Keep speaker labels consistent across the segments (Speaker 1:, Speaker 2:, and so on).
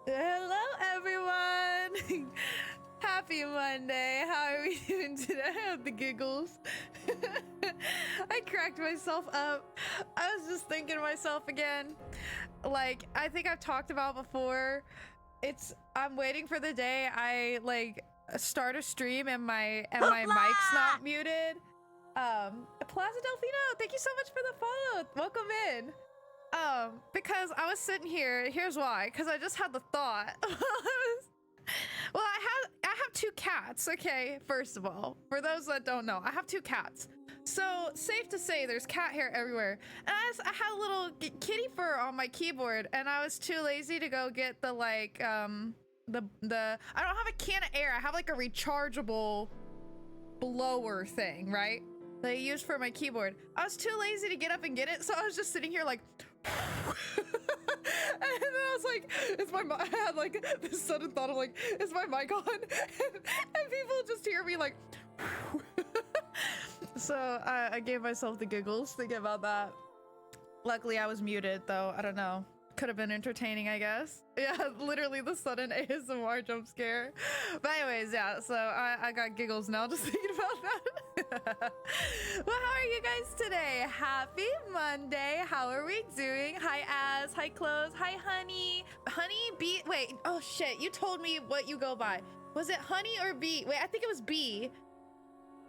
Speaker 1: Hello, everyone. Happy Monday. How are we doing today? I have the giggles. I cracked myself up. I was just thinking to myself again. Like, I think I've talked about before. I'm waiting for the day I start a stream and my mic's not muted. Plaza Delfino, thank you so much for the follow. Welcome in. Because I was sitting here, here's why, because I just had the thought. Well, I have two cats, okay, first of all. For those that don't know, I have two cats. So, safe to say there's cat hair everywhere. And I had a little kitty fur on my keyboard, and I was too lazy to go get the, I don't have a can of air, I have like a rechargeable blower thing, right? That I use for my keyboard. I was too lazy to get up and get it, so I was just sitting here like and then I was like, I had like this sudden thought of like, is my mic on? and people just hear me like so I gave myself the giggles thinking about that. Luckily I was muted though. I don't know, could have been entertaining, I guess. Yeah, literally the sudden ASMR jump scare. But anyways, yeah, so I got giggles now just thinking about that. Well, how are you guys today? Happy Monday. How are we doing? Hi Az, hi Close, hi Honey. Honey, B, wait, oh shit, you told me what you go by. Was it Honey or B? Wait, I think it was B.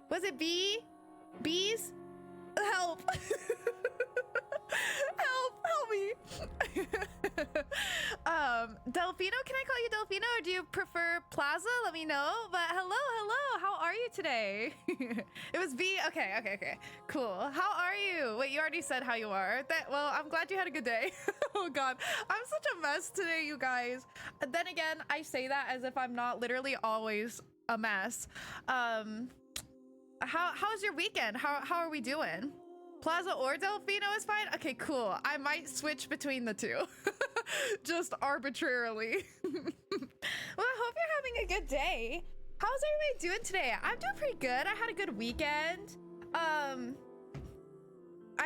Speaker 1: Was it B? Bees? Help. help me. Delfino, can I call you Delfino or do you prefer Plaza? Let me know. But hello, how are you today? It was B. Okay, cool. How are you? Wait, you already said how you are. Well, I'm glad you had a good day. Oh god, I'm such a mess today, you guys. Then again, I say that as if I'm not literally always a mess. How's your weekend? How are we doing? Plaza or Delfino is fine? Okay, cool. I might switch between the two. Just arbitrarily. Well, I hope you're having a good day. How's everybody doing today? I'm doing pretty good. I had a good weekend. I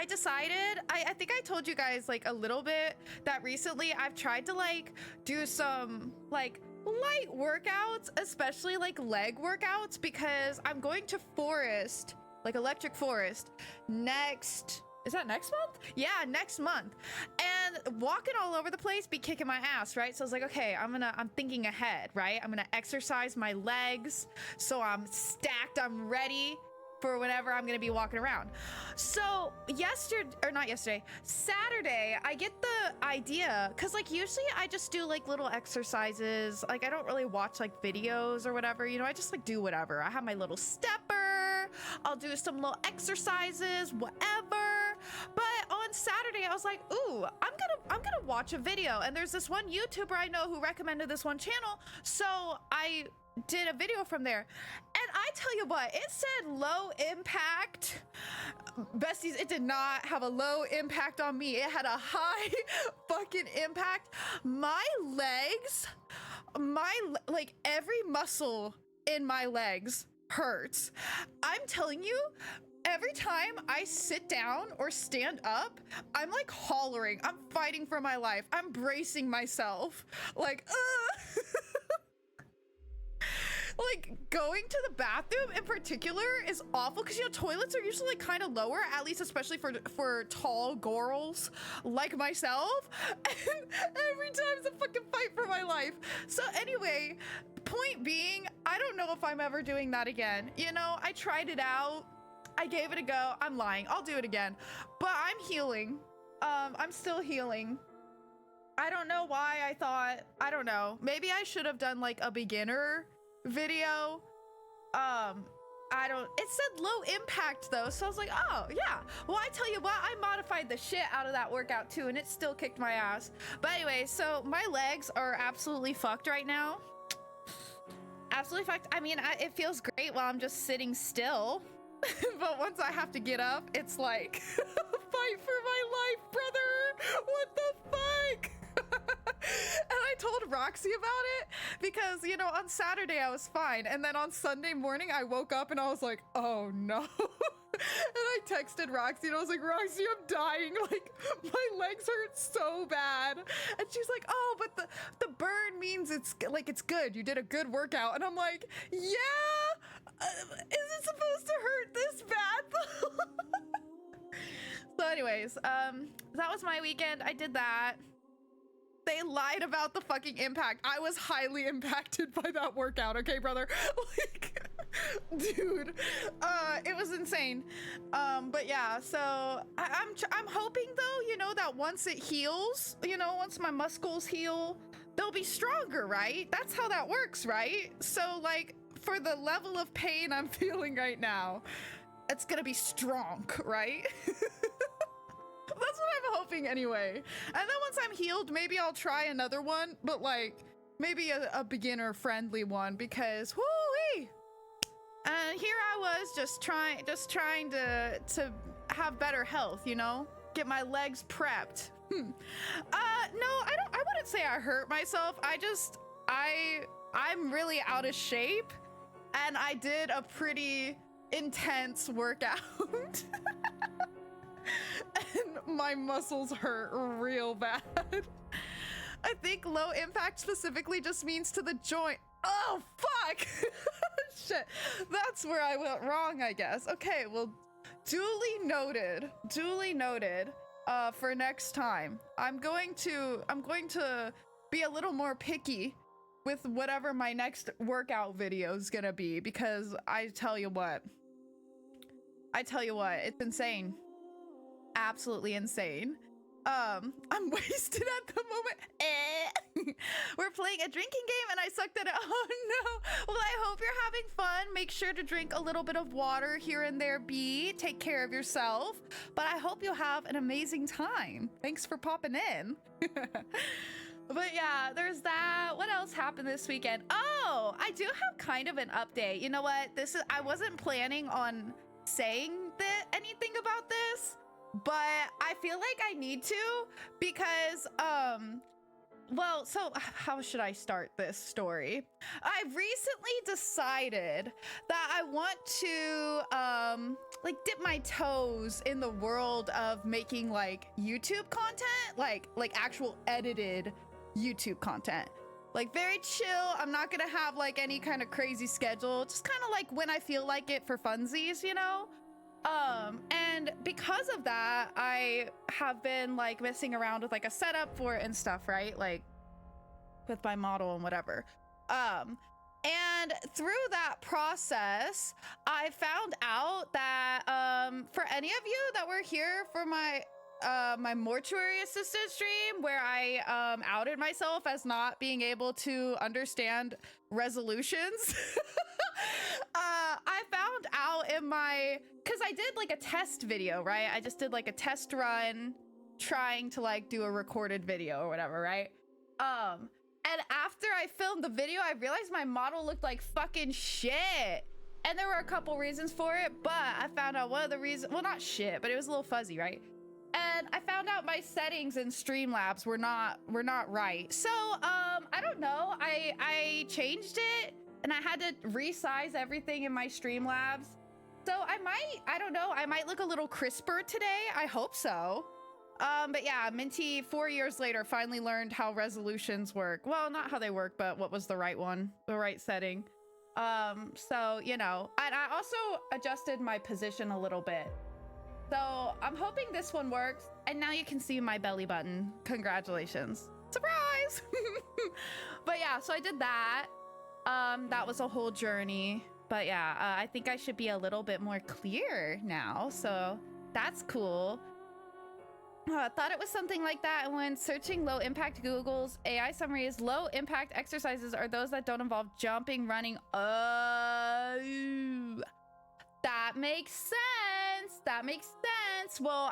Speaker 1: decided, I think I told you guys like a little bit that recently I've tried to like do some like light workouts, especially like leg workouts, because I'm going to Forest, like Electric Forest is that next month? Yeah, next month. And walking all over the place be kicking my ass, right? So I was like, okay, I'm thinking ahead, right? I'm gonna exercise my legs so I'm stacked, I'm ready for whenever I'm gonna be walking around. So Saturday, I get the idea, cause like usually I just do like little exercises. Like I don't really watch like videos or whatever, you know, I just like do whatever. I have my little stepper, I'll do some little exercises, whatever. But on Saturday, I was like, ooh, I'm gonna watch a video. And there's this one YouTuber I know who recommended this one channel. So I did a video from there. And I tell you what, it said low impact. Besties, it did not have a low impact on me. It had a high fucking impact. My legs, like every muscle in my legs hurts. I'm telling you, every time I sit down or stand up, I'm like hollering. I'm fighting for my life. I'm bracing myself. Like, like going to the bathroom in particular is awful because, you know, toilets are usually like kind of lower, at least especially for tall girls like myself. And every time it's a fucking fight for my life. So anyway, point being, I don't know if I'm ever doing that again. You know, I tried it out. I gave it a go. I'm lying. I'll do it again. But I'm healing. I'm still healing. I don't know why I don't know. Maybe I should have done like a beginner video. It said low impact though, so I was like, oh yeah. Well, I tell you what, I modified the shit out of that workout too, and it still kicked my ass. But anyway, so my legs are absolutely fucked right now. Absolutely fucked. I mean, it feels great while I'm just sitting still. But once I have to get up, it's like, fight for my life, brother. What the fuck? And I told Roxy about it because, you know, on Saturday I was fine. And then on Sunday morning I woke up and I was like, oh no. I texted Roxy and I was like, Roxy, I'm dying. Like, my legs hurt so bad. And she's like, oh, but the burn means it's good. You did a good workout. And I'm like, yeah, is it supposed to hurt this bad though? So anyways, that was my weekend. I did that. They lied about the fucking impact. I was highly impacted by that workout, okay, brother? Like, dude, it was insane. But yeah, so I'm hoping though, you know, that once it heals, you know, once my muscles heal, they'll be stronger, right? That's how that works, right? So like, for the level of pain I'm feeling right now, it's gonna be strong, right? That's what I'm hoping anyway. And then once I'm healed, maybe I'll try another one, but like maybe a beginner friendly one, because whoo-wee! And here I was just trying to have better health, you know? Get my legs prepped. No, I wouldn't say I hurt myself. I'm really out of shape, and I did a pretty intense workout. And my muscles hurt real bad. I think low impact specifically just means to the joint. Oh, fuck! Shit, that's where I went wrong, I guess. Okay, well, duly noted. For next time, I'm going to be a little more picky with whatever my next workout video is gonna be, because I tell you what, it's insane. Absolutely insane. I'm wasted at the moment. We're playing a drinking game and I sucked at it. Oh no. Well, I hope you're having fun. Make sure to drink a little bit of water here and there, B. Take care of yourself. But I hope you'll have an amazing time. Thanks for popping in. But yeah, there's that. What else happened this weekend? Oh, I do have kind of an update. You know what? I wasn't planning on saying anything about this, but I feel like I need to, because well, so how should I start this story? I've recently decided that I want to like dip my toes in the world of making like YouTube content, like actual edited YouTube content. Like very chill. I'm not gonna have like any kind of crazy schedule, just kind of like when I feel like it for funsies, you know? And because of that, I have been like messing around with like a setup for it and stuff, right? Like with my model and whatever. And through that process, I found out that for any of you that were here for my my mortuary assistant stream, where I outed myself as not being able to understand resolutions, I found out in my, because I did like a test video, right? I just did like a test run trying to like do a recorded video or whatever, right? And after I filmed the video, I realized my model looked like fucking shit. And there were a couple reasons for it, but I found out one of the reasons, well, not shit, but it was a little fuzzy, right? And I found out my settings in Streamlabs were not right. So, I don't know. I changed it and I had to resize everything in my Streamlabs. So I don't know, I might look a little crisper today. I hope so. But yeah, Minty, 4 years later, finally learned how resolutions work. Well, not how they work, but what was the right one, the right setting. So, you know, and I also adjusted my position a little bit. So I'm hoping this one works. And now you can see my belly button. Congratulations. Surprise! But yeah, so I did that. That was a whole journey. But yeah, I think I should be a little bit more clear now. So that's cool. I thought it was something like that. When searching low impact, Google's AI summary is low impact exercises are those that don't involve jumping, running. That makes sense. That makes sense. Well,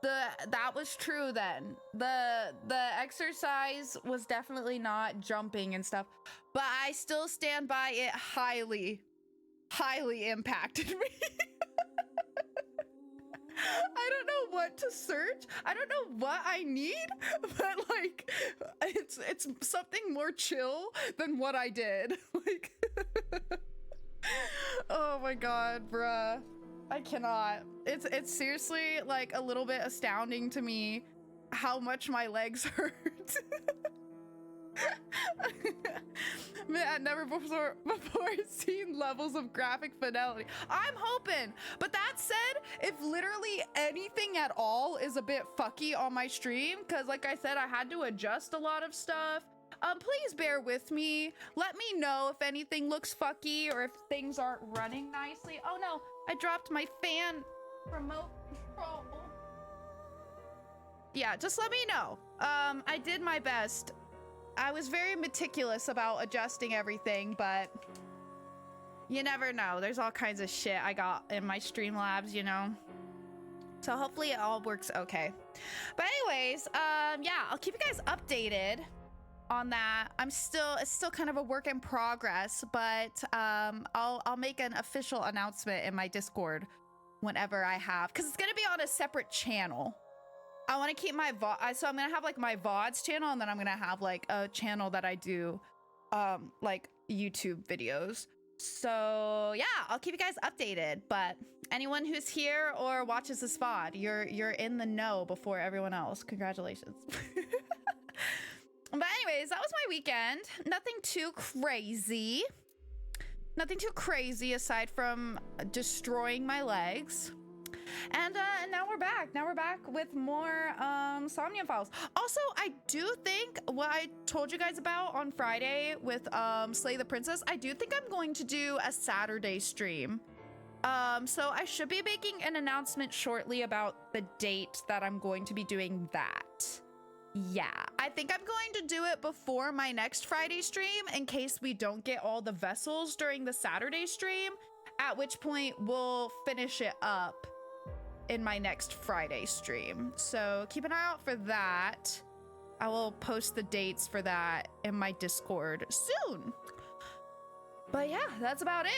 Speaker 1: that was true then. The exercise was definitely not jumping and stuff, but I still stand by it. Highly impacted me. I don't know what to search. I don't know what I need, but like it's something more chill than what I did. Like oh my god, bruh. I cannot. It's seriously like a little bit astounding to me how much my legs hurt. Man, I've never before seen levels of graphic fidelity. I'm hoping, but that said, if literally anything at all is a bit fucky on my stream, because like I said, I had to adjust a lot of stuff. Please bear with me. Let me know if anything looks fucky or if things aren't running nicely. Oh no, I dropped my fan remote control. Yeah, just let me know. I did my best. I was very meticulous about adjusting everything, but you never know. There's all kinds of shit I got in my Streamlabs, you know? So hopefully it all works okay. But anyways, yeah, I'll keep you guys updated on that. It's still kind of a work in progress, but I'll make an official announcement in my Discord whenever I have, because it's gonna be on a separate channel. I want to keep my so I'm gonna have like my VODs channel, and then I'm gonna have like a channel that I do like YouTube videos. So yeah, I'll keep you guys updated. But anyone who's here or watches this VOD, you're in the know before everyone else. Congratulations. But anyways, that was my weekend. Nothing too crazy. Nothing too crazy aside from destroying my legs. And now we're back. Now we're back with more SOMNIUM files. Also, I do think what I told you guys about on Friday with Slay the Princess, I do think I'm going to do a Saturday stream. So I should be making an announcement shortly about the date that I'm going to be doing that. Yeah, I think I'm going to do it before my next Friday stream in case we don't get all the vessels during the Saturday stream, at which point we'll finish it up in my next Friday stream. So keep an eye out for that. I will post the dates for that in my Discord soon. But yeah, that's about it.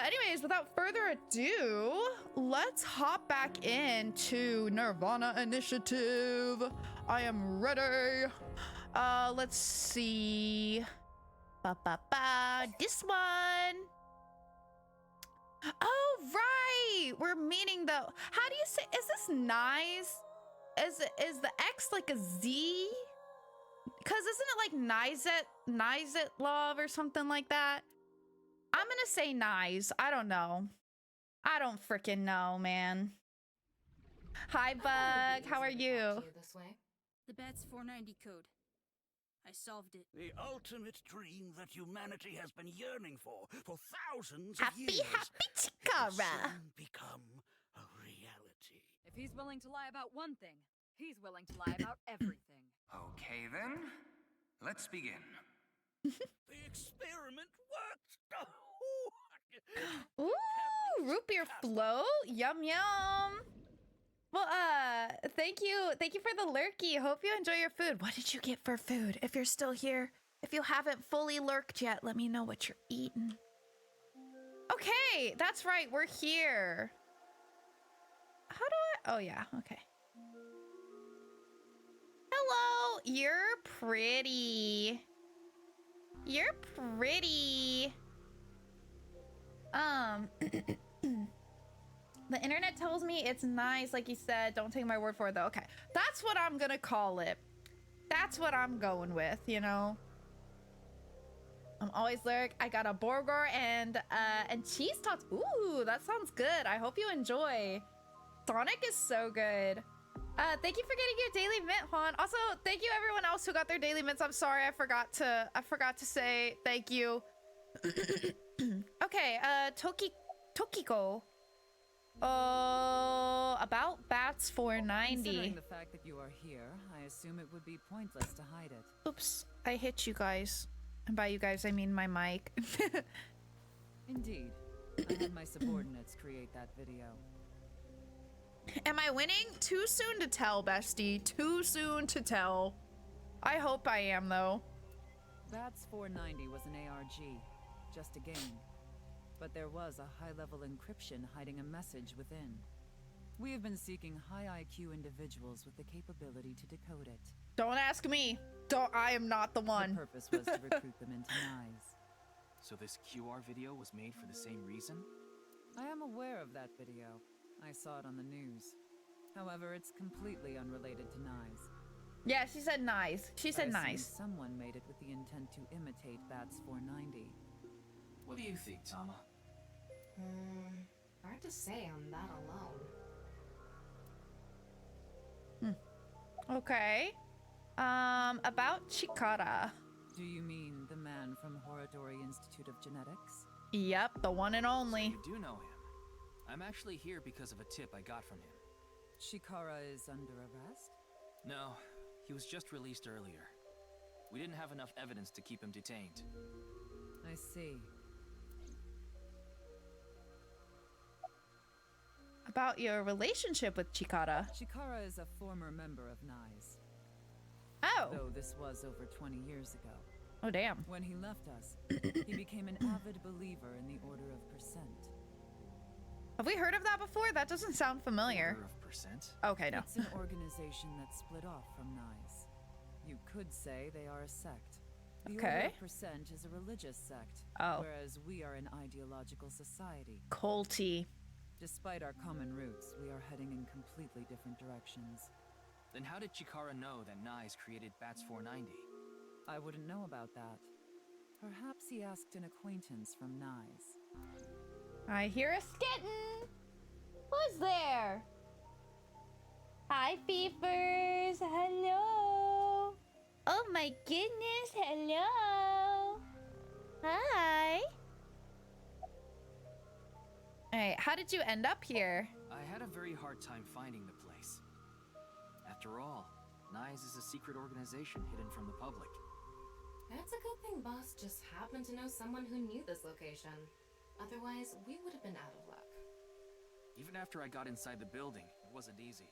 Speaker 1: Anyways, without further ado, let's hop back into nirvanA Initiative. I am ready. Let's see. This one. Oh, right. We're meeting the, how do you say, is this nice? Is the X like a Z? Because isn't it like Nizet love or something like that? I'm gonna say nice. I don't know. I don't freaking know, man. Hi, Bug. How are you?
Speaker 2: This way.
Speaker 3: The bat's 490 code. I solved it.
Speaker 4: The ultimate dream that humanity has been yearning for thousands of years.
Speaker 1: Happy Chikara.
Speaker 4: Soon become a reality.
Speaker 2: If he's willing to lie about one thing, he's willing to lie about everything.
Speaker 5: Okay then, let's begin.
Speaker 4: The experiment worked.
Speaker 1: Ooh, root beer float. Yum yum. Well, thank you for the lurky. Hope you enjoy your food. What did you get for food? If you're still here, if you haven't fully lurked yet, let me know what you're eating. Okay, that's right. We're here. How do I? Oh yeah. Okay. Hello. You're pretty. You're pretty. The internet tells me it's nice, like you said. Don't take my word for it, though. Okay, that's what I'm gonna call it. That's what I'm going with, you know. I'm always lyric. I got a burger and cheese tots. Ooh, that sounds good. I hope you enjoy. Sonic is so good. Thank you for getting your daily mint, Juan. Also, thank you everyone else who got their daily mints. I'm sorry, I forgot to say thank you. Okay, Tokiko. About bats 490.
Speaker 2: Considering the fact that you are here, I assume it would be pointless to hide it.
Speaker 1: Oops, I hit you guys. And by you guys, I mean my mic.
Speaker 2: Indeed. I had my subordinates create that video.
Speaker 1: Am I winning? Too soon to tell, bestie. Too soon to tell. I hope I am, though.
Speaker 2: Bats 490 was an ARG, just a game. But there was a high-level encryption hiding a message within. We have been seeking high IQ individuals with the capability to decode it.
Speaker 1: Don't ask me. I am not the one.
Speaker 2: The purpose was to recruit them into Nyes.
Speaker 6: So this QR video was made for the same reason?
Speaker 2: I am aware of that video. I saw it on the news. However, it's completely unrelated to Nyes.
Speaker 1: Yeah, she said nice. She said
Speaker 2: I assume
Speaker 1: nice.
Speaker 2: someone made it with the intent to imitate Bats 490.
Speaker 5: What do you think, Tama?
Speaker 6: Hard to say on that alone.
Speaker 1: Okay. About Chikara.
Speaker 2: Do you mean the man from Horodori Institute of Genetics?
Speaker 1: Yep, the one and only.
Speaker 7: So you do know him. I'm actually here because of a tip I got from him.
Speaker 2: Shikara is under arrest?
Speaker 7: No, he was just released earlier. We didn't have enough evidence to keep him detained.
Speaker 2: I see.
Speaker 1: About your relationship with Chikara.
Speaker 2: Shikara is a former member of Nyes,
Speaker 1: Oh.
Speaker 2: though this was over 20 years ago.
Speaker 1: Oh, damn.
Speaker 2: When he left us, he became an avid believer in the Order of Percent.
Speaker 1: Have we heard of that before? That doesn't sound familiar.
Speaker 7: Order of Percent?
Speaker 1: Okay, no.
Speaker 2: It's an organization that split off from Nyes. You could say they are a sect. The Order
Speaker 1: Okay.
Speaker 2: of Percent is a religious sect,
Speaker 1: Oh.
Speaker 2: whereas we are an ideological society.
Speaker 1: Colty.
Speaker 2: Despite our common roots, we are heading in completely different directions.
Speaker 7: Then how did Chikara know that Nyes created Bats 490?
Speaker 2: I wouldn't know about that. Perhaps he asked an acquaintance from Nyes.
Speaker 1: I hear a skittin'. Who's there? Hi, Beepers. Hello. Oh my goodness. Hello. Hi. Alright, how did you end up here?
Speaker 7: I had a very hard time finding the place. After all, Nyes is a secret organization hidden from the public.
Speaker 6: That's a good thing Boss just happened to know someone who knew this location. Otherwise, we would have been out of luck.
Speaker 7: Even after I got inside the building, it wasn't easy.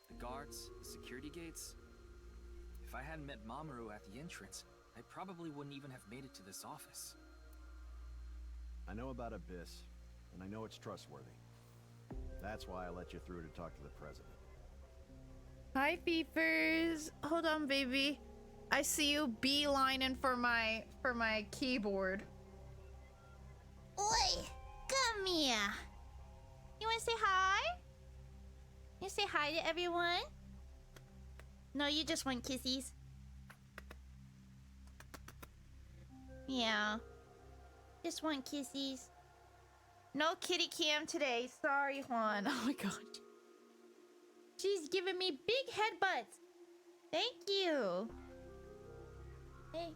Speaker 7: The guards, the security gates. If I hadn't met Mamoru at the entrance, I probably wouldn't even have made it to this office.
Speaker 8: I know about Abyss, and I know it's trustworthy. That's why I let you through to talk to the president.
Speaker 1: Hi, Beepers. Hold on, baby. I see you beelining for my keyboard. Oi, come here. You wanna say hi? You say hi to everyone? No, you just want kissies. Yeah. Just want kissies. No kitty cam today. Sorry, Juan. Oh my gosh. She's giving me big headbutts. Thank you. Hey.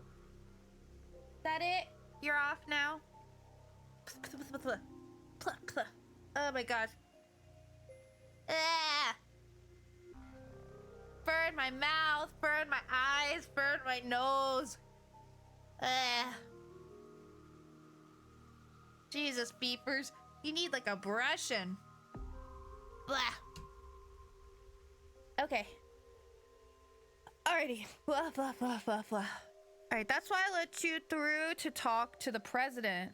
Speaker 1: That it? You're off now? Oh my gosh. Ah. Burn my mouth, burn my eyes, burn my nose. Ah. Jesus, Beepers. You need like a brushing. Blah. Okay. Alrighty. Blah, blah, blah, blah, blah. Alright, that's why I let you through to talk to the president.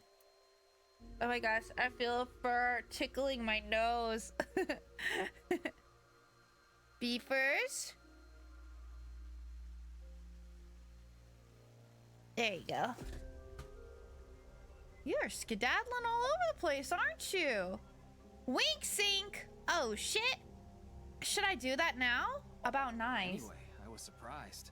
Speaker 1: Oh my gosh, I feel fur tickling my nose. Beefers. There you go. You're skedaddling all over the place, aren't you? Wink sink. Oh shit. Should I do that now? About nice.
Speaker 7: Anyway, I was surprised.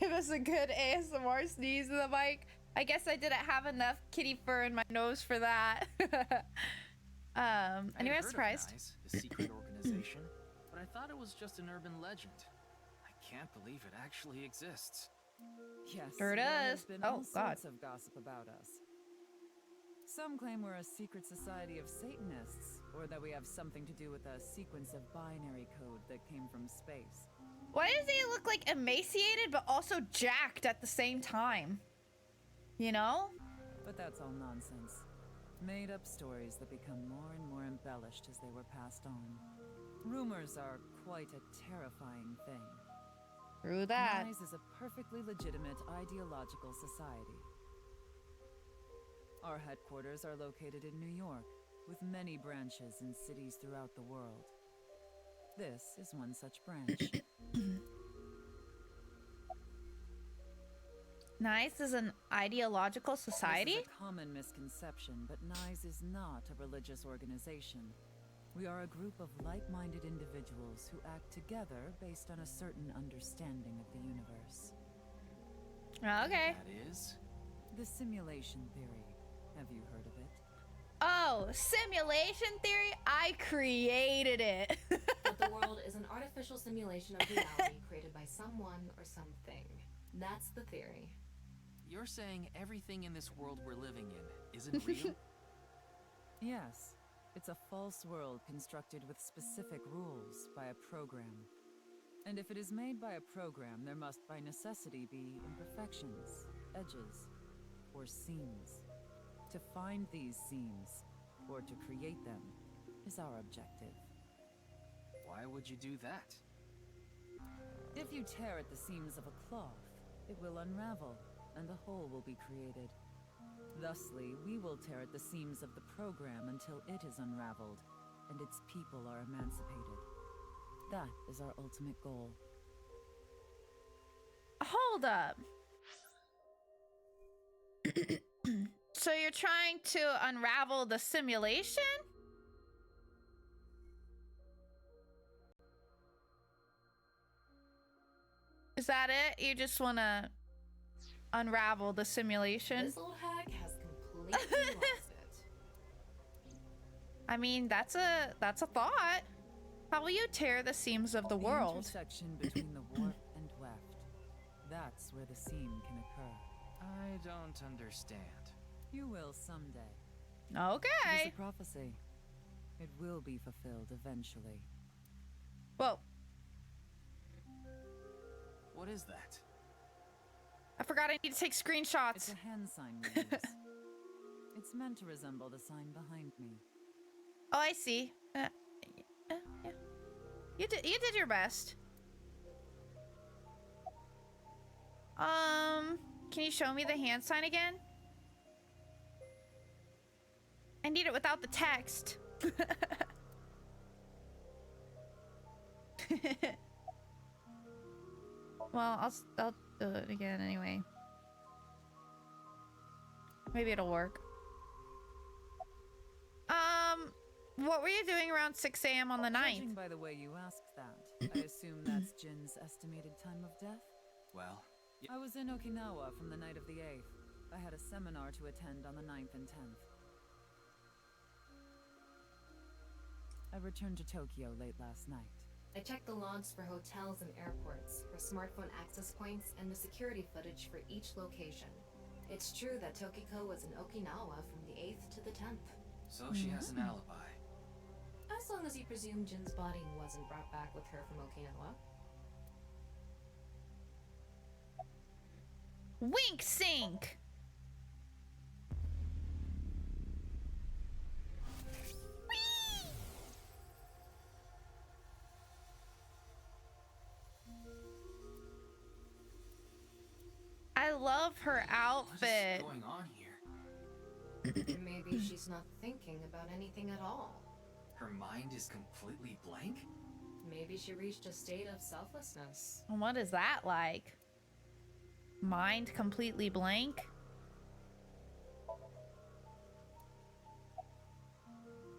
Speaker 1: Give us a good ASMR sneeze in the mic. I guess I didn't have enough kitty fur in my nose for that. Anyway, I'm surprised.
Speaker 7: Nyes, the secret organization, but I thought it was just an urban legend. I can't believe it actually exists.
Speaker 2: Yes,
Speaker 1: Sure
Speaker 2: there has
Speaker 1: does.
Speaker 2: been
Speaker 1: Oh,
Speaker 2: all
Speaker 1: God.
Speaker 2: sorts of gossip about us. Some claim we're a secret society of Satanists, or that we have something to do with a sequence of binary code that came from space.
Speaker 1: Why does he look like emaciated but also jacked at the same time? You know?
Speaker 2: But that's all nonsense. Made up stories that become more and more embellished as they were passed on. Rumors are quite a terrifying thing.
Speaker 1: True that.
Speaker 2: Nyes is a perfectly legitimate ideological society. Our headquarters are located in New York, with many branches in cities throughout the world. This is one such branch.
Speaker 1: Nice is an ideological society?
Speaker 2: This is a common misconception, but NICE is not a religious organization. We are a group of like-minded individuals who act together based on a certain understanding of the universe.
Speaker 1: Okay.
Speaker 7: That is?
Speaker 2: The simulation theory. Have you heard of it?
Speaker 1: Oh, simulation theory? I created it.
Speaker 6: But the world is an artificial simulation of reality created by someone or something. That's the theory.
Speaker 7: You're saying everything in this world we're living in isn't real?
Speaker 2: Yes. It's a false world constructed with specific rules by a program. And if it is made by a program, there must by necessity be imperfections, edges, or seams. To find these seams, or to create them, is our objective.
Speaker 7: Why would you do that?
Speaker 2: If you tear at the seams of a cloth, it will unravel, and a hole will be created. Thusly, we will tear at the seams of the program until it is unraveled, and its people are emancipated. That is our ultimate goal.
Speaker 1: Hold up. So you're trying to unravel the simulation? Is that it? You just want to unravel the simulation?
Speaker 6: This old hack has completely lost it.
Speaker 1: I mean, that's a thought. How will you tear the seams of the world?
Speaker 2: Intersection between the warp and weft. That's where the seam can occur.
Speaker 7: I don't understand.
Speaker 2: You will someday. It
Speaker 1: Okay.
Speaker 2: is a prophecy. It will be fulfilled eventually.
Speaker 1: Whoa.
Speaker 7: What is that?
Speaker 1: I forgot I need to take
Speaker 2: It's
Speaker 1: screenshots.
Speaker 2: a hand sign we use. It's meant to resemble the sign behind me.
Speaker 1: Oh, I see. Yeah. You did your best. Can you show me the hand sign again? I need it without the text. Well, I'll do it again anyway. Maybe it'll work. What were you doing around 6 a.m. on the 9th?
Speaker 2: Judging by the way you asked that, I assume that's Jin's estimated time of death?
Speaker 7: Well,
Speaker 2: I was in Okinawa from the night of the 8th. I had a seminar to attend on the 9th and 10th. I returned to Tokyo late last night.
Speaker 6: I checked the logs for hotels and airports, for smartphone access points, and the security footage for each location. It's true that Tokiko was in Okinawa from the 8th to the 10th.
Speaker 7: so she has an alibi.
Speaker 6: As long as you presume Jin's body wasn't brought back with her from Okinawa.
Speaker 1: Wink sink. Whee! I love her outfit.
Speaker 7: What is going on here?
Speaker 6: Maybe she's not thinking about anything at all.
Speaker 7: Her mind is completely blank?
Speaker 6: Maybe she reached a state of selflessness.
Speaker 1: And what is that like? Mind completely blank?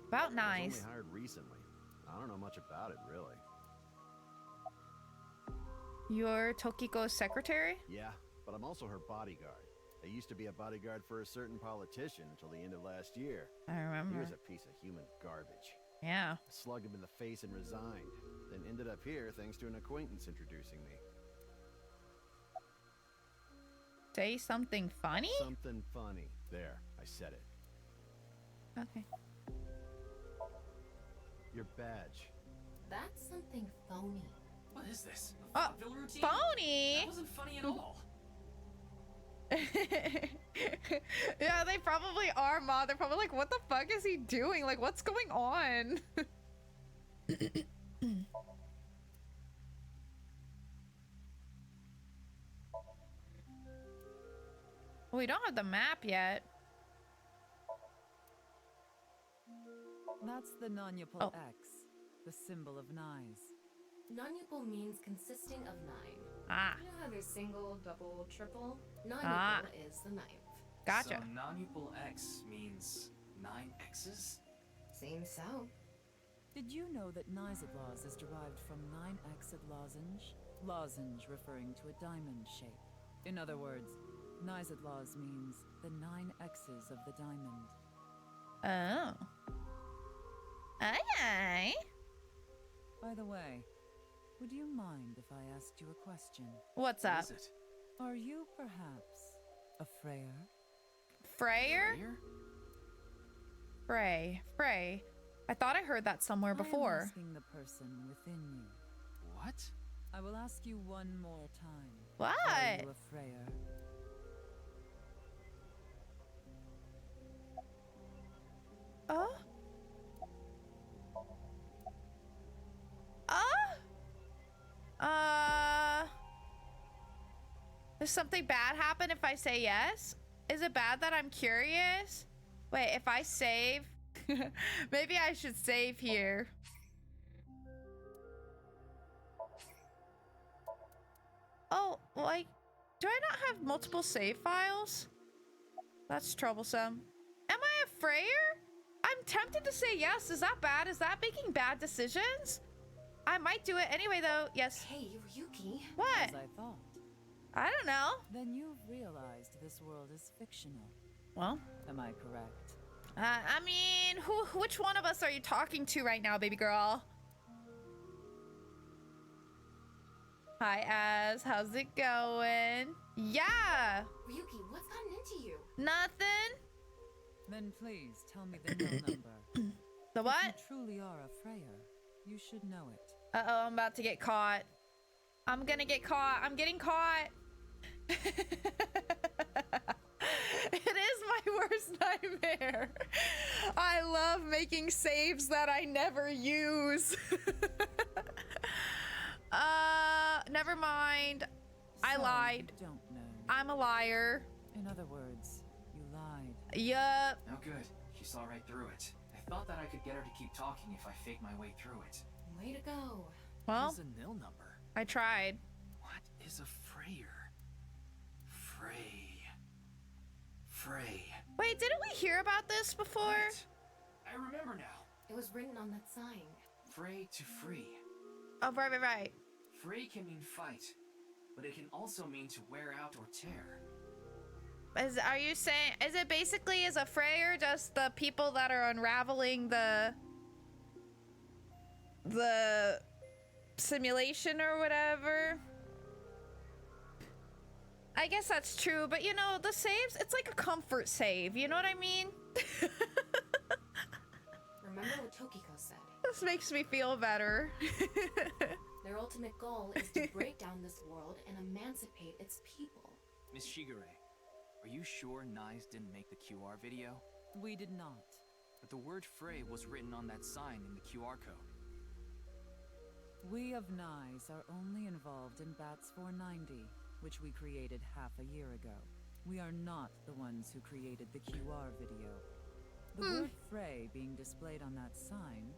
Speaker 1: About
Speaker 8: I was
Speaker 1: nice.
Speaker 8: only hired recently. I don't know much about it, really.
Speaker 1: You're Tokiko's secretary?
Speaker 8: Yeah, but I'm also her bodyguard. I used to be a bodyguard for a certain politician until the end of last year.
Speaker 1: I
Speaker 8: He
Speaker 1: remember.
Speaker 8: was a piece of human garbage.
Speaker 1: Yeah.
Speaker 8: I slugged him in the face and resigned. Then ended up here thanks to an acquaintance introducing me.
Speaker 1: Say something funny?
Speaker 8: Something funny. There, I said it.
Speaker 1: Okay.
Speaker 8: Your badge.
Speaker 6: That's something phony.
Speaker 7: What is this?
Speaker 1: Oh,
Speaker 7: A vaudeville routine?
Speaker 1: phony?
Speaker 7: That wasn't funny at all.
Speaker 1: Yeah, they probably are, Ma. They're probably like, what the fuck is he doing? Like, what's going on? We don't have the map yet.
Speaker 2: That's the non-Yapal
Speaker 1: Oh.
Speaker 2: X, the symbol of Nyes.
Speaker 6: Non-Yupal means consisting of 9.
Speaker 1: Ah,
Speaker 6: You know how there's single, double, triple? Non-equal
Speaker 1: Ah.
Speaker 6: is the ninth.
Speaker 1: gotcha.
Speaker 7: So non-equal X means 9 X's?
Speaker 6: Seems so.
Speaker 2: Did you know that Nizadlaws is derived from 9-exed lozenge? Lozenge referring to a diamond shape. In other words, Nizadlaws means the 9 X's of the diamond.
Speaker 1: Oh. Okay.
Speaker 2: By the way, would you mind if I asked you a question?
Speaker 1: What's
Speaker 7: What
Speaker 1: up?
Speaker 7: is it?
Speaker 2: Are you perhaps a Freyer?
Speaker 1: Freyer?
Speaker 7: Freyer?
Speaker 1: Frey. I thought I heard that somewhere
Speaker 2: I am
Speaker 1: before.
Speaker 2: asking the person within you.
Speaker 7: What?
Speaker 2: I will ask you one more time.
Speaker 1: What?
Speaker 2: Are you a Freyer?
Speaker 1: Oh? Does something bad happen if I say yes? Is it bad that I'm curious? Wait, if I save... Maybe I should save here. Oh, like... Do I not have multiple save files? That's troublesome. Am I a Freyer? I'm tempted to say yes. Is that bad? Is that making bad decisions? I might do it anyway, though. Yes.
Speaker 6: Hey, Ryuki.
Speaker 1: What?
Speaker 2: As I thought.
Speaker 1: I don't know.
Speaker 2: Then you've realized this world is fictional.
Speaker 1: Well,
Speaker 2: Am I correct?
Speaker 1: I mean, which one of us are you talking to right now, baby girl? Hi, Az. How's it going? Yeah.
Speaker 6: Ryuki, what's gotten into you?
Speaker 1: Nothing.
Speaker 2: Then please tell me the no number.
Speaker 1: The
Speaker 2: If
Speaker 1: what?
Speaker 2: you truly are a Freyer, you should know it.
Speaker 1: Uh-oh, I'm about to get caught. I'm gonna get caught. I'm getting caught. It is my worst nightmare. I love making saves that I never use. Never mind. I
Speaker 2: So,
Speaker 1: lied.
Speaker 2: You don't know.
Speaker 1: I'm a liar.
Speaker 2: In other words, you lied.
Speaker 1: Yup.
Speaker 7: Oh good. She saw right through it. I thought that I could get her to keep talking if I faked my way through it.
Speaker 6: Way to go.
Speaker 1: Well,
Speaker 7: What is a nil number?
Speaker 1: I tried.
Speaker 7: What is a Freyer? Frey.
Speaker 1: Wait, didn't we hear about this before?
Speaker 7: Right. I remember now.
Speaker 6: It was written on that sign.
Speaker 7: Frey to free.
Speaker 1: Oh, right.
Speaker 7: Frey can mean fight, but it can also mean to wear out or tear.
Speaker 1: Are you saying, is it basically as a Freyer just the people that are unraveling the simulation or whatever? I guess that's true, but you know, the saves, it's like a comfort save, you know what I mean?
Speaker 6: Remember what Tokiko said.
Speaker 1: This makes me feel better.
Speaker 6: Their ultimate goal is to break down this world and emancipate its people.
Speaker 7: Miss Shigure, are you sure Nyes didn't make the QR video?
Speaker 2: We did not.
Speaker 7: But the word Frey was written on that sign in the QR code.
Speaker 2: We of Nyes are only involved in Bats 490, which we created half a year ago. We are not the ones who created the QR video. The word Frey being displayed on that sign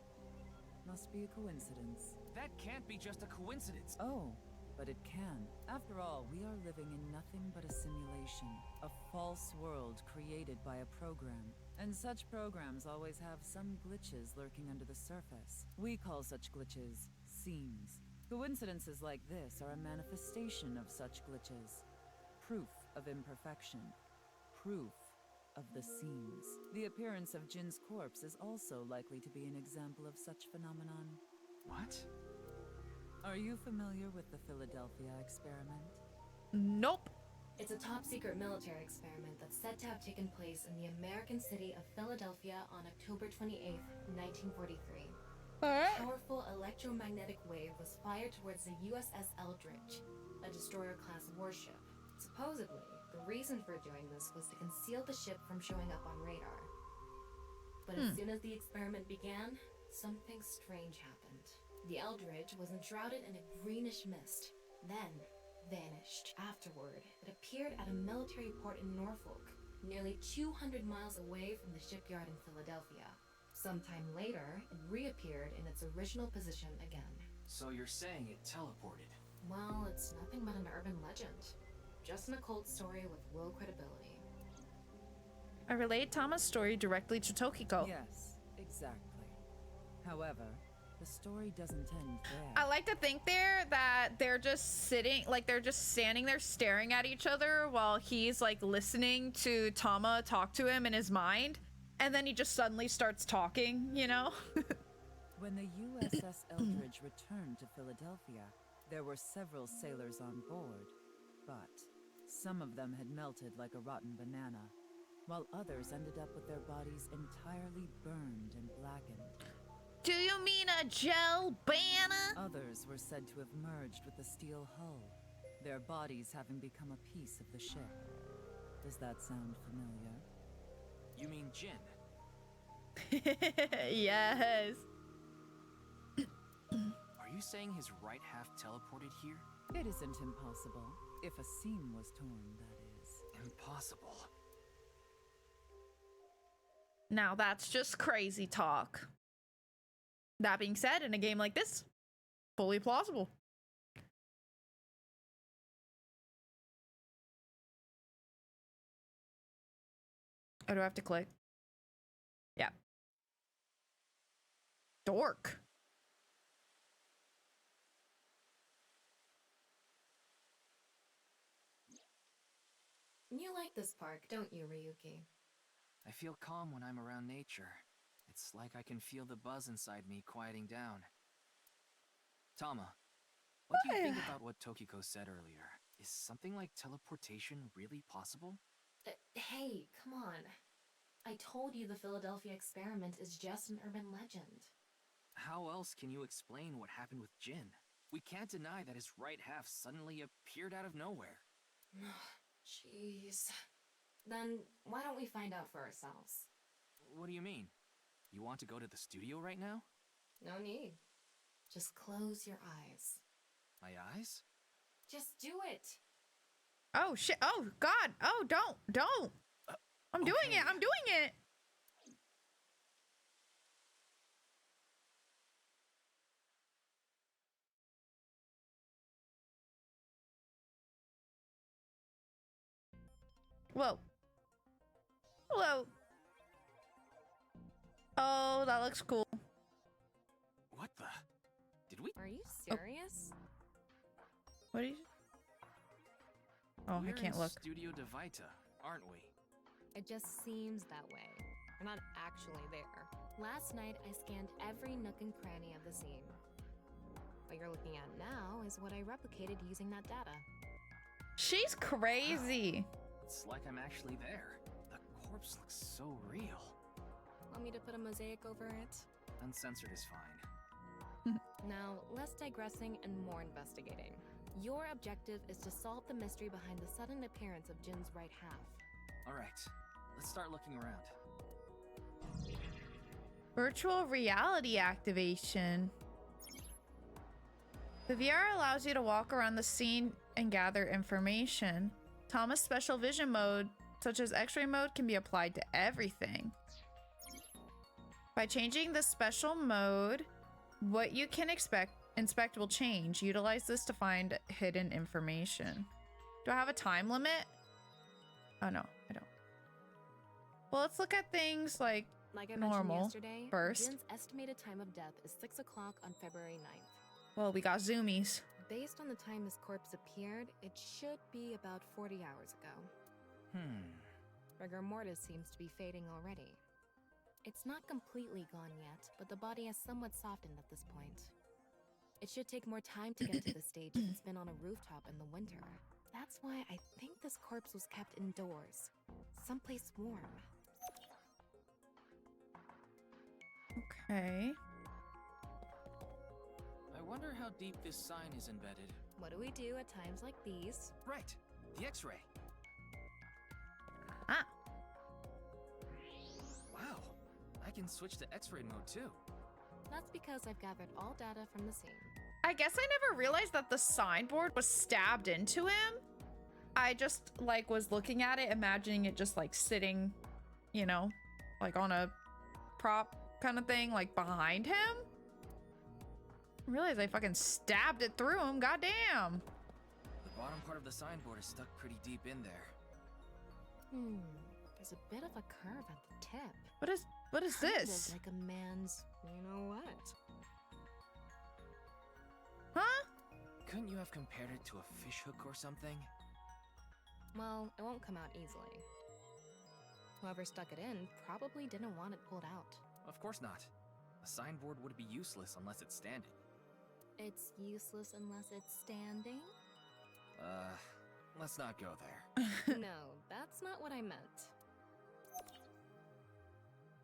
Speaker 2: must be a coincidence.
Speaker 7: That can't be just a coincidence.
Speaker 2: Oh, but it can. After all, we are living in nothing but a simulation, a false world created by a program. And such programs always have some glitches lurking under the surface. We call such glitches seams. Coincidences like this are a manifestation of such glitches. Proof of imperfection. Proof of the seams. The appearance of Jin's corpse is also likely to be an example of such phenomenon.
Speaker 7: What?
Speaker 2: Are you familiar with the Philadelphia experiment?
Speaker 1: Nope.
Speaker 6: It's a top-secret military experiment that's said to have taken place in the American city of Philadelphia on October 28, 1943.
Speaker 1: Alright.
Speaker 6: A powerful electromagnetic wave was fired towards the USS Eldridge, a destroyer-class warship. Supposedly, the reason for doing this was to conceal the ship from showing up on radar. But as soon as the experiment began, something strange happened. The Eldridge was enshrouded in a greenish mist, then vanished. Afterward, it appeared at a military port in Norfolk, nearly 200 miles away from the shipyard in Philadelphia. Sometime later, it reappeared in its original position again.
Speaker 7: So you're saying it teleported?
Speaker 6: Well, it's nothing but an urban legend. Just an occult story with low credibility.
Speaker 1: I relayed Tama's story directly to Tokiko.
Speaker 2: Yes, exactly. However, the story doesn't end there.
Speaker 1: I like to think there that they're just sitting, like they're just standing there staring at each other while he's like listening to Tama talk to him in his mind. And then he just suddenly starts talking, you know?
Speaker 2: When the USS Eldridge returned to Philadelphia, there were several sailors on board, but some of them had melted like a rotten banana, while others ended up with their bodies entirely burned and blackened.
Speaker 1: Do you mean a gel banana?
Speaker 2: Others were said to have merged with the steel hull, their bodies having become a piece of the ship. Does that sound familiar?
Speaker 7: You mean Jin?
Speaker 1: Yes.
Speaker 7: Are you saying his right half teleported here?
Speaker 2: It isn't impossible. If a seam was torn, that is.
Speaker 7: Impossible.
Speaker 1: Now that's just crazy talk. That being said, in a game like this, fully plausible. Oh, do I have to click? Yeah. Dork.
Speaker 6: You like this park, don't you, Ryuki?
Speaker 7: I feel calm when I'm around nature. It's like I can feel the buzz inside me quieting down. Tama, what do you think about what Tokiko said earlier? Is something like teleportation really possible?
Speaker 6: Hey, come on. I told you the Philadelphia experiment is just an urban legend.
Speaker 7: How else can you explain what happened with Jin? We can't deny that his right half suddenly appeared out of nowhere.
Speaker 6: Jeez. Then why don't we find out for ourselves?
Speaker 7: What do you mean? You want to go to the studio right now?
Speaker 6: No need. Just close your eyes.
Speaker 7: My eyes?
Speaker 6: Just do it.
Speaker 1: Oh shit. Oh god. Oh, don't. I'm doing
Speaker 7: okay.
Speaker 1: it. I'm doing it. Whoa. Hello. Oh, that looks cool.
Speaker 7: What the? Did we?
Speaker 9: Are you serious?
Speaker 1: What is? Oh,
Speaker 7: We're
Speaker 1: I can't
Speaker 7: in
Speaker 1: look.
Speaker 7: Studio Devita, aren't we?
Speaker 9: It just seems that way. We're not actually there.
Speaker 6: Last night, I scanned every nook and cranny of the scene.
Speaker 9: What you're looking at now is what I replicated using that data.
Speaker 1: She's crazy.
Speaker 7: It's like I'm actually there. The corpse looks so real.
Speaker 9: Want me to put a mosaic over it?
Speaker 7: Uncensored is fine.
Speaker 9: Now, less digressing and more investigating. Your objective is to solve the mystery behind the sudden appearance of Jin's right half.
Speaker 7: Alright, let's start looking around.
Speaker 1: Virtual reality activation. The VR allows you to walk around the scene and gather information. Tama's special vision mode, such as X-ray mode, can be applied to everything. By changing the special mode, what you can inspect will change. Utilize this to find hidden information. Do I have a time limit? Oh no, I don't. Well, let's look at things like
Speaker 9: I
Speaker 1: normal
Speaker 9: mentioned yesterday,
Speaker 1: first.
Speaker 9: Jin's estimated time of death is 6 o'clock on February 9th.
Speaker 1: Well, we got zoomies.
Speaker 9: Based on the time his corpse appeared, it should be about 40 hours ago. Rigor mortis seems to be fading already. It's not completely gone yet, but the body has somewhat softened at this point. It should take more time to get to the stage if it's been on a rooftop in the winter. That's why I think this corpse was kept indoors, someplace warm.
Speaker 1: Okay.
Speaker 7: I wonder how deep this sign is embedded.
Speaker 9: What do we do at times like these?
Speaker 7: Right, the X-ray.
Speaker 1: Ah.
Speaker 7: Wow, I can switch to X-ray mode too.
Speaker 9: That's because I've gathered all data from the scene.
Speaker 1: I guess I never realized that the signboard was stabbed into him. I just like was looking at it, imagining it just like sitting, you know, like on a prop kind of thing, like behind him. realize I fucking stabbed it through him. Goddamn.
Speaker 7: The bottom part of the signboard is stuck pretty deep in there.
Speaker 9: There's a bit of a curve at the tip.
Speaker 1: What is
Speaker 9: Kind
Speaker 1: this?
Speaker 9: of like a man's, you know what?
Speaker 1: Huh?
Speaker 7: Couldn't you have compared it to a fishhook or something?
Speaker 9: Well, it won't come out easily. Whoever stuck it in probably didn't want it pulled out.
Speaker 7: Of course not. A signboard would be useless unless it's standing.
Speaker 9: It's useless unless it's standing?
Speaker 7: Let's not go there.
Speaker 9: No, that's not what I meant.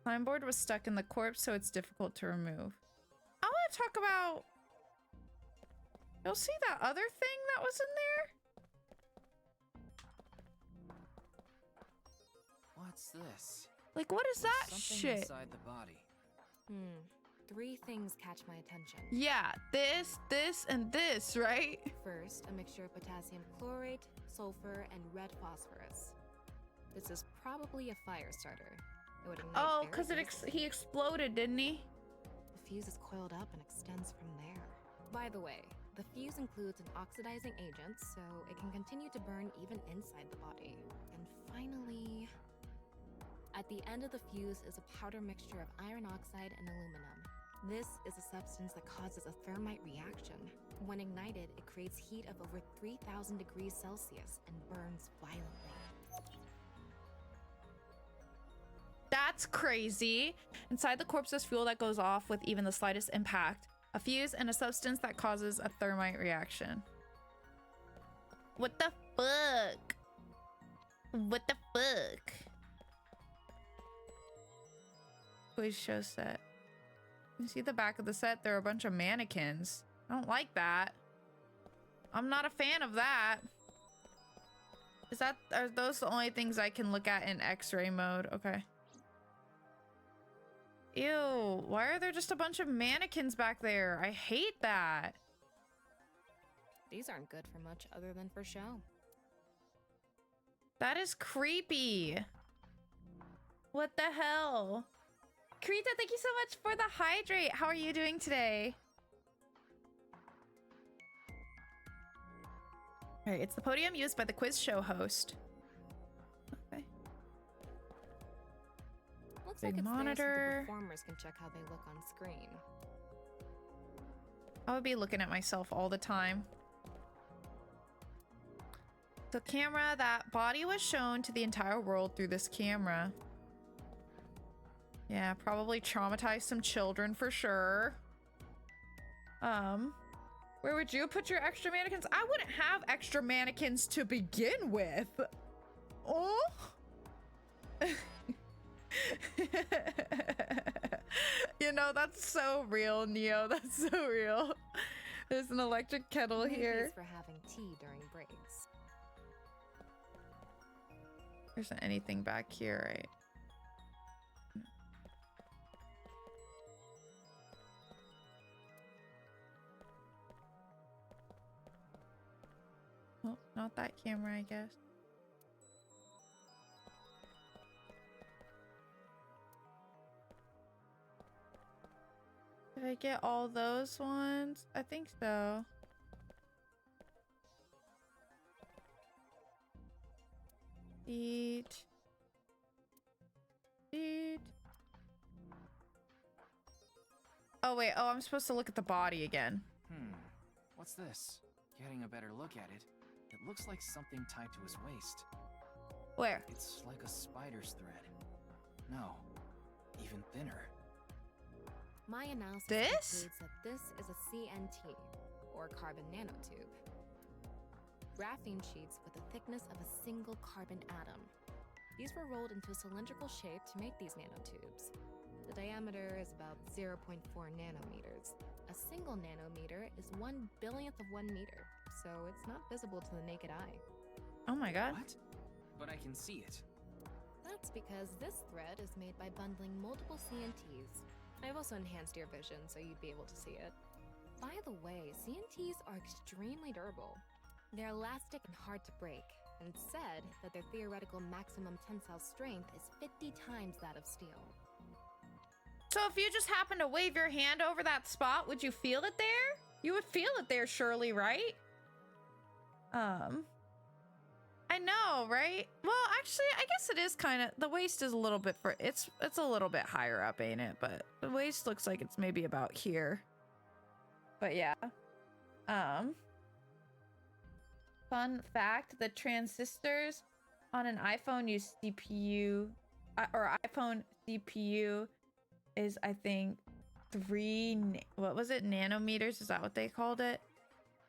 Speaker 1: Signboard was stuck in the corpse, so it's difficult to remove. I want to talk about... You'll see that other thing that was in there?
Speaker 7: What's this?
Speaker 1: Like, what is that
Speaker 7: Something
Speaker 1: shit?
Speaker 7: inside the body.
Speaker 9: 3 things catch my attention.
Speaker 1: Yeah, this, and this, right?
Speaker 9: First, a mixture of potassium chlorate, sulfur, and red phosphorus. This is probably a fire starter. It would ignite
Speaker 1: Oh,
Speaker 9: very
Speaker 1: because
Speaker 9: easily.
Speaker 1: he exploded, didn't he?
Speaker 9: The fuse is coiled up and extends from there. By the way, the fuse includes an oxidizing agent, so it can continue to burn even inside the body. And finally, at the end of the fuse is a powder mixture of iron oxide and aluminum. This is a substance that causes a thermite reaction. When ignited, it creates heat of over 3,000 degrees Celsius and burns violently.
Speaker 1: That's crazy. Inside the corpse is fuel that goes off with even the slightest impact. A fuse and a substance that causes a thermite reaction. What the fuck? What the fuck? Quiz show set. You see the back of the set? There are a bunch of mannequins. I don't like that. I'm not a fan of that. Are those the only things I can look at in X-ray mode? Okay. Ew, why are there just a bunch of mannequins back there? I hate that.
Speaker 9: These aren't good for much other than for show.
Speaker 1: That is creepy. What the hell? Krita, thank you so much for the hydrate. How are you doing today? All right, it's the podium used by the quiz show host. Okay.
Speaker 9: Looks
Speaker 1: Big
Speaker 9: like it's
Speaker 1: monitor.
Speaker 9: there so the performers can check how they look on screen.
Speaker 1: I would be looking at myself all the time. The camera, that body was shown to the entire world through this camera. Yeah, probably traumatized some children for sure. Where would you put your extra mannequins? I wouldn't have extra mannequins to begin with. Oh. You know, that's so real, Neo. That's so real. There's an electric kettle
Speaker 9: Maybe
Speaker 1: here.
Speaker 9: it's for having tea during breaks.
Speaker 1: There isn't anything back here, right? Well, not that camera, I guess. Did I get all those ones? I think so. Eat. Oh, wait. Oh, I'm supposed to look at the body again.
Speaker 7: What's this? Getting a better look at it. It looks like something tied to his waist.
Speaker 1: Where?
Speaker 7: It's like a spider's thread. No, even thinner.
Speaker 9: My analysis
Speaker 1: This?
Speaker 9: concludes that this is a CNT, or carbon nanotube. Graphene sheets with the thickness of a single carbon atom. These were rolled into a cylindrical shape to make these nanotubes. The diameter is about 0.4 nanometers. A single nanometer is 1/1000th of 1 meter, so it's not visible to the naked eye.
Speaker 1: Oh my god.
Speaker 7: What? But I can see it.
Speaker 9: That's because this thread is made by bundling multiple CNTs. I've also enhanced your vision so you'd be able to see it. By the way, CNTs are extremely durable. They're elastic and hard to break, and it's said that their theoretical maximum tensile strength is 50 times that of steel.
Speaker 1: So if you just happen to wave your hand over that spot, would you feel it there? You would feel it there, surely, right? I know, right? Well, actually, I guess it is kind of, the waist is a little bit it's a little bit higher up, ain't it? But the waist looks like it's maybe about here. But yeah. Fun fact, the transistors on an iPhone use CPU, or iPhone CPU is, I think, what was it? Nanometers? Is that what they called it?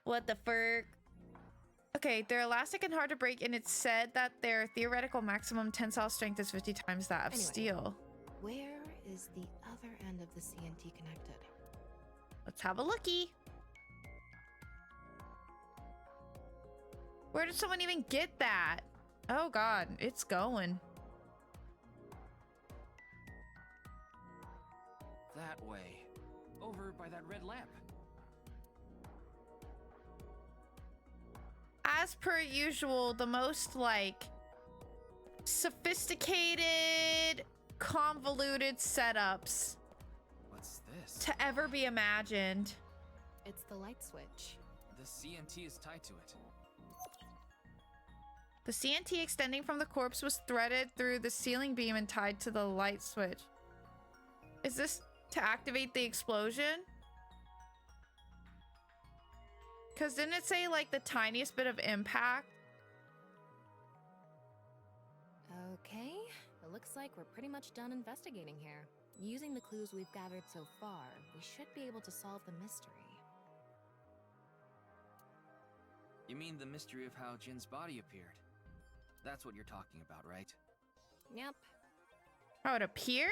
Speaker 1: What the frick? Okay, they're elastic and hard to break, and it's said that their theoretical maximum tensile strength is 50 times that of steel.
Speaker 9: Where is the other end of the CNT connected?
Speaker 1: Let's have a looky. Where did someone even get that? Oh god, it's going.
Speaker 7: That way. Over by that red lamp.
Speaker 1: As per usual, the most, like, sophisticated, convoluted setups
Speaker 7: What's this?
Speaker 1: to ever be imagined.
Speaker 9: It's the light switch.
Speaker 7: The CNT is tied to it.
Speaker 1: The CNT extending from the corpse was threaded through the ceiling beam and tied to the light switch. Is this to activate the explosion? Because didn't it say, like, the tiniest bit of impact?
Speaker 9: Okay, it looks like we're pretty much done investigating here. Using the clues we've gathered so far, we should be able to solve the mystery.
Speaker 7: You mean the mystery of how Jin's body appeared? That's what you're talking about, right?
Speaker 9: Yep.
Speaker 1: Oh, it appeared?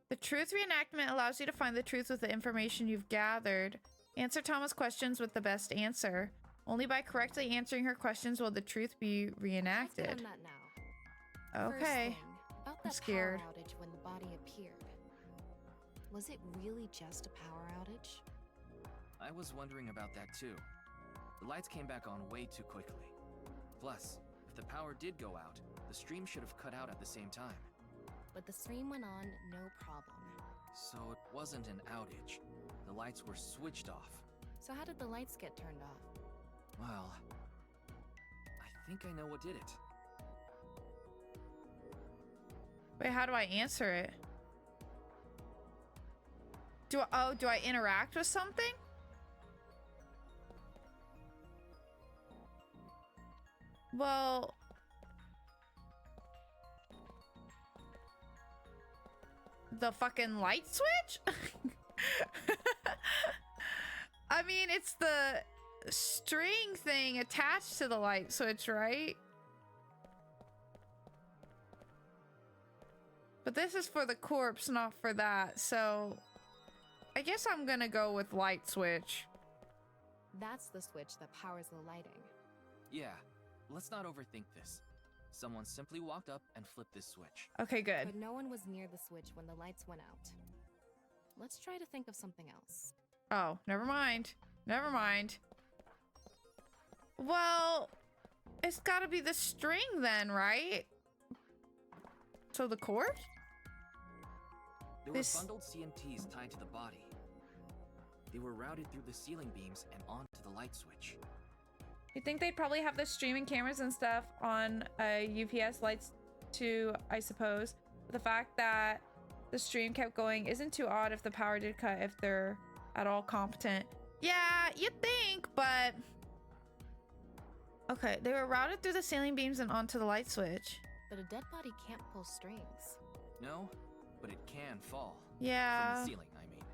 Speaker 1: The truth reenactment allows you to find the truth with the information you've gathered. Answer Tama's questions with the best answer. Only by correctly answering her questions will the truth be reenacted.
Speaker 9: Let's get on that now.
Speaker 1: Okay.
Speaker 9: First thing, about that
Speaker 1: scared.
Speaker 9: power outage when the body appeared. Was it really just a power outage?
Speaker 7: I was wondering about that too. The lights came back on way too quickly. Plus, if the power did go out, the stream should have cut out at the same time.
Speaker 9: But the stream went on, no problem.
Speaker 7: So it wasn't an outage. The lights were switched off.
Speaker 9: So how did the lights get turned off?
Speaker 7: Well, I think I know what did it.
Speaker 1: Wait, how do I answer it? Do I interact with something? Well, the fucking light switch? I mean, it's the string thing attached to the light switch, right? But this is for the corpse, not for that, so I guess I'm gonna go with light switch.
Speaker 9: That's the switch that powers the lighting.
Speaker 7: Yeah, let's not overthink this. Someone simply walked up and flipped this switch.
Speaker 1: Okay, good.
Speaker 9: But no one was near the switch when the lights went out. Let's try to think of something else.
Speaker 1: Oh, never mind. Never mind. Well, it's gotta be the string then, right? So the corpse?
Speaker 7: There were bundled CNTs tied to the body. They were routed through the ceiling beams and onto the light switch.
Speaker 1: You think they'd probably have the streaming cameras and stuff on UPS lights too, I suppose. But the fact that the stream kept going isn't too odd if the power did cut, if they're at all competent. Yeah, you'd think, but... Okay, they were routed through the ceiling beams and onto the light switch.
Speaker 9: But a dead body can't pull strings.
Speaker 7: No, but it can fall.
Speaker 1: Yeah.
Speaker 7: From the ceiling, I mean.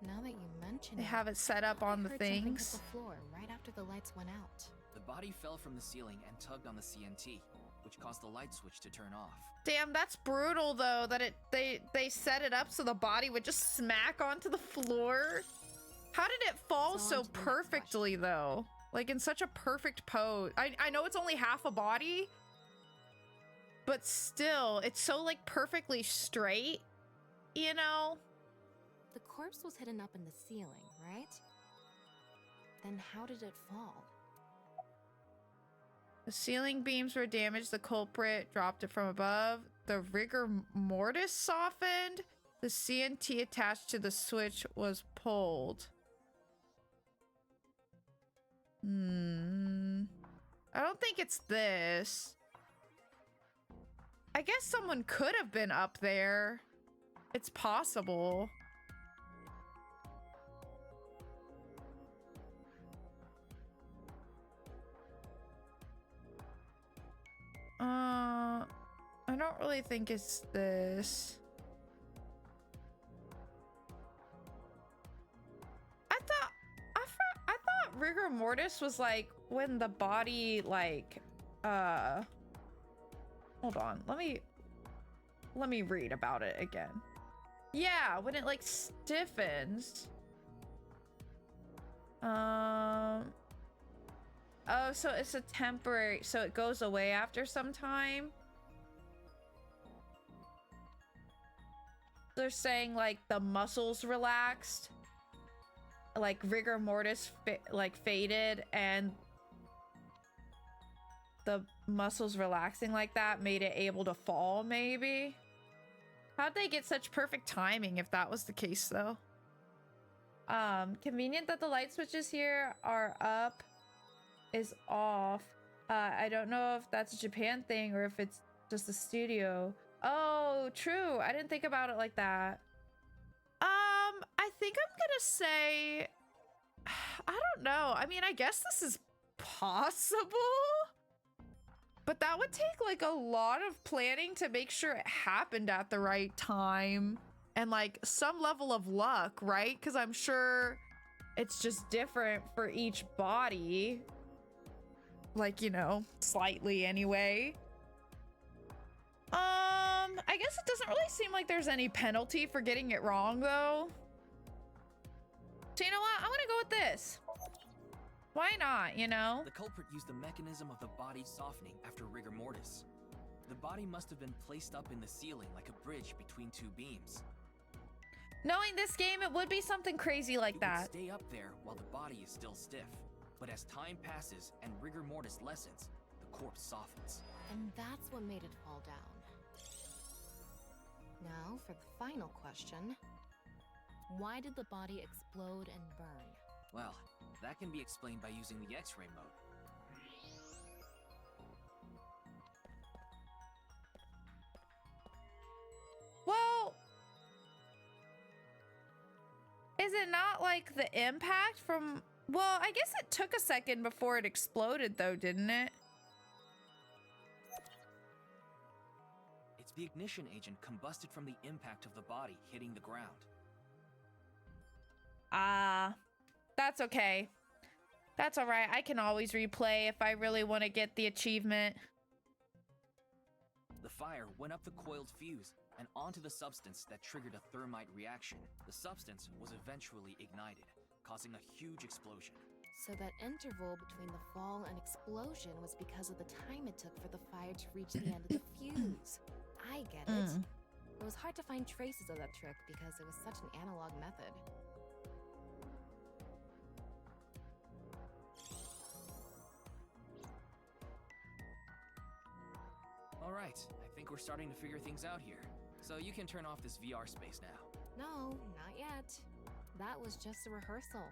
Speaker 9: Now that you mention
Speaker 1: They
Speaker 9: it,
Speaker 1: have it set up on the
Speaker 9: I heard something hit
Speaker 1: things.
Speaker 9: the floor right after the lights went out.
Speaker 7: The body fell from the ceiling and tugged on the CNT, which caused the light switch to turn off.
Speaker 1: Damn, that's brutal though, that they set it up so the body would just smack onto the floor. How did it fall
Speaker 9: So
Speaker 1: so
Speaker 9: on to the next
Speaker 1: perfectly though? Like in such a perfect pose. I know it's only half a body, but still, it's so like perfectly straight, you know?
Speaker 9: The corpse was hidden up in the ceiling, right? Then how did it fall?
Speaker 1: The ceiling beams were damaged. The culprit dropped it from above. the rigor mortis softened. The CNT attached to the switch was pulled. I don't think it's this. I guess someone could have been up there. It's possible. I don't really think it's this. I thought rigor mortis was like when the body like hold on, let me read about it again. Yeah, when it like stiffens. Oh, so it's a temporary, so it goes away after some time. They're saying like the muscles relaxed, like rigor mortis like faded, and the muscles relaxing like that made it able to fall, maybe. How'd they get such perfect timing if that was the case though? Convenient that the light switches here are up is off. I don't know if that's a Japan thing or if it's just a studio. Oh, true. I didn't think about it like that. I think I'm gonna say, I don't know. I mean, I guess this is possible, but that would take like a lot of planning to make sure it happened at the right time and like some level of luck, right? Because I'm sure it's just different for each body. Like, you know, slightly anyway. I guess it doesn't really seem like there's any penalty for getting it wrong though. So you know what? I'm gonna go with this. Why not, you know?
Speaker 7: The culprit used the mechanism of the body softening after rigor mortis. The body must have been placed up in the ceiling like a bridge between two beams.
Speaker 1: Knowing this game, it would be something crazy like that.
Speaker 7: Stay up there while the body is still stiff. But as time passes and rigor mortis lessens, the corpse softens.
Speaker 9: And that's what made it fall down. Now for the final question. Why did the body explode and burn?
Speaker 7: Well, that can be explained by using the X-ray mode.
Speaker 1: Well, is it not like the impact from... Well, I guess it took a second before it exploded though, didn't it?
Speaker 7: It's the ignition agent combusted from the impact of the body hitting the ground.
Speaker 1: That's okay. That's all right. I can always replay if I really want to get the achievement.
Speaker 7: The fire went up the coiled fuse and onto the substance that triggered a thermite reaction. The substance was eventually ignited, causing a huge explosion.
Speaker 9: So that interval between the fall and explosion was because of the time it took for the fire to reach the end of the fuse. I get it. It was hard to find traces of that trick because it was such an analog method.
Speaker 7: Alright, I think we're starting to figure things out here. So you can turn off this VR space now.
Speaker 9: No, not yet. That was just a rehearsal.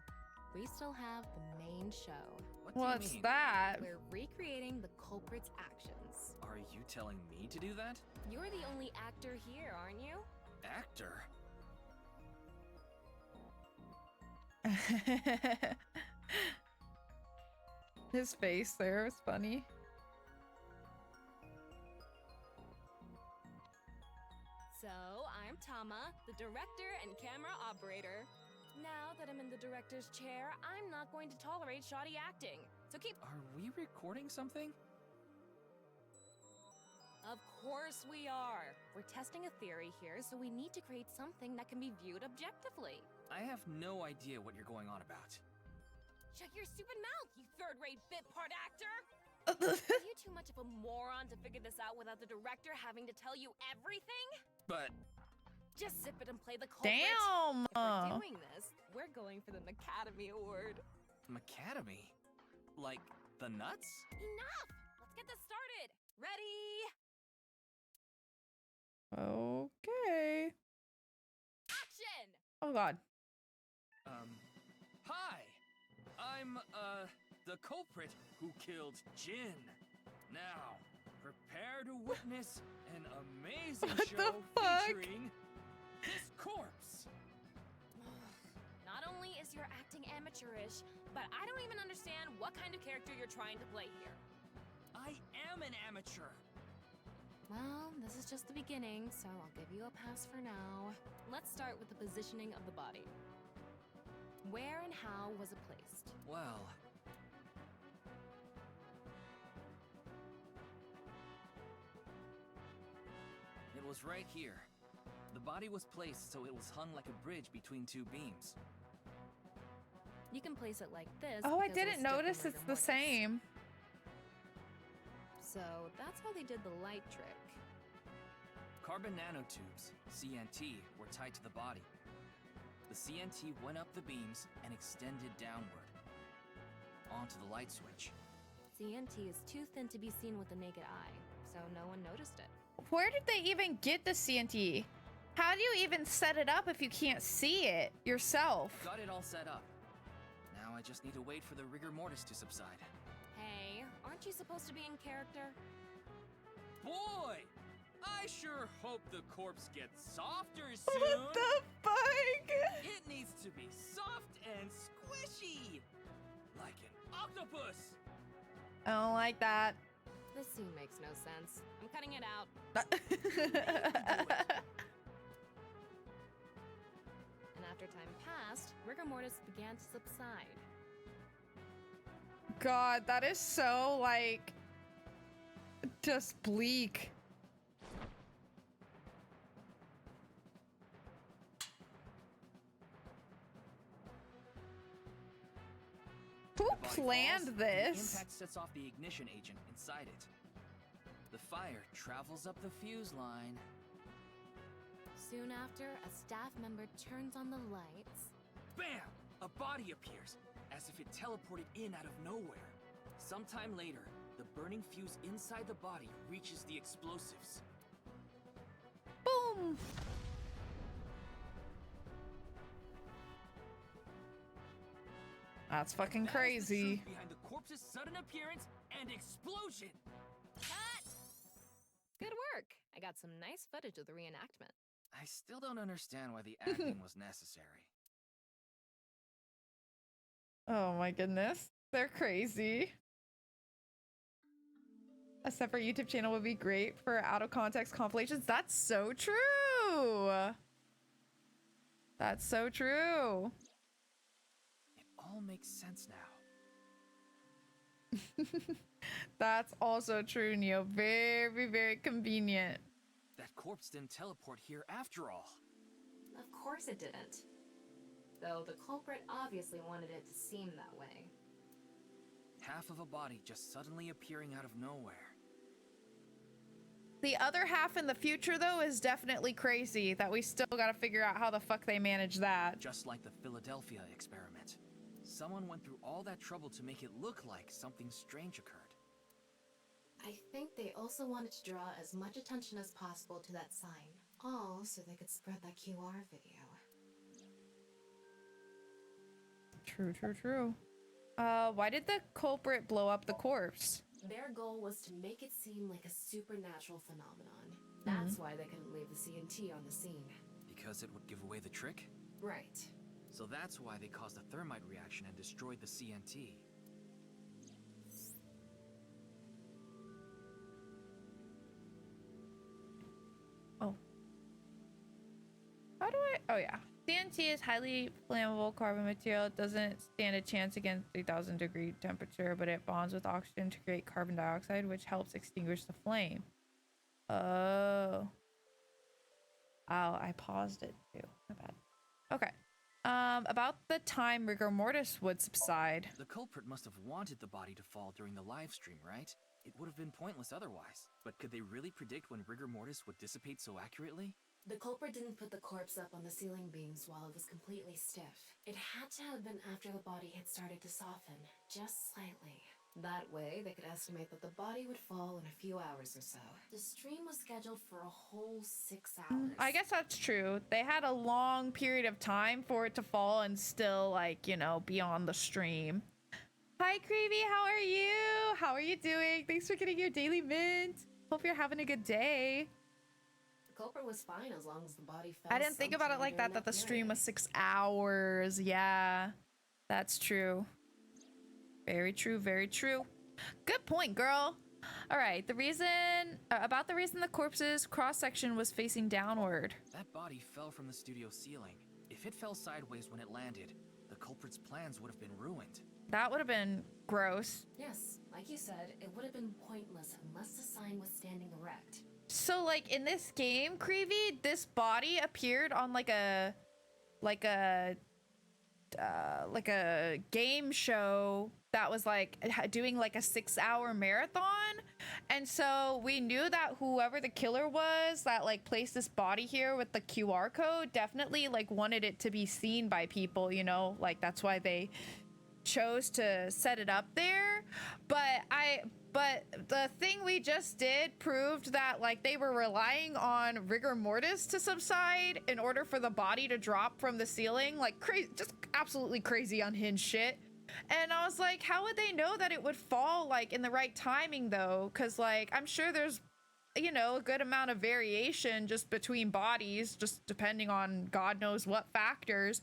Speaker 9: We still have the main show.
Speaker 7: What do
Speaker 1: What's
Speaker 7: you mean?
Speaker 1: that?
Speaker 9: We're recreating the culprit's actions.
Speaker 7: Are you telling me to do that?
Speaker 9: You're the only actor here, aren't you?
Speaker 7: Actor?
Speaker 1: His face there was funny.
Speaker 9: So, I'm Tama, the director and camera operator. Now that I'm in the director's chair, I'm not going to tolerate shoddy acting. So keep...
Speaker 7: Are we recording something?
Speaker 9: Of course we are. We're testing a theory here, so we need to create something that can be viewed objectively.
Speaker 7: I have no idea what you're going on about.
Speaker 9: Shut your stupid mouth, you third-rate bit part actor! Are you too much of a moron to figure this out without the director having to tell you everything?
Speaker 7: But...
Speaker 9: Just zip it and play the culprit.
Speaker 1: Damn!
Speaker 9: If we're doing this, we're going for the Macademy Award.
Speaker 7: Macademy? Like, the nuts?
Speaker 9: Enough! Let's get this started! Ready?
Speaker 1: Okay.
Speaker 9: Action!
Speaker 1: Oh god.
Speaker 7: Hi! I'm, the culprit who killed Jin. Now, prepare to witness an amazing
Speaker 1: What
Speaker 7: show
Speaker 1: the fuck?
Speaker 7: featuring this corpse.
Speaker 9: Not only is your acting amateurish, but I don't even understand what kind of character you're trying to play here.
Speaker 7: I am an amateur.
Speaker 9: Well, this is just the beginning, so I'll give you a pass for now. Let's start with the positioning of the body. Where and how was it placed?
Speaker 7: Well, it was right here. The body was placed so it was hung like a bridge between two beams.
Speaker 9: You can place it like this.
Speaker 1: Oh, I
Speaker 9: because it'll
Speaker 1: didn't
Speaker 9: stick
Speaker 1: notice
Speaker 9: when
Speaker 1: it's
Speaker 9: rigor
Speaker 1: the
Speaker 9: mortis.
Speaker 1: same.
Speaker 9: So that's how they did the light trick.
Speaker 7: Carbon nanotubes, CNT, were tied to the body. The CNT went up the beams and extended downward onto the light switch.
Speaker 9: CNT is too thin to be seen with the naked eye, so no one noticed it.
Speaker 1: Where did they even get the CNT? How do you even set it up if you can't see it yourself?
Speaker 7: Got it all set up. Now I just need to wait for the rigor mortis to subside.
Speaker 9: Hey, aren't you supposed to be in character?
Speaker 7: Boy! I sure hope the corpse gets softer soon!
Speaker 1: What the fuck?
Speaker 7: It needs to be soft and squishy! Like an octopus!
Speaker 1: I don't like that.
Speaker 9: This scene makes no sense. I'm cutting it out. And after time passed, rigor mortis began to subside.
Speaker 1: God, that is so, like, just bleak. Who
Speaker 7: The body
Speaker 1: planned
Speaker 7: falls,
Speaker 1: this?
Speaker 7: The impact sets off the ignition agent inside it. The fire travels up the fuse line.
Speaker 9: Soon after, a staff member turns on the lights.
Speaker 7: Bam! A body appears, as if it teleported in out of nowhere. Sometime later, the burning fuse inside the body reaches the explosives.
Speaker 1: Boom! That's fucking
Speaker 7: That is the
Speaker 1: crazy.
Speaker 7: truth behind the corpse's sudden appearance and explosion.
Speaker 9: Cut! Good work. I got some nice footage of the reenactment.
Speaker 7: I still don't understand why the acting was necessary.
Speaker 1: Oh my goodness. They're crazy. A separate YouTube channel would be great for out of context compilations. That's so true. That's so true.
Speaker 7: It all makes sense now.
Speaker 1: That's also true, Neo. Very, very convenient.
Speaker 7: That corpse didn't teleport here after all.
Speaker 6: Of course it didn't. Though the culprit obviously wanted it to seem that way.
Speaker 7: Half of a body just suddenly appearing out of nowhere.
Speaker 1: The other half in the future, though, is definitely crazy that we still gotta figure out how the fuck they manage that.
Speaker 7: Just like the Philadelphia experiment. Someone went through all that trouble to make it look like something strange occurred.
Speaker 6: I think they also wanted to draw as much attention as possible to that sign. All so they could spread that QR video.
Speaker 1: True, true, true. Why did the culprit blow up the corpse?
Speaker 6: Their goal was to make it seem like a supernatural phenomenon. That's why they couldn't leave the CNT on the scene.
Speaker 7: Because it would give away the trick?
Speaker 6: Right.
Speaker 7: So that's why they caused a thermite reaction and destroyed the CNT.
Speaker 1: Oh. How do I? Oh, yeah. CNT is highly flammable carbon material. It doesn't stand a chance against 3,000 degree temperature, but it bonds with oxygen to create carbon dioxide, which helps extinguish the flame. Oh. Oh, I paused it too. My bad. Okay. About the time rigor mortis would subside.
Speaker 7: The culprit must have wanted the body to fall during the live stream, right? It would have been pointless otherwise. But could they really predict when rigor mortis would dissipate so accurately?
Speaker 6: The culprit didn't put the corpse up on the ceiling beams while it was completely stiff. It had to have been after the body had started to soften, just slightly. That way, they could estimate that the body would fall in a few hours or so. The stream was scheduled for a whole 6 hours.
Speaker 1: I guess that's true. They had a long period of time for it to fall and still, like, you know, be on the stream. Hi, Creevy. How are you? How are you doing? Thanks for getting your daily mint. Hope you're having a good day.
Speaker 6: The culprit was fine as long as the body fell.
Speaker 1: I didn't think about it like that, that the stream was 6 hours. Yeah, that's true. Very true, very true. Good point, girl. All right, the reason the corpse's cross-section was facing downward.
Speaker 7: That body fell from the studio ceiling. If it fell sideways when it landed, the culprit's plans would have been ruined.
Speaker 1: That would have been gross.
Speaker 6: Yes, like you said, it would have been pointless unless the sign was standing erect.
Speaker 1: So, like, in this game, Creevy, this body appeared on like a game show that was like doing like a 6-hour marathon, and so we knew that whoever the killer was that like placed this body here with the QR code definitely like wanted it to be seen by people, you know, like that's why they chose to set it up there. But the thing we just did proved that like they were relying on rigor mortis to subside in order for the body to drop from the ceiling, like crazy, just absolutely crazy unhinged shit. And I was like, how would they know that it would fall like in the right timing though? Because like I'm sure there's, you know, a good amount of variation just between bodies, just depending on God knows what factors.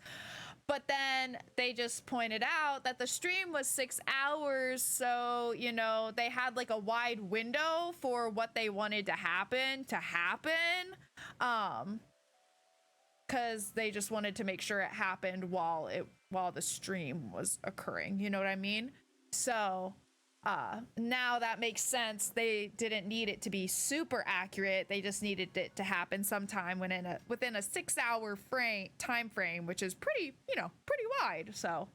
Speaker 1: But then they just pointed out that the stream was 6 hours, so, you know, they had like a wide window for what they wanted to happen because they just wanted to make sure it happened while the stream was occurring, you know what I mean? So now that makes sense. They didn't need it to be super accurate. They just needed it to happen sometime within a 6-hour time frame, which is pretty wide. So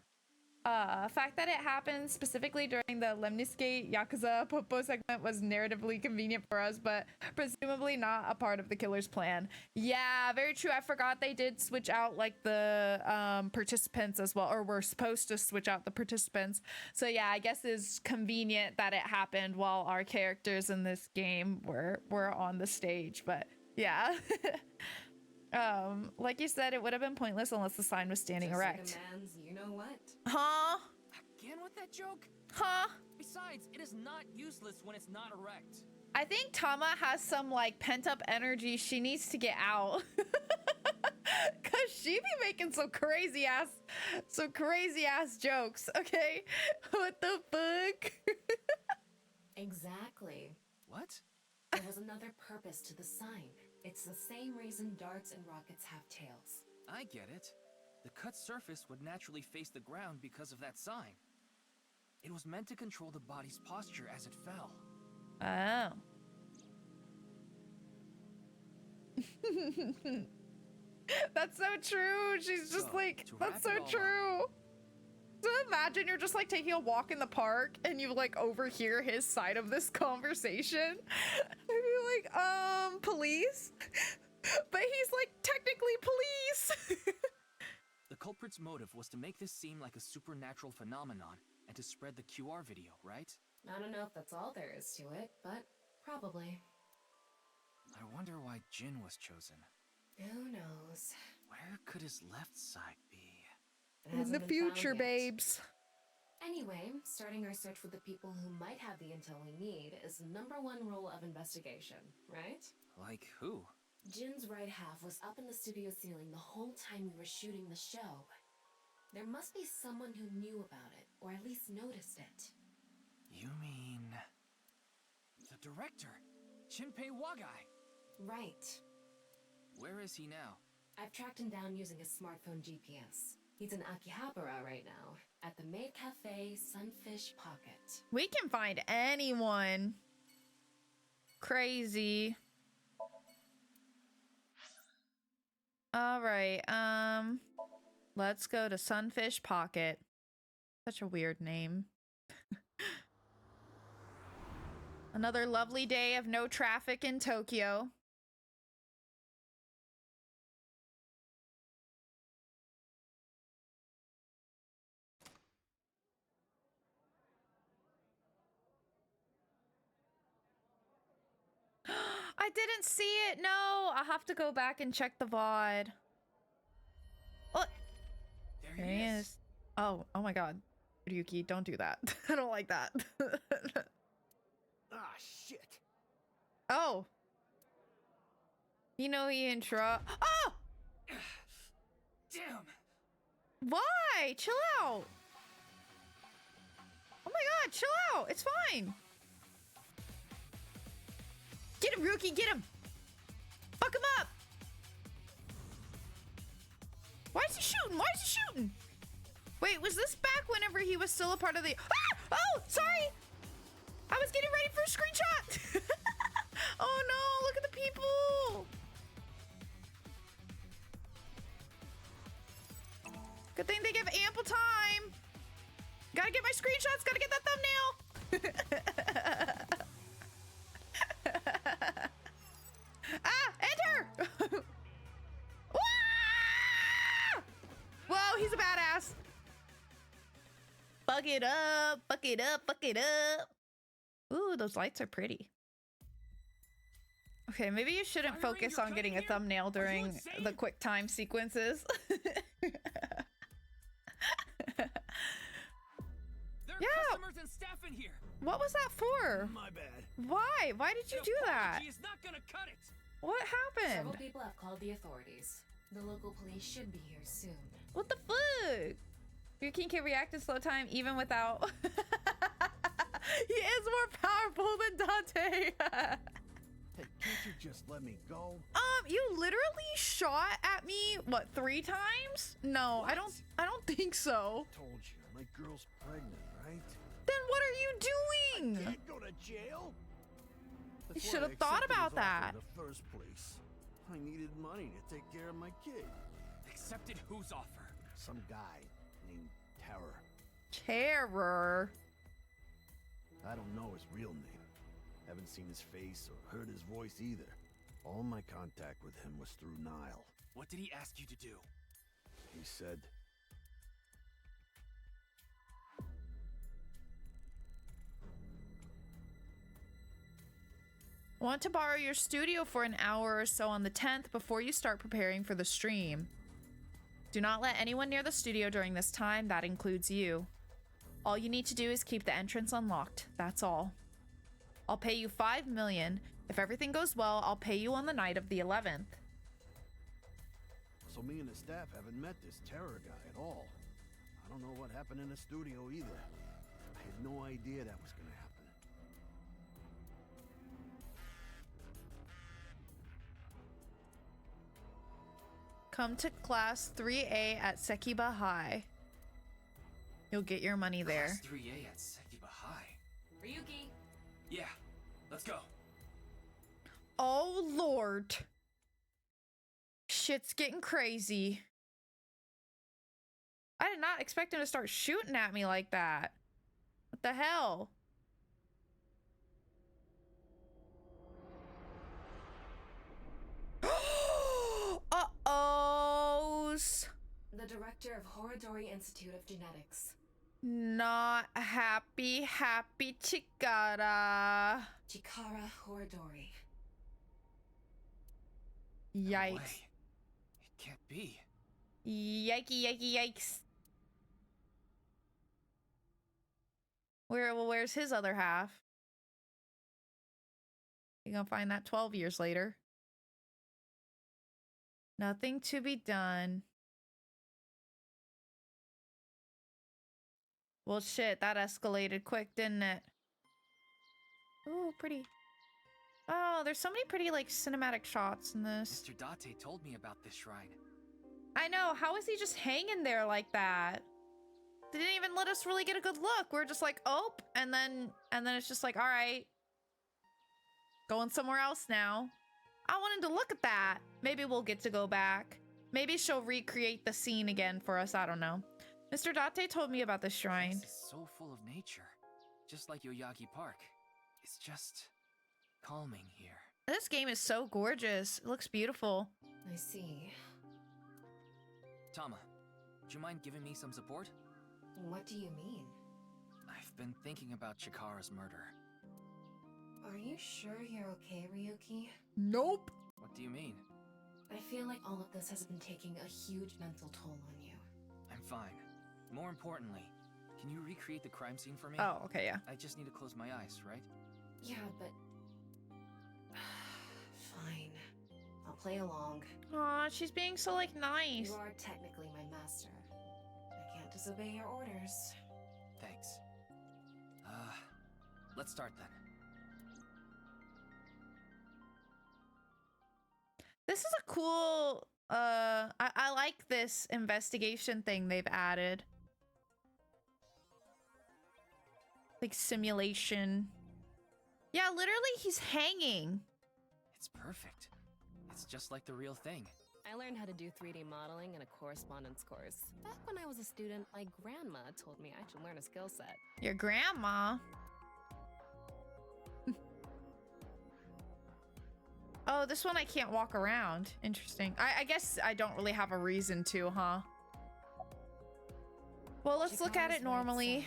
Speaker 1: fact that it happened specifically during the Lemniscate Yakuza Popo segment was narratively convenient for us, but presumably not a part of the killer's plan. Yeah, very true. I forgot they did switch out like the participants as well, or were supposed to switch out the participants. So yeah, I guess it's convenient that it happened while our characters in this game were on the stage, but yeah. Like you said, it would have been pointless unless the sign was standing
Speaker 6: Just
Speaker 1: erect.
Speaker 6: Like a man's you know what?
Speaker 1: Huh?
Speaker 7: Again with that joke?
Speaker 1: Huh?
Speaker 7: Besides, it is not useless when it's not erect.
Speaker 1: I think Tama has some like pent-up energy she needs to get out. Cause she be making some crazy ass jokes, okay? What the fuck?
Speaker 6: Exactly.
Speaker 7: What?
Speaker 6: There was another purpose to the sign. It's the same reason darts and rockets have tails.
Speaker 7: I get it. The cut surface would naturally face the ground because of that sign. It was meant to control the body's posture as it fell.
Speaker 1: Oh. That's so true. She's just like, that's so true. So imagine you're just like taking a walk in the park and you like overhear his side of this conversation. And you're like, police? But he's like technically police.
Speaker 7: The culprit's motive was to make this seem like a supernatural phenomenon and to spread the QR video, right?
Speaker 6: I don't know if that's all there is to it, but probably.
Speaker 7: I wonder why Jin was chosen.
Speaker 6: Who knows?
Speaker 7: Where could his left side be?
Speaker 6: It hasn't
Speaker 1: The
Speaker 6: been
Speaker 1: future,
Speaker 6: found yet.
Speaker 1: babes.
Speaker 6: Anyway, starting our search with the people who might have the intel we need is the #1 rule of investigation, right?
Speaker 7: Like who?
Speaker 6: Jin's right half was up in the studio ceiling the whole time we were shooting the show. There must be someone who knew about it, or at least noticed it.
Speaker 7: You mean... the director, Shinpei Wagai.
Speaker 6: Right.
Speaker 7: Where is he now?
Speaker 6: I've tracked him down using his smartphone GPS. He's in Akihabara right now, at the maid cafe Sunfish Pocket.
Speaker 1: We can find anyone. Crazy. All right, let's go to Sunfish Pocket. Such a weird name. Another lovely day of no traffic in Tokyo. I didn't see it. No, I'll have to go back and check the VOD. Oh,
Speaker 7: There
Speaker 1: he is. Oh my God, Ryuki, don't do that. I don't like that.
Speaker 4: Ah, shit.
Speaker 1: Oh. You know he intro. Oh!
Speaker 7: Damn.
Speaker 1: Why? Chill out. Oh my God, chill out. It's fine. Get him, Ryuki, get him. Fuck him up. Why is he shooting? Why is he shooting? Wait, was this back whenever he was still a part of the... Ah! Oh, sorry. I was getting ready for a screenshot. Oh no, look at the people. Good thing they give ample time. Gotta get my screenshots, gotta get that thumbnail. Ah, enter. Whoa, he's a badass. Buck it up, buck it up, buck it up. Ooh, those lights are pretty. Okay, maybe you shouldn't focus on getting a thumbnail during the quick time sequences.
Speaker 7: There are customers and staff in here.
Speaker 1: What was that for?
Speaker 4: My bad.
Speaker 1: Why? Why did you do that?
Speaker 7: Is not gonna cut it.
Speaker 1: What
Speaker 6: Several
Speaker 1: happened?
Speaker 6: people have called the authorities. The local police should be here soon.
Speaker 1: What the fuck? Your king can react in slow time even without... He is more powerful than Dante.
Speaker 8: Hey, can't you just let me go?
Speaker 1: You literally shot at me, what, 3 times? No, I don't think so.
Speaker 8: Told you, my girl's pregnant, right?
Speaker 1: Then what are you doing?
Speaker 4: Can't go to jail.
Speaker 8: That's
Speaker 1: You
Speaker 8: why
Speaker 1: should
Speaker 8: I
Speaker 1: have thought
Speaker 8: accepted
Speaker 1: about
Speaker 8: his offer
Speaker 1: that.
Speaker 8: in the first place. I needed money to take care of my kid.
Speaker 7: Accepted whose offer?
Speaker 8: Some guy named Terror.
Speaker 1: Terror.
Speaker 8: I don't know his real name. Haven't seen his face or heard his voice either. All my contact with him was through Nile.
Speaker 7: What did he ask you to do?
Speaker 8: He said,
Speaker 1: Want to borrow your studio for an hour or so on the 10th before you start preparing for the stream. Do not let anyone near the studio during this time. That includes you. All you need to do is keep the entrance unlocked. That's all. I'll pay you 5 million. If everything goes well, I'll pay you on the night of the 11th.
Speaker 8: so me and the staff haven't met this Terror guy at all. I don't know what happened in the studio either. I had no idea that was gonna happen.
Speaker 1: Come to class 3A at Sekiba High. You'll get your money there.
Speaker 7: Class 3A at Sekiba High.
Speaker 6: Ryuki!
Speaker 7: Yeah, let's go.
Speaker 1: Oh, Lord. Shit's getting crazy. I did not expect him to start shooting at me like that. What the hell? Uh-ohs.
Speaker 6: The director of Horodori Institute of Genetics.
Speaker 1: Not happy Chikara.
Speaker 6: Chikara Horodori.
Speaker 7: No
Speaker 1: Yikes.
Speaker 7: way. It can't be.
Speaker 1: Yikes. Where's his other half? You gonna find that 12 years later. Nothing to be done. Well, shit, that escalated quick, didn't it? Ooh, pretty. Oh, there's so many pretty, like, cinematic shots in this.
Speaker 7: Mr. Date told me about this shrine.
Speaker 1: I know, how is he just hanging there like that? They didn't even let us really get a good look. We're just like, oh, and then it's just like, all right. Going somewhere else now. I wanted to look at that. Maybe we'll get to go back. Maybe she'll recreate the scene again for us, I don't know. Mr. Date told me about this shrine.
Speaker 7: This is so full of nature. Just like Yoyagi Park. It's just calming here.
Speaker 1: This game is so gorgeous. It looks beautiful.
Speaker 6: I see.
Speaker 7: Tama, do you mind giving me some support?
Speaker 6: What do you mean?
Speaker 7: I've been thinking about Chikara's murder.
Speaker 6: Are you sure you're okay, Ryuki?
Speaker 1: Nope.
Speaker 7: What do you mean?
Speaker 6: I feel like all of this has been taking a huge mental toll on you.
Speaker 7: I'm fine. More importantly, can you recreate the crime scene for me?
Speaker 1: Oh, okay, yeah.
Speaker 7: I just need to close my eyes, right?
Speaker 6: Yeah, but... Fine. I'll play along.
Speaker 1: Aw, she's being so, like, nice.
Speaker 6: You are technically my master. I can't disobey your orders.
Speaker 7: Thanks. Let's start then.
Speaker 1: This is a cool, I like this investigation thing they've added. Like simulation. Yeah, literally he's hanging.
Speaker 7: It's perfect. It's just like the real thing.
Speaker 9: I learned how to do 3D modeling in a correspondence course. Back when I was a student, my grandma told me I should learn a skill set.
Speaker 1: Your grandma? Oh, this one I can't walk around. Interesting. I guess I don't really have a reason to, huh? Well, let's look at it normally.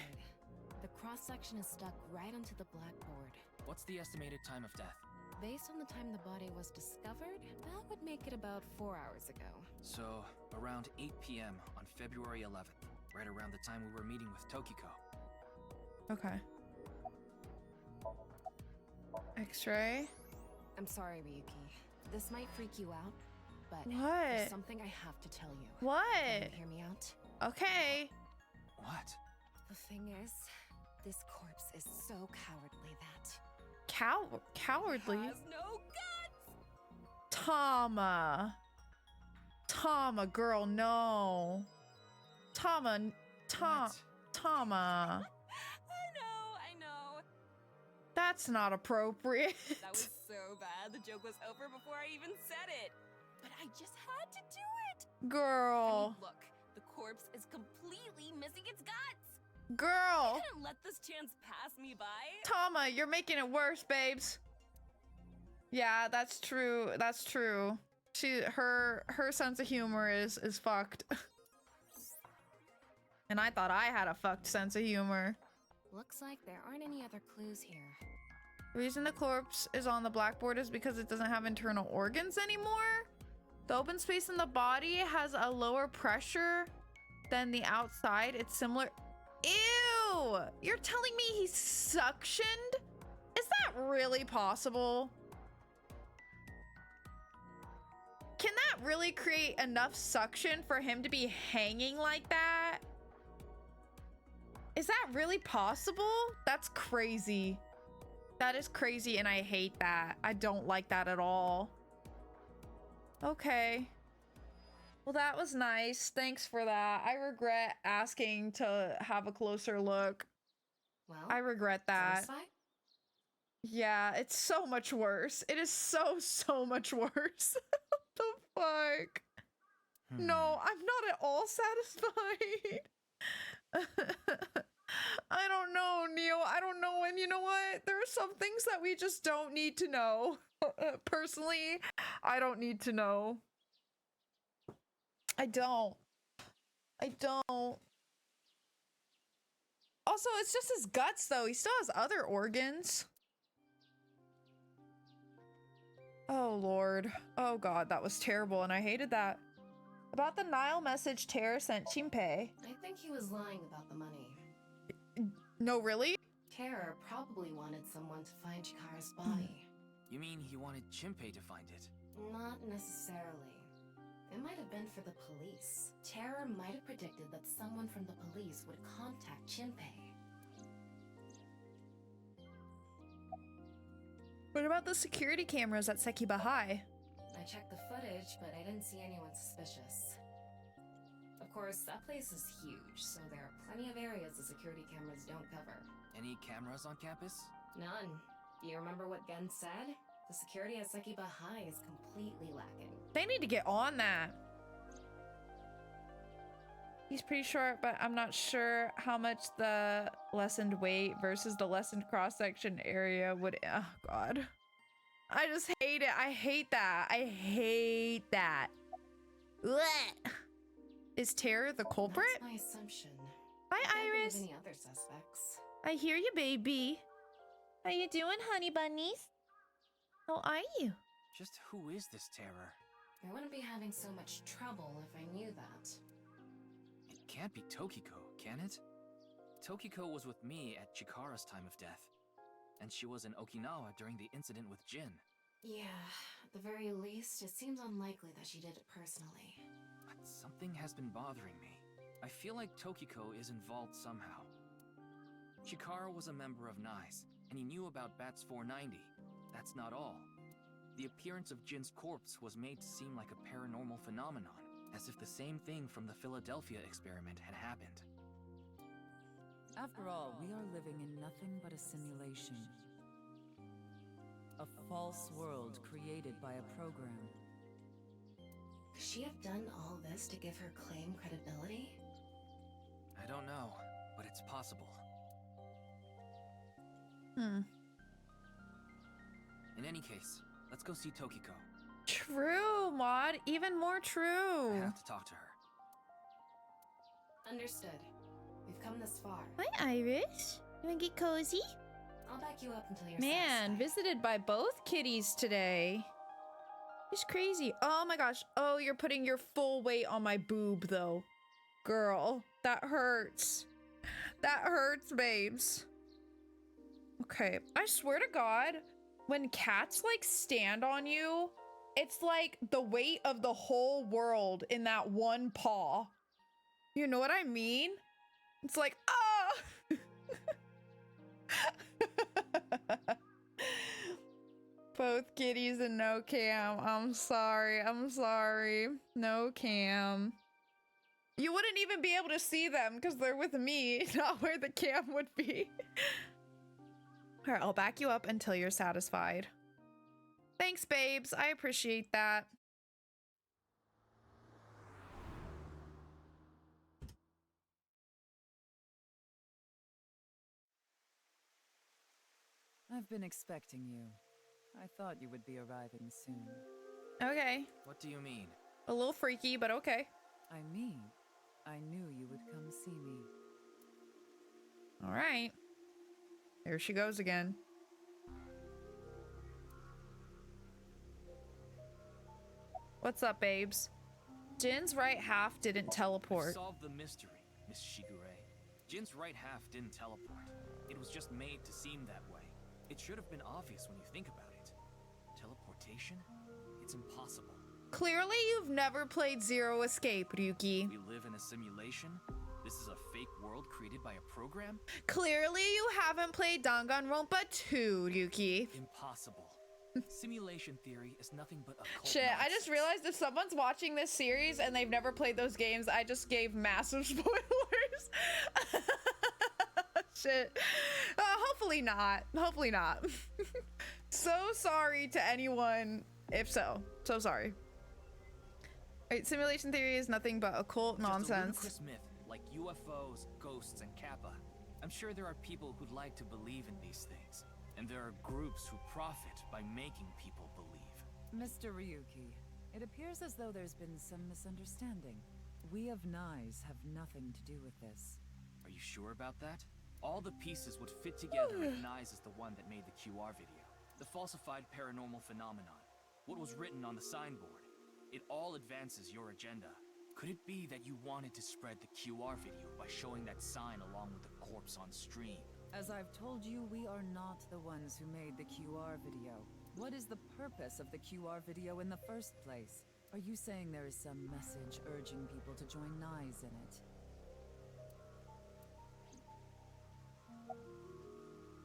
Speaker 9: The cross-section is stuck right onto the blackboard.
Speaker 7: What's the estimated time of death?
Speaker 9: Based on the time the body was discovered, that would make it about 4 hours ago.
Speaker 7: So, around 8 p.m. on February 11th, right around the time we were meeting with Tokiko.
Speaker 1: Okay. X-ray.
Speaker 9: I'm sorry, Ryuki. This might freak you out, but
Speaker 1: What?
Speaker 9: there's something I have to tell you.
Speaker 1: What?
Speaker 9: Can you hear me out?
Speaker 1: Okay.
Speaker 7: What?
Speaker 9: The thing is, this corpse is so cowardly that...
Speaker 1: Cowardly?
Speaker 9: Has no guts!
Speaker 1: Tama. Tama, girl, no. Tama.
Speaker 7: What?
Speaker 1: Tama.
Speaker 9: I know.
Speaker 1: That's not appropriate.
Speaker 9: That was so bad. The joke was over before I even said it. But I just had to do it.
Speaker 1: Girl.
Speaker 9: Look, the corpse is completely missing its guts.
Speaker 1: Girl.
Speaker 9: I couldn't let this chance pass me by.
Speaker 1: Tama, you're making it worse, babes. Yeah, that's true. That's true. Her sense of humor is fucked. And I thought I had a fucked sense of humor.
Speaker 9: Looks like there aren't any other clues here.
Speaker 1: The reason the corpse is on the blackboard is because it doesn't have internal organs anymore. The open space in the body has a lower pressure than the outside. It's similar. Ew! You're telling me he's suctioned? Is that really possible? Can that really create enough suction for him to be hanging like that? Is that really possible? That's crazy. That is crazy and I hate that. I don't like that at all. Okay. Well, that was nice. Thanks for that. I regret asking to have a closer look.
Speaker 6: Well,
Speaker 1: I regret that.
Speaker 6: satisfied?
Speaker 1: Yeah, it's so much worse. It is so much worse. What the fuck? No, I'm not at all satisfied. I don't know, Neo. I don't know. And you know what? There are some things that we just don't need to know. Personally, I don't need to know. I don't. Also, it's just his guts, though. He still has other organs. Oh, Lord. Oh, God. That was terrible, and I hated that. About the Nile message Terra sent Shinpei.
Speaker 6: I think he was lying about the money.
Speaker 1: No, really?
Speaker 6: Terror probably wanted someone to find Chikara's body.
Speaker 7: You mean he wanted Shinpei to find it?
Speaker 6: Not necessarily. It might have been for the police. Terror might have predicted that someone from the police would contact Shinpei.
Speaker 1: What about the security cameras at Sekiba High?
Speaker 6: I checked the footage, but I didn't see anyone suspicious. Of course, that place is huge, so there are plenty of areas the security cameras don't cover.
Speaker 7: Any cameras on campus?
Speaker 6: None. Do you remember what Gen said? The security at Sekiba High is completely lacking.
Speaker 1: They need to get on that. He's pretty short, but I'm not sure how much the lessened weight versus the lessened cross-section area would... Oh, God. I just hate it. I hate that. I hate that. Blech. Is Terror the culprit?
Speaker 6: That's my assumption.
Speaker 1: Hi,
Speaker 6: I can't think of
Speaker 1: Iris.
Speaker 6: any other suspects.
Speaker 1: I hear you, baby. How you doing, honey bunnies? How are you?
Speaker 7: Just who is this terror?
Speaker 6: I wouldn't be having so much trouble if I knew that.
Speaker 7: It can't be Tokiko, can it? Tokiko was with me at Chikara's time of death, and she was in Okinawa during the incident with Jin.
Speaker 6: Yeah, at the very least, it seems unlikely that she did it personally.
Speaker 7: But something has been bothering me. I feel like Tokiko is involved somehow. Chikara was a member of NICE, and he knew about Bats 490. That's not all. The appearance of Jin's corpse was made to seem like a paranormal phenomenon, as if the same thing from the Philadelphia experiment had happened.
Speaker 2: After all, we are living in nothing but a simulation. A false world created by a program.
Speaker 6: Could she have done all this to give her claim credibility?
Speaker 7: I don't know, but it's possible. In any case, let's go see Tokiko.
Speaker 1: True, Maud. Even more
Speaker 7: I
Speaker 1: true.
Speaker 7: have to talk to her.
Speaker 6: Understood. We've come this far.
Speaker 1: Hi, Irish. You wanna get cozy?
Speaker 6: I'll back you up until you're
Speaker 1: Man,
Speaker 6: satisfied.
Speaker 1: visited by both kitties today. It's crazy. Oh my gosh. Oh, you're putting your full weight on my boob, though. Girl, that hurts. That hurts, babes. Okay, I swear to God, when cats, like, stand on you, it's like the weight of the whole world in that one paw. You know what I mean? It's like, ah! Both kitties and no cam. I'm sorry. I'm sorry. No cam. You wouldn't even be able to see them because they're with me, not where the cam would be. All right, I'll back you up until you're satisfied. Thanks, babes. I appreciate that.
Speaker 2: I've been expecting you. I thought you would be arriving soon.
Speaker 1: Okay.
Speaker 7: What do you mean?
Speaker 1: A little freaky, but okay.
Speaker 2: I mean, I knew you would come see me.
Speaker 1: All right. There she goes again. What's up, babes? Jin's right half didn't teleport.
Speaker 7: Solve the mystery, Miss Shigure. Jin's right half didn't teleport. It was just made to seem that way. It should have been obvious when you think about it. Teleportation? It's impossible.
Speaker 1: Clearly, you've never played Zero Escape, Ryuki.
Speaker 7: We live in a simulation? This is a fake world created by a program?
Speaker 1: Clearly, you haven't played Danganronpa 2, Ryuki.
Speaker 7: Impossible. Simulation theory is nothing but occult
Speaker 1: Shit, I
Speaker 7: nonsense.
Speaker 1: just realized if someone's watching this series and they've never played those games, I just gave massive spoilers. Shit. Hopefully not. Hopefully not. So sorry to anyone if so. So sorry. Alright, simulation theory is nothing but occult
Speaker 7: Just
Speaker 1: nonsense.
Speaker 7: a ludicrous myth like UFOs, ghosts, and Kappa. I'm sure there are people who'd like to believe in these things. And there are groups who profit by making people believe.
Speaker 2: Mr. Ryuki, it appears as though there's been some misunderstanding. We of NICE have nothing to do with this.
Speaker 7: Are you sure about that? All the pieces would fit together if NICE is the one that made the QR video. The falsified paranormal phenomenon. What was written on the signboard. It all advances your agenda. Could it be that you wanted to spread the QR video by showing that sign along with the corpse on stream?
Speaker 2: As I've told you, we are not the ones who made the QR video. What is the purpose of the QR video in the first place? Are you saying there is some message urging people to join NICE in it?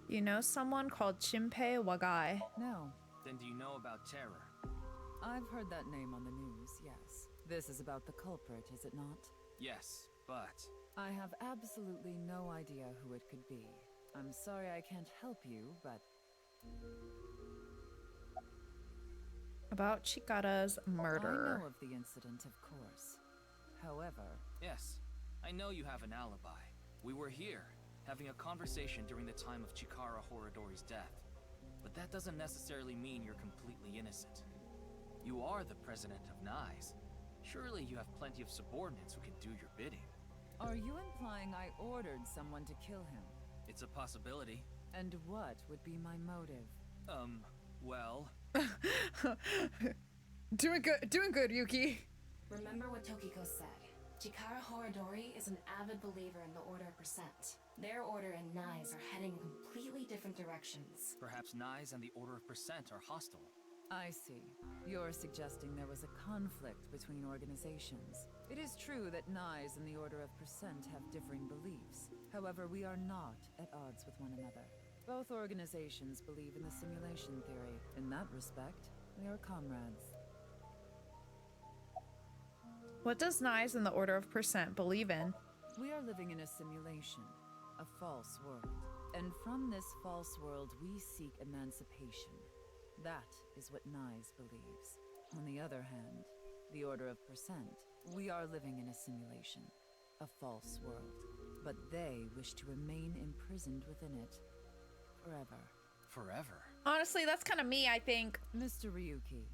Speaker 1: You know someone called Shinpei Wagai?
Speaker 2: No.
Speaker 7: Then do you know about terror?
Speaker 2: I've heard that name on the news, yes. This is about the culprit, is it not?
Speaker 7: Yes, but...
Speaker 2: I have absolutely no idea who it could be. I'm sorry I can't help you, but...
Speaker 1: About Chikara's
Speaker 2: I
Speaker 1: murder.
Speaker 2: know of the incident, of course. However...
Speaker 7: Yes, I know you have an alibi. We were here, having a conversation during the time of Chikara Horodori's death. But that doesn't necessarily mean you're completely innocent. You are the president of NICE. Surely you have plenty of subordinates who can do your bidding.
Speaker 2: Are you implying I ordered someone to kill him?
Speaker 7: It's a possibility.
Speaker 2: And what would be my motive?
Speaker 7: Well...
Speaker 1: Doing good, Yuki.
Speaker 6: Remember what Tokiko said. Chikara Horadori is an avid believer in the Order of Percent. Their order and Nai's are heading in completely different directions.
Speaker 7: Perhaps Nai's and the Order of Percent are hostile.
Speaker 2: I see. You're suggesting there was a conflict between organizations. It is true that Nai's and the Order of Percent have differing beliefs. However, we are not at odds with one another. Both organizations believe in the simulation theory. In that respect, we are comrades.
Speaker 1: What does Nai's and the Order of Percent believe in?
Speaker 2: We are living in a simulation, a false world. And from this false world, we seek emancipation. That is what Nai's believes. On the other hand, the Order of Percent, we are living in a simulation, a false world. But they wish to remain imprisoned within it. Forever.
Speaker 7: Forever?
Speaker 1: Honestly, that's kind of me, I think.
Speaker 2: Mr. Ryuki,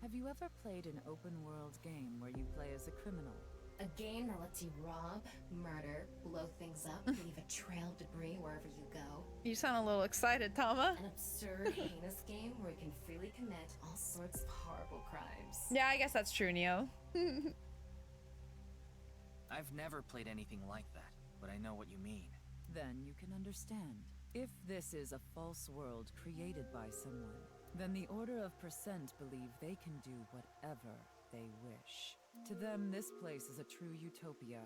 Speaker 2: have you ever played an open-world game where you play as a criminal?
Speaker 6: A game that lets you rob, murder, blow things up, leave a trail of debris wherever you go.
Speaker 1: You sound a little excited, Tama.
Speaker 6: An absurd, heinous game where you can freely commit all sorts of horrible crimes.
Speaker 1: Yeah, I guess that's true, Neo.
Speaker 7: I've never played anything like that, but I know what you mean.
Speaker 2: Then you can understand. If this is a false world created by someone, then the Order of Percent believe they can do whatever they wish. To them, this place is a true utopia.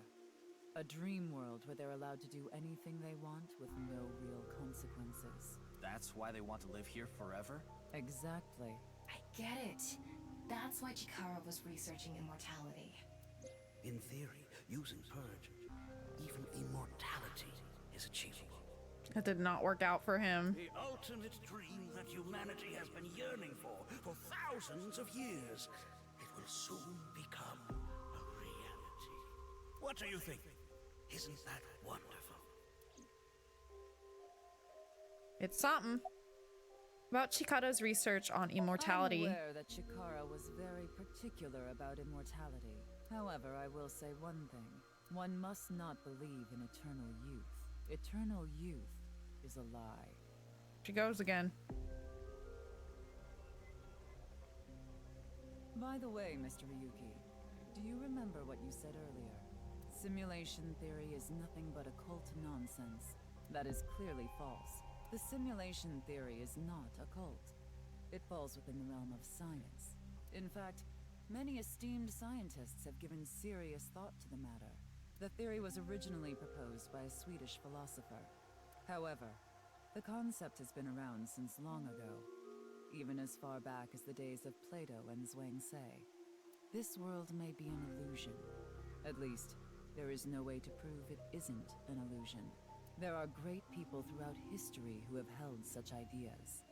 Speaker 2: A dream world where they're allowed to do anything they want with no real consequences.
Speaker 7: That's why they want to live here forever?
Speaker 2: Exactly.
Speaker 6: I get it. That's why Chikara was researching immortality.
Speaker 4: In theory, using Purge, even immortality is achievable.
Speaker 1: That did not work out for him.
Speaker 4: The ultimate dream that humanity has been yearning for thousands of years. It will soon become a reality. What do you think? Isn't that wonderful?
Speaker 1: It's something. About Chikara's research on immortality.
Speaker 2: I'm aware that Chikara was very particular about immortality. However, I will say one thing. One must not believe in eternal youth. Eternal youth is a lie.
Speaker 1: She goes again.
Speaker 2: By the way, Mr. Ryuki, do you remember what you said earlier? Simulation theory is nothing but occult nonsense. That is clearly false. The simulation theory is not a cult. It falls within the realm of science. In fact, many esteemed scientists have given serious thought to the matter. The theory was originally proposed by a Swedish philosopher. However, the concept has been around since long ago, even as far back as the days of Plato and Zhuangzi. This world may be an illusion. At least, there is no way to prove it isn't an illusion. There are great people throughout history who have held such ideas.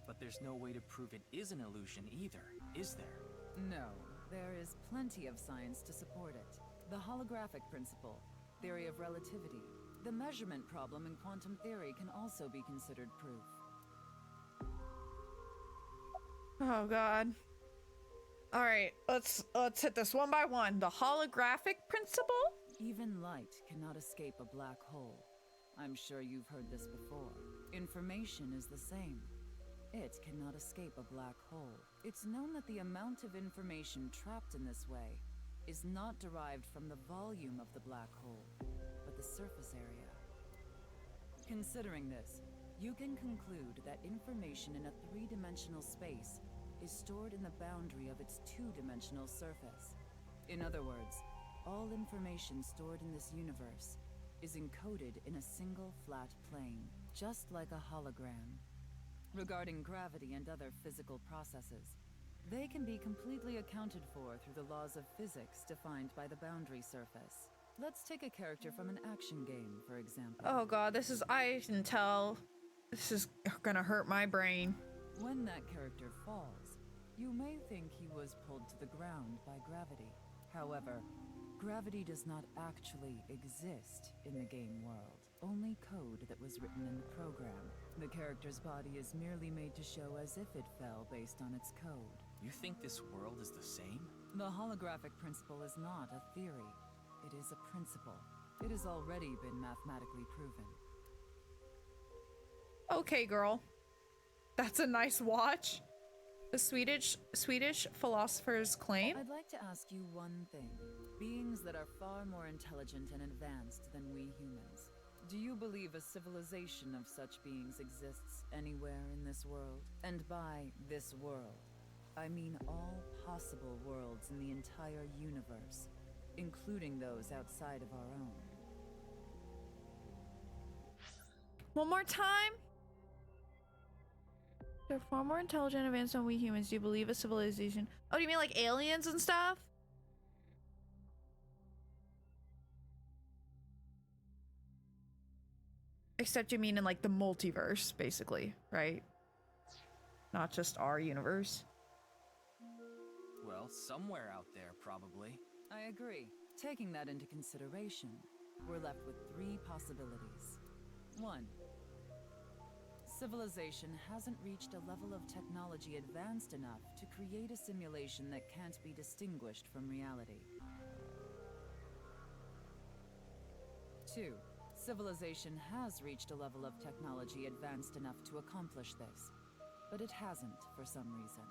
Speaker 7: But there's no way to prove it is an illusion either, is there?
Speaker 2: No, there is plenty of science to support it. The holographic principle, theory of relativity, the measurement problem in quantum theory can also be considered proof.
Speaker 1: Oh god. All right, let's hit this one by one. The holographic principle?
Speaker 2: Even light cannot escape a black hole. I'm sure you've heard this before. Information is the same. It cannot escape a black hole. It's known that the amount of information trapped in this way is not derived from the volume of the black hole, but the surface area. Considering this, you can conclude that information in a three-dimensional space is stored in the boundary of its two-dimensional surface. In other words, all information stored in this universe is encoded in a single flat plane, just like a hologram. Regarding gravity and other physical processes, they can be completely accounted for through the laws of physics defined by the boundary surface. Let's take a character from an action game, for example.
Speaker 1: Oh god, I can tell. This is gonna hurt my brain.
Speaker 2: When that character falls, you may think he was pulled to the ground by gravity. However, gravity does not actually exist in the game world. Only code that was written in the program. The character's body is merely made to show as if it fell based on its code.
Speaker 7: You think this world is the same?
Speaker 2: The holographic principle is not a theory. It is a principle. It has already been mathematically proven.
Speaker 1: Okay, girl. That's a nice watch. The Swedish philosopher's claim?
Speaker 2: I'd like to ask you one thing. Beings that are far more intelligent and advanced than we humans. Do you believe a civilization of such beings exists anywhere in this world? And by this world, I mean all possible worlds in the entire universe, including those outside of our own.
Speaker 1: One more time. They're far more intelligent and advanced than we humans. Do you believe a civilization? Oh, do you mean like aliens and stuff? Except you mean in like the multiverse, basically, right? Not just our universe.
Speaker 7: Well, somewhere out there, probably.
Speaker 2: I agree. Taking that into consideration, we're left with 3 possibilities. 1. Civilization hasn't reached a level of technology advanced enough to create a simulation that can't be distinguished from reality. 2. Civilization has reached a level of technology advanced enough to accomplish this, but it hasn't for some reason.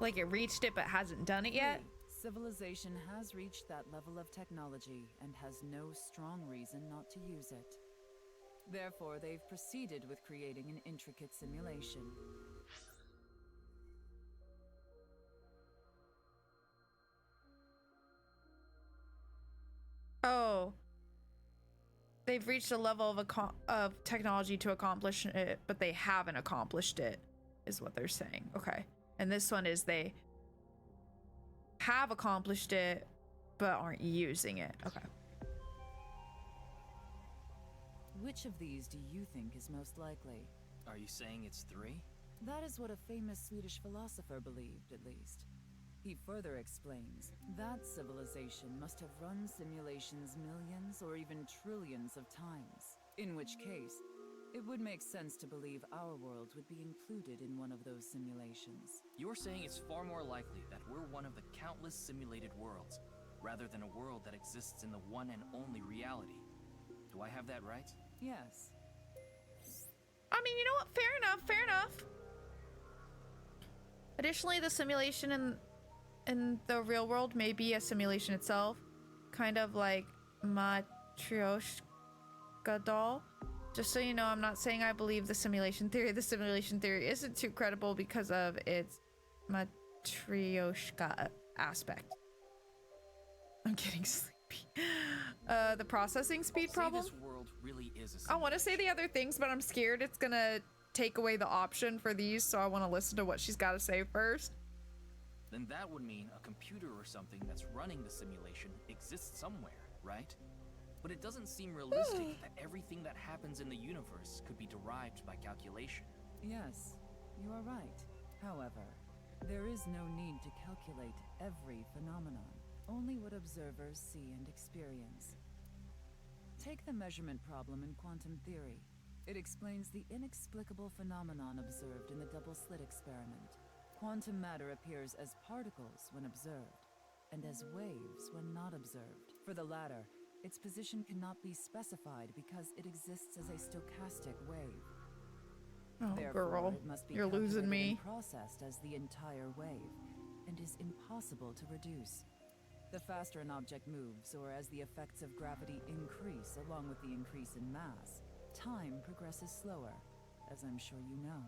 Speaker 1: Like it reached it but hasn't done it yet?
Speaker 2: 3. Civilization has reached that level of technology and has no strong reason not to use it. Therefore, they've proceeded with creating an intricate simulation.
Speaker 1: Oh. They've reached a level of technology to accomplish it, but they haven't accomplished it, is what they're saying. Okay. And this one is they have accomplished it, but aren't using it. Okay.
Speaker 2: Which of these do you think is most likely?
Speaker 7: Are you saying it's 3?
Speaker 2: That is what a famous Swedish philosopher believed, at least. He further explains that civilization must have run simulations millions or even trillions of times, in which case, it would make sense to believe our world would be included in one of those simulations.
Speaker 7: You're saying it's far more likely that we're one of the countless simulated worlds, rather than a world that exists in the one and only reality. Do I have that right?
Speaker 2: Yes.
Speaker 1: I mean, you know what? Fair enough. Fair enough. Additionally, the simulation in the real world may be a simulation itself, kind of like Matryoshka doll. Just so you know, I'm not saying I believe the simulation theory. The simulation theory isn't too credible because of its Matryoshka aspect. I'm getting sleepy. The processing speed problem.
Speaker 7: This world really is a
Speaker 1: I want to say the other things, but I'm scared it's gonna take away the option for these, so I want to listen to what she's got to say first.
Speaker 7: Then that would mean a computer or something that's running the simulation exists somewhere, right? But it doesn't seem realistic that everything that happens in the universe could be derived by calculation.
Speaker 2: Yes, you are right. However, there is no need to calculate every phenomenon, only what observers see and experience. Take the measurement problem in quantum theory. It explains the inexplicable phenomenon observed in the double-slit experiment. Quantum matter appears as particles when observed, and as waves when not observed. For the latter, its position cannot be specified because it exists as a stochastic wave.
Speaker 1: Oh,
Speaker 2: Therefore,
Speaker 1: girl,
Speaker 2: it must be
Speaker 1: you're losing
Speaker 2: calculated
Speaker 1: me.
Speaker 2: and processed as the entire wave, and is impossible to reduce. The faster an object moves, or as the effects of gravity increase along with the increase in mass, time progresses slower, as I'm sure you know.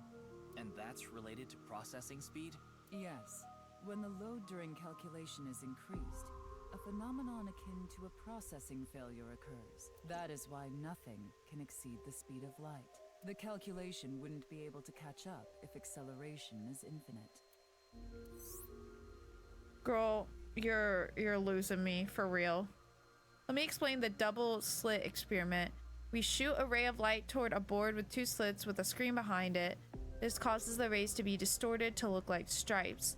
Speaker 7: And that's related to processing speed?
Speaker 2: Yes. When the load during calculation is increased, a phenomenon akin to a processing failure occurs. That is why nothing can exceed the speed of light. The calculation wouldn't be able to catch up if acceleration is infinite.
Speaker 1: Girl, you're losing me for real. Let me explain the double slit experiment. We shoot a ray of light toward a board with 2 slits with a screen behind it. This causes the rays to be distorted to look like stripes.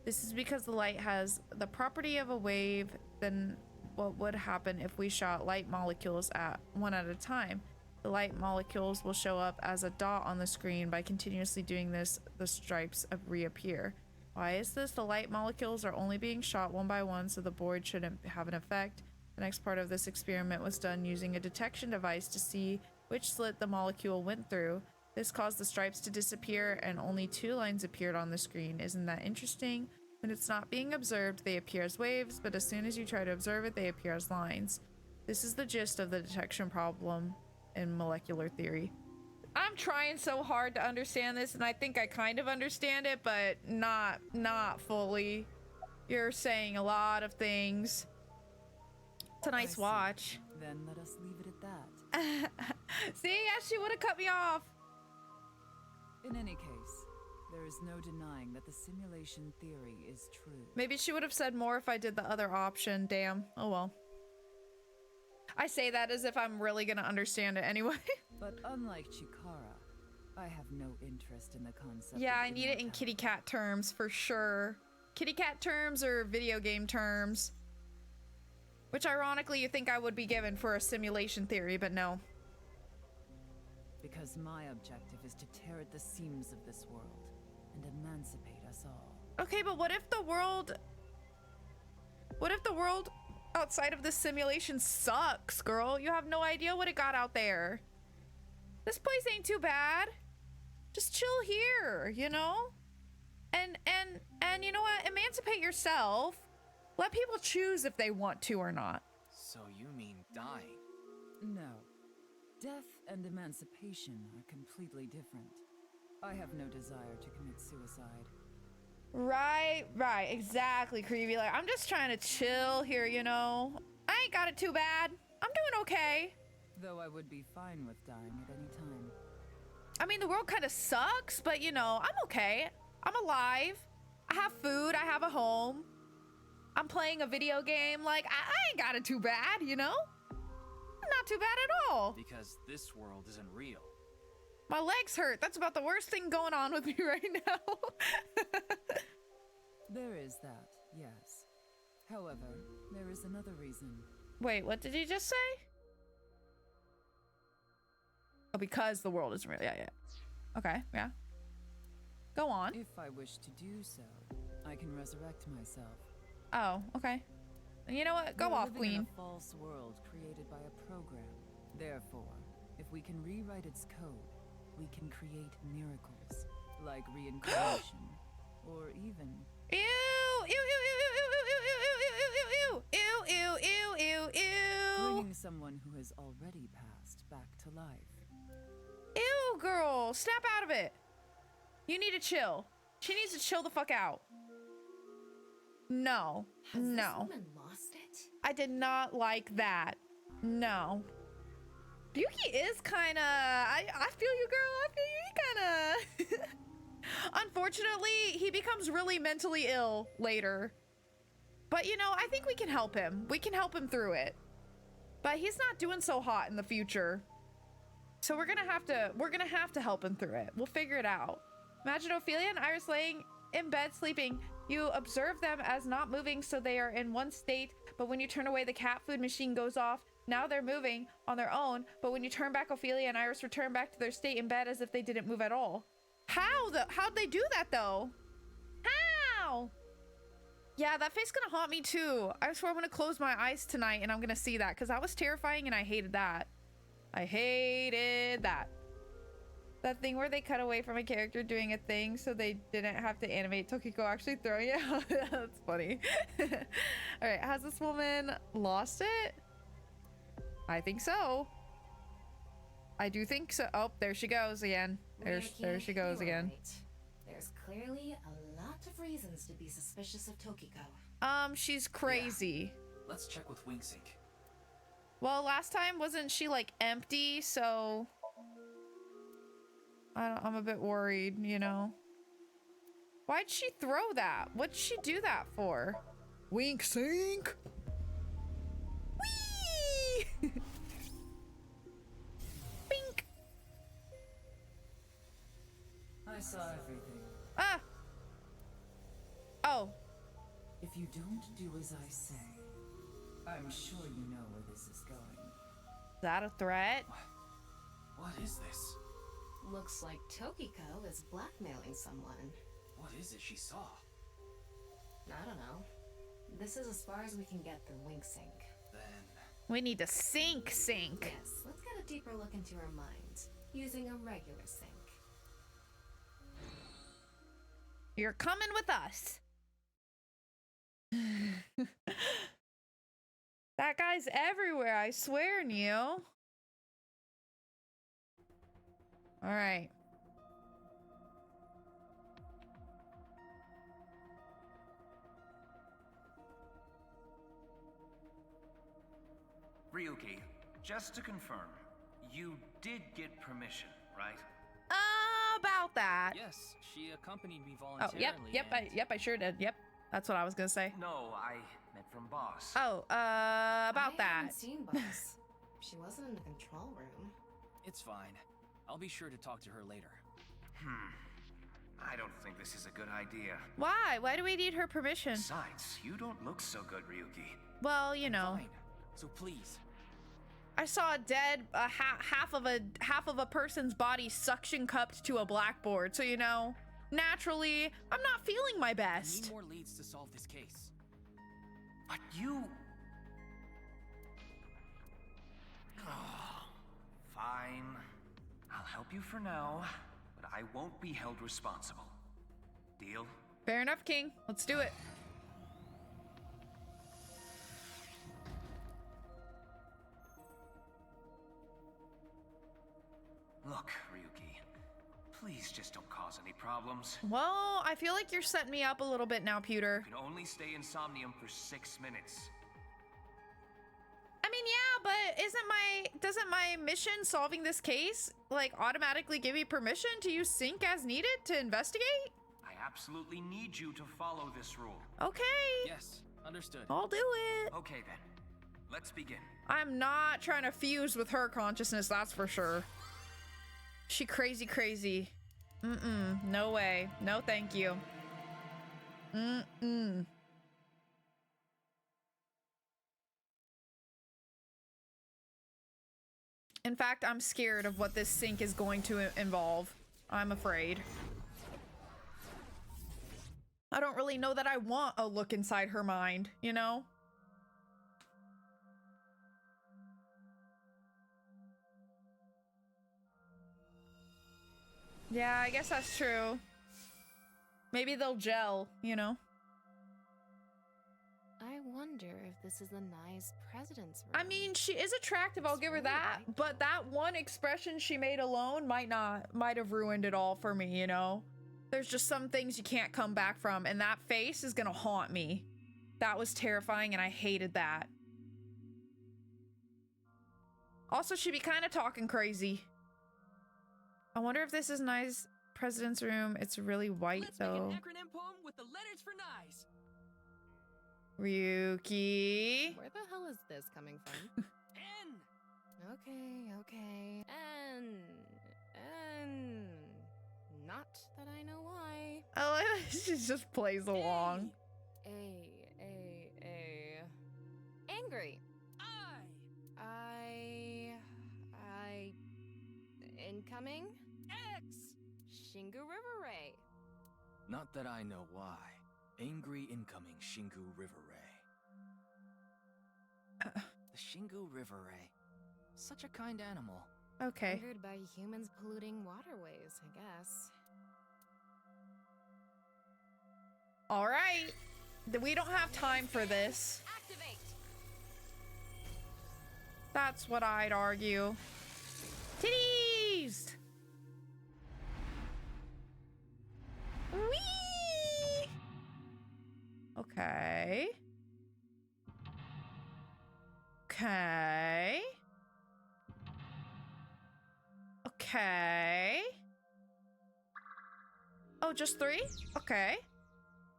Speaker 1: This is because the light has the property of a wave than what would happen if we shot light molecules one at a time. The light molecules will show up as a dot on the screen. By continuously doing this, the stripes reappear. Why is this? The light molecules are only being shot one by one, so the board shouldn't have an effect. The next part of this experiment was done using a detection device to see which slit the molecule went through. This caused the stripes to disappear and only 2 lines appeared on the screen. Isn't that interesting? When it's not being observed, they appear as waves, but as soon as you try to observe it, they appear as lines. This is the gist of the detection problem in molecular theory. I'm trying so hard to understand this, and I think I kind of understand it, but not fully. You're saying a lot of things. It's a nice watch.
Speaker 2: Then let us leave it at that.
Speaker 1: See, yeah, she would have cut me off.
Speaker 2: In any case, there is no denying that the simulation theory is true.
Speaker 1: Maybe she would have said more if I did the other option. Damn. Oh well. I say that as if I'm really gonna understand it anyway.
Speaker 2: But unlike Chikara, I have no interest in the concept.
Speaker 1: Yeah, I need it in kitty cat terms for sure. Kitty cat terms or video game terms. Which ironically you think I would be given for a simulation theory, but no.
Speaker 2: Because my objective is to tear at the seams of this world and emancipate us all.
Speaker 1: Okay, but what if the world outside of this simulation sucks, girl? You have no idea what it got out there. This place ain't too bad. Just chill here, you know? And you know what? Emancipate yourself. Let people choose if they want to or not.
Speaker 7: So you mean dying?
Speaker 2: No. Death and emancipation are completely different. I have no desire to commit suicide.
Speaker 1: Right, exactly, Creepy. Like, I'm just trying to chill here, you know? I ain't got it too bad. I'm doing okay.
Speaker 2: Though I would be fine with dying at any time.
Speaker 1: I mean, the world kind of sucks, but you know, I'm okay. I'm alive. I have food, I have a home. I'm playing a video game. Like, I ain't got it too bad, you know? Not too bad at all.
Speaker 7: Because this world isn't real.
Speaker 1: My legs hurt. That's about the worst thing going on with me right now.
Speaker 2: There is that, yes. However, there is another reason.
Speaker 1: Wait, what did you just say? Oh, because the world isn't real. Yeah. Okay, yeah. Go on.
Speaker 2: If I wish to do so, I can resurrect myself.
Speaker 1: Oh, okay. You know what? Go
Speaker 2: We're
Speaker 1: off,
Speaker 2: living
Speaker 1: Queen.
Speaker 2: in a false world created by a program. Therefore, if we can rewrite its code, we can create miracles, like reincarnation, or even...
Speaker 1: Ew! Ew, ew, ew, ew, ew, ew, ew, ew, ew, ew, ew, ew.
Speaker 2: bringing someone who has already passed back to life.
Speaker 1: Ew, girl. Snap out of it. You need to chill. She needs to chill the fuck out. No.
Speaker 6: Has
Speaker 1: no.
Speaker 6: this woman lost it?
Speaker 1: I did not like that. No. Ryuki is kind of... I feel you, girl. I feel you. He kind of... Unfortunately, he becomes really mentally ill later. But, you know, I think we can help him. We can help him through it. But he's not doing so hot in the future. So we're gonna have to help him through it. We'll figure it out. Imagine Ophelia and Iris laying in bed sleeping. You observe them as not moving, so they are in one state, but when you turn away, the cat food machine goes off. Now they're moving on their own, but when you turn back, Ophelia and Iris return back to their state in bed as if they didn't move at all. How'd they do that though? How? Yeah, that face gonna haunt me too. I swear I'm gonna close my eyes tonight and I'm gonna see that, because that was terrifying and I hated that. I hated that. That thing where they cut away from a character doing a thing so they didn't have to animate Tokiko actually throwing it out. That's funny. Alright, has this woman lost it? I think so. I do think so. Oh, there she goes again. There she goes again.
Speaker 6: Right. There's clearly a lot of reasons to be suspicious of Tokiko.
Speaker 1: She's crazy.
Speaker 5: Yeah. Let's check with Wingsync.
Speaker 1: Well, last time wasn't she like empty, so I'm a bit worried, you know. Why'd she throw that? What'd she do that for? Wink sync. Whee! Bink.
Speaker 2: I saw everything.
Speaker 1: Ah. Oh.
Speaker 2: If you don't do as I say, I'm sure you know where this is going.
Speaker 1: Is that a threat?
Speaker 5: What is this?
Speaker 6: Looks like Tokiko is blackmailing someone.
Speaker 5: What is it she saw?
Speaker 6: I don't know. This is as far as we can get through Wingsync.
Speaker 5: Then...
Speaker 1: We need to sink.
Speaker 6: Yes, let's get a deeper look into her mind, using a regular sink.
Speaker 1: You're coming with us. That guy's everywhere, I swear, Neo. All right.
Speaker 10: Ryuki, just to confirm, you did get permission, right?
Speaker 1: About that.
Speaker 7: Yes, she accompanied me
Speaker 1: Oh,
Speaker 7: voluntarily.
Speaker 1: yep, I sure did. Yep, that's what I was gonna say.
Speaker 10: No, I meant from boss.
Speaker 1: Oh, about
Speaker 6: I
Speaker 1: that.
Speaker 6: haven't seen Boss. She wasn't in the control room.
Speaker 7: It's fine. I'll be sure to talk to her later.
Speaker 10: I don't think this is a good idea.
Speaker 1: Why? Why do we need her permission?
Speaker 10: Besides, you don't look so good, Ryuki.
Speaker 1: Well, you know.
Speaker 7: Fine. So please.
Speaker 1: I saw a dead half of a person's body suction cupped to a blackboard, so you know, naturally, I'm not feeling my
Speaker 7: I
Speaker 1: best.
Speaker 7: need more leads to solve this case.
Speaker 10: But you... Oh, fine. I'll help you for now, but I won't be held responsible. Deal?
Speaker 1: Fair enough, King. Let's do it.
Speaker 10: Look, Ryuki, please just don't cause any problems.
Speaker 1: Well, I feel like you're setting me up a little bit now, Pewter.
Speaker 10: You can only stay in Somnium for 6 minutes.
Speaker 1: I mean, yeah, but doesn't my mission solving this case, like, automatically give me permission to use sync as needed to investigate?
Speaker 10: I absolutely need you to follow this rule.
Speaker 1: Okay.
Speaker 7: Yes, understood.
Speaker 1: I'll do it.
Speaker 10: Okay then, let's begin.
Speaker 1: I'm not trying to fuse with her consciousness, that's for sure. She crazy. No way. No thank you. In fact, I'm scared of what this sync is going to involve. I'm afraid. I don't really know that I want a look inside her mind, you know? Yeah, I guess that's true. Maybe they'll gel, you know?
Speaker 9: I wonder if this is the nice president's room.
Speaker 1: I mean, she is attractive, I'll give her that. But that one expression she made alone might have ruined it all for me, you know? There's just some things you can't come back from, and that face is gonna haunt me. That was terrifying, and I hated that. Also, she be kind of talking crazy. I wonder if this is nice president's room. It's really white, though.
Speaker 7: Let's make an acronym poem with the letters for nice.
Speaker 1: Ryuki.
Speaker 9: Where the hell is this coming from?
Speaker 7: N.
Speaker 9: Okay. And not that I know why.
Speaker 1: I like that she just plays along.
Speaker 9: A. Angry. I. Incoming.
Speaker 7: X.
Speaker 9: Shingu River Ray.
Speaker 7: Not that I know why. Angry incoming Shingu River Ray. The Shingu River Ray. Such a kind animal.
Speaker 1: Okay.
Speaker 9: Angered by humans polluting waterways, I guess.
Speaker 1: All right. We don't have time for this.
Speaker 9: Activate.
Speaker 1: That's what I'd argue. Titties! Whee! Okay. Oh, just 3? Okay.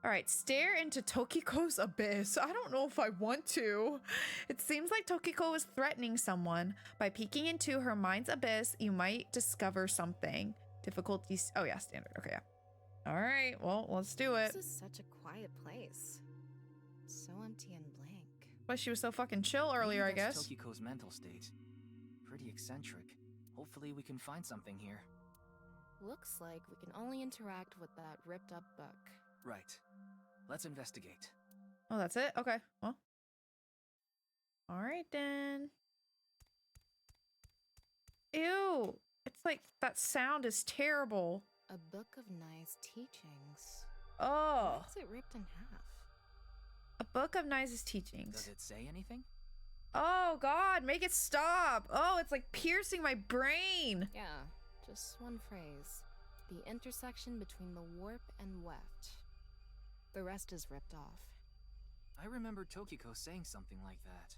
Speaker 1: All right, stare into Tokiko's abyss. I don't know if I want to. It seems like Tokiko is threatening someone. By peeking into her mind's abyss, you might discover something. Difficulties. Oh yeah, standard. Okay, yeah. All right, well, let's do it.
Speaker 9: This is such a quiet place. So empty and blank.
Speaker 1: Well, she was so fucking chill earlier, I
Speaker 7: Maybe that's
Speaker 1: guess.
Speaker 7: Tokiko's mental state. Pretty eccentric. Hopefully we can find something here.
Speaker 9: Looks like we can only interact with that ripped up book.
Speaker 7: Right. Let's investigate.
Speaker 1: Oh, that's it? Okay, well. All right then. Ew. It's like that sound is terrible.
Speaker 9: A book of Nai's teachings.
Speaker 1: Oh.
Speaker 9: Why is it ripped in half?
Speaker 1: A book of Nai's teachings.
Speaker 7: Does it say anything?
Speaker 1: Oh God, make it stop. Oh, it's like piercing my brain.
Speaker 9: Yeah, just one phrase. The intersection between the warp and weft. The rest is ripped off.
Speaker 7: I remember Tokiko saying something like that.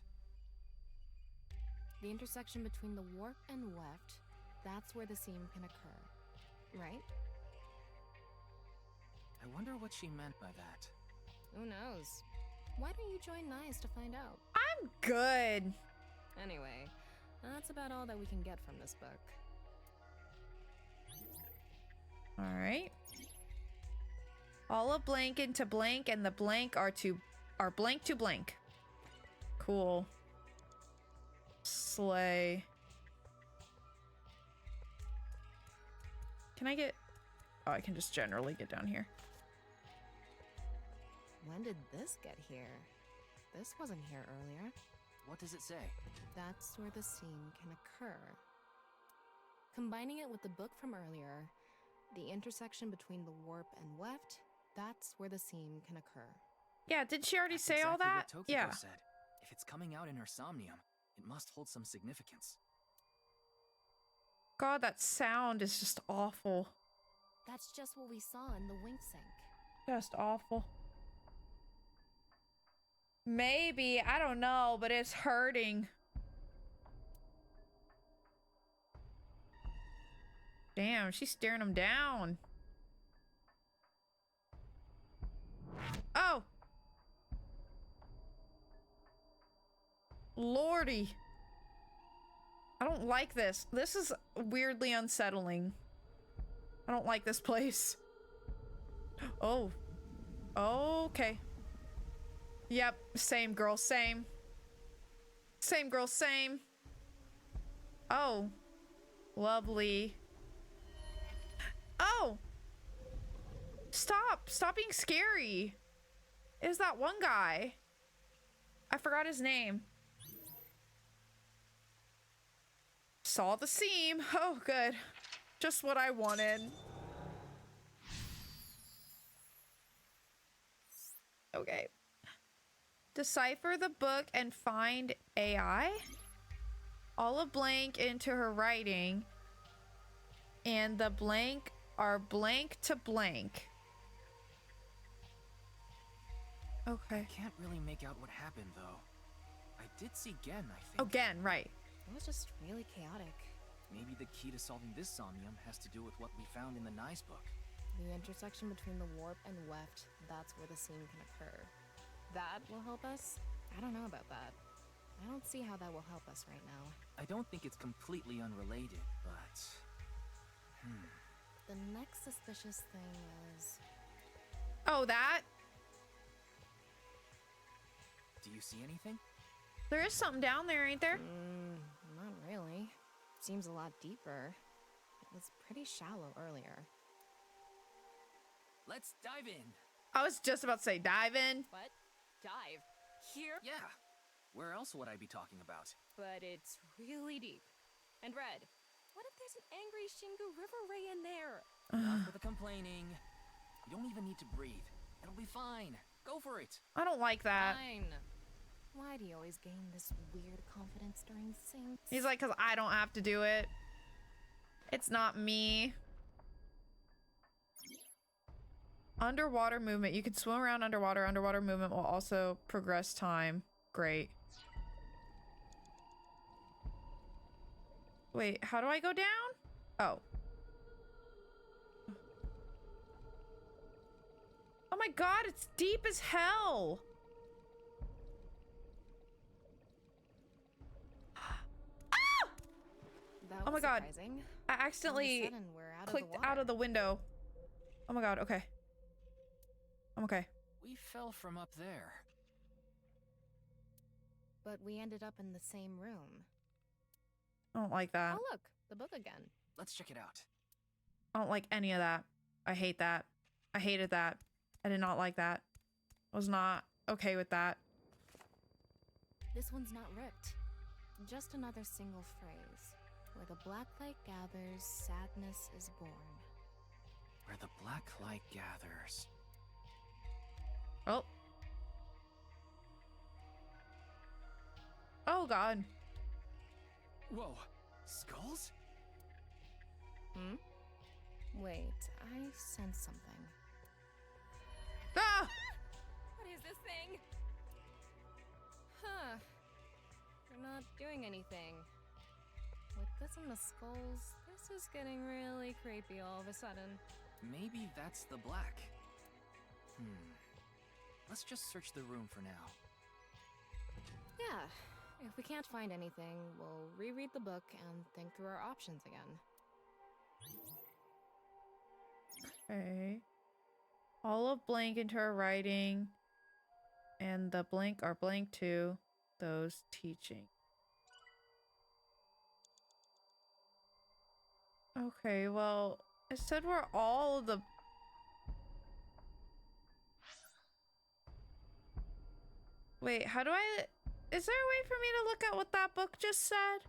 Speaker 9: The intersection between the warp and weft, that's where the seam can occur, right?
Speaker 7: I wonder what she meant by that.
Speaker 9: Who knows? Why don't you join Nai's to find out?
Speaker 1: I'm good.
Speaker 9: Anyway, that's about all that we can get from this book.
Speaker 1: All right. All of blank into blank, and the blank are blank to blank. Cool. Slay. Can I get... Oh, I can just generally get down here.
Speaker 9: When did this get here? This wasn't here earlier.
Speaker 7: What does it say?
Speaker 9: That's where the seam can occur. Combining it with the book from earlier, the intersection between the warp and weft, that's where the seam can occur.
Speaker 1: Yeah, did she already
Speaker 7: That's
Speaker 1: say all
Speaker 7: exactly
Speaker 1: that?
Speaker 7: What Tokiko
Speaker 1: Yeah.
Speaker 7: said. If it's coming out in her somnium, it must hold some significance.
Speaker 1: God, that sound is just awful.
Speaker 9: That's just what we saw in the wink sink.
Speaker 1: Just awful. Maybe, I don't know, but it's hurting. Damn, she's staring him down. Oh! Lordy. I don't like this. This is weirdly unsettling. I don't like this place. Oh. Okay. Yep, same girl, same. Same girl, same. Oh. Lovely. Oh! Stop! Stop being scary! It was that one guy. I forgot his name. Saw the seam. Oh, good. Just what I wanted. Okay. Decipher the book and find AI. All of blank into her writing. And the blank are blank to blank. Okay.
Speaker 7: I can't really make out what happened, though. I did see Gen, I think.
Speaker 1: Oh, Gen, right.
Speaker 9: It was just really chaotic.
Speaker 7: Maybe the key to solving this somnium has to do with what we found in the Nice book.
Speaker 9: The intersection between the warp and weft, that's where the seam can occur. That will help us? I don't know about that. I don't see how that will help us right now.
Speaker 7: I don't think it's completely unrelated, but...
Speaker 9: The next suspicious thing is...
Speaker 1: Oh, that?
Speaker 7: Do you see anything?
Speaker 1: There is something down there, ain't there?
Speaker 9: Not really. Seems a lot deeper. It was pretty shallow earlier.
Speaker 7: Let's dive in.
Speaker 1: I was just about to say dive in.
Speaker 11: What? Dive? Here?
Speaker 7: Yeah. Where else would I be talking about?
Speaker 11: But it's really deep. And red. What if there's an angry Shingu River Ray in there?
Speaker 7: Enough with the complaining. You don't even need to breathe. It'll be fine. Go for it.
Speaker 1: I don't like that.
Speaker 9: Fine. Why do you always gain this weird confidence during syncs?
Speaker 1: He's like, because I don't have to do it. It's not me. Underwater movement. You can swim around underwater. Underwater movement will also progress time. Great. Wait, how do I go down? Oh. Oh my god, it's deep as hell.
Speaker 9: That
Speaker 1: Oh my
Speaker 9: was
Speaker 1: god.
Speaker 9: surprising.
Speaker 1: I
Speaker 9: All of a
Speaker 1: accidentally
Speaker 9: sudden, we're out
Speaker 1: clicked
Speaker 9: of the
Speaker 1: out of the
Speaker 9: water.
Speaker 1: window. Oh my god, okay. I'm okay.
Speaker 7: We fell from up there.
Speaker 9: But we ended up in the same room.
Speaker 1: I don't like that.
Speaker 9: Oh look, the book again.
Speaker 7: Let's check it out.
Speaker 1: I don't like any of that. I hate that. I hated that. I did not like that. I was not okay with that.
Speaker 9: This one's not ripped. Just another single phrase. Where the black light gathers, sadness is born.
Speaker 7: Where the black light gathers.
Speaker 1: Oh. Oh god.
Speaker 7: Whoa, skulls?
Speaker 9: Hmm? Wait, I sense something.
Speaker 1: Ah!
Speaker 11: What is this thing?
Speaker 9: Huh. They're not doing anything. With this and the skulls, this is getting really creepy all of a sudden.
Speaker 7: Maybe that's the black. Let's just search the room for now.
Speaker 9: Yeah. If we can't find anything, we'll reread the book and think through our options again.
Speaker 1: Okay. All of blank into her writing. And the blank are blank to those teaching. Okay, well, it said we're all the... Wait, how do I... Is there a way for me to look at what that book just said?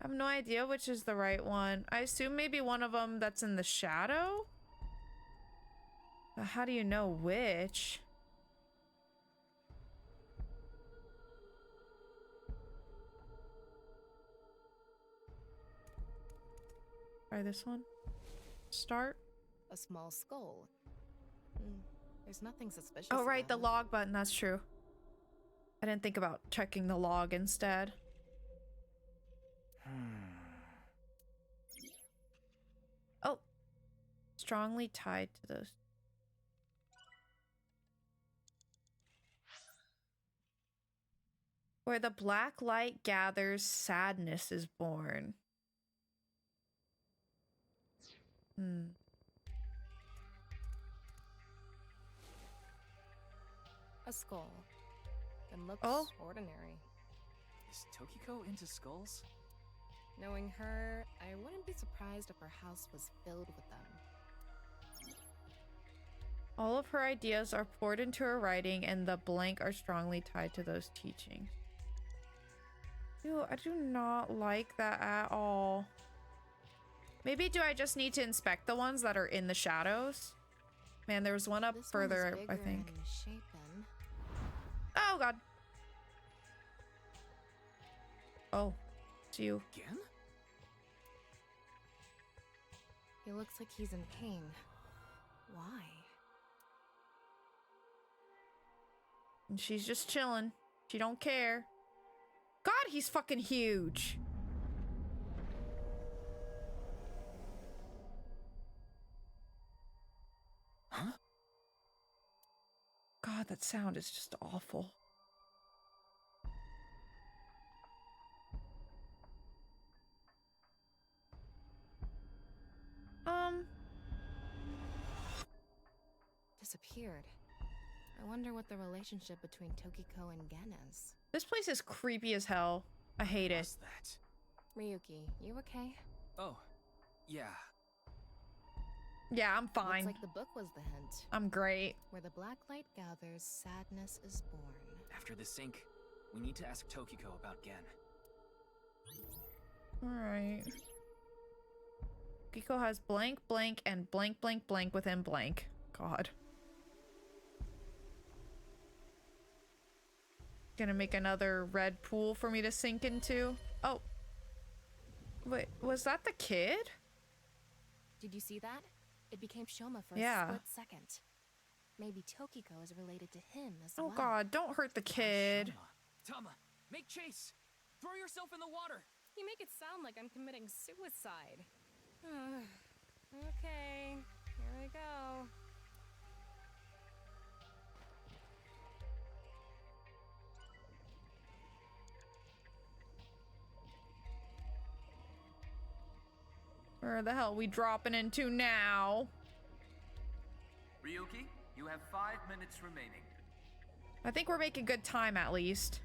Speaker 1: I have no idea which is the right one. I assume maybe one of them that's in the shadow? But how do you know which? Try this one. Start.
Speaker 9: A small skull. There's nothing suspicious.
Speaker 1: Oh, right, the
Speaker 9: about it.
Speaker 1: log button. That's true. I didn't think about checking the log instead. Oh. Strongly tied to those. Where the black light gathers, sadness is born.
Speaker 9: A skull. It looks ordinary.
Speaker 7: Is Tokiko into skulls?
Speaker 9: Knowing her, I wouldn't be surprised if her house was filled with them.
Speaker 1: All of her ideas are poured into her writing, and the blank are strongly tied to those teachings. Ew, I do not like that at all. Maybe do I just need to inspect the ones that are in the shadows? Man, there was one up
Speaker 9: This
Speaker 1: further,
Speaker 9: one is
Speaker 1: I
Speaker 9: bigger
Speaker 1: think.
Speaker 9: in shape then.
Speaker 1: Oh, God. Oh, it's you.
Speaker 7: Again?
Speaker 9: He looks like he's in pain. Why?
Speaker 1: And she's just chilling. She don't care. God, he's fucking huge.
Speaker 7: Huh?
Speaker 1: God, that sound is just awful.
Speaker 9: Disappeared. I wonder what the relationship between Tokiko and Gen is.
Speaker 1: This place is creepy as hell. I hate it.
Speaker 7: What's that?
Speaker 9: Ryuki, you okay?
Speaker 7: Oh, yeah.
Speaker 1: Yeah, I'm fine.
Speaker 9: Looks like the book was the hint.
Speaker 1: I'm great.
Speaker 9: Where the black light gathers, sadness is born.
Speaker 7: After the sync, we need to ask Tokiko about Gen.
Speaker 1: Alright. Kiko has blank, blank, and blank, blank, blank within blank. God. Gonna make another red pool for me to sink into. Oh. Wait, was that the kid?
Speaker 9: Did you see that? It became Shoma for
Speaker 1: Yeah.
Speaker 9: a split second. Maybe Tokiko is related to him as well.
Speaker 1: Oh God, don't hurt the kid.
Speaker 7: Tama, make chase! Throw yourself in the water!
Speaker 11: You make it sound like I'm committing suicide. Okay, here we go.
Speaker 1: Where the hell are we dropping into now?
Speaker 10: Ryuki, you have 5 minutes remaining.
Speaker 1: I think we're making good time at least.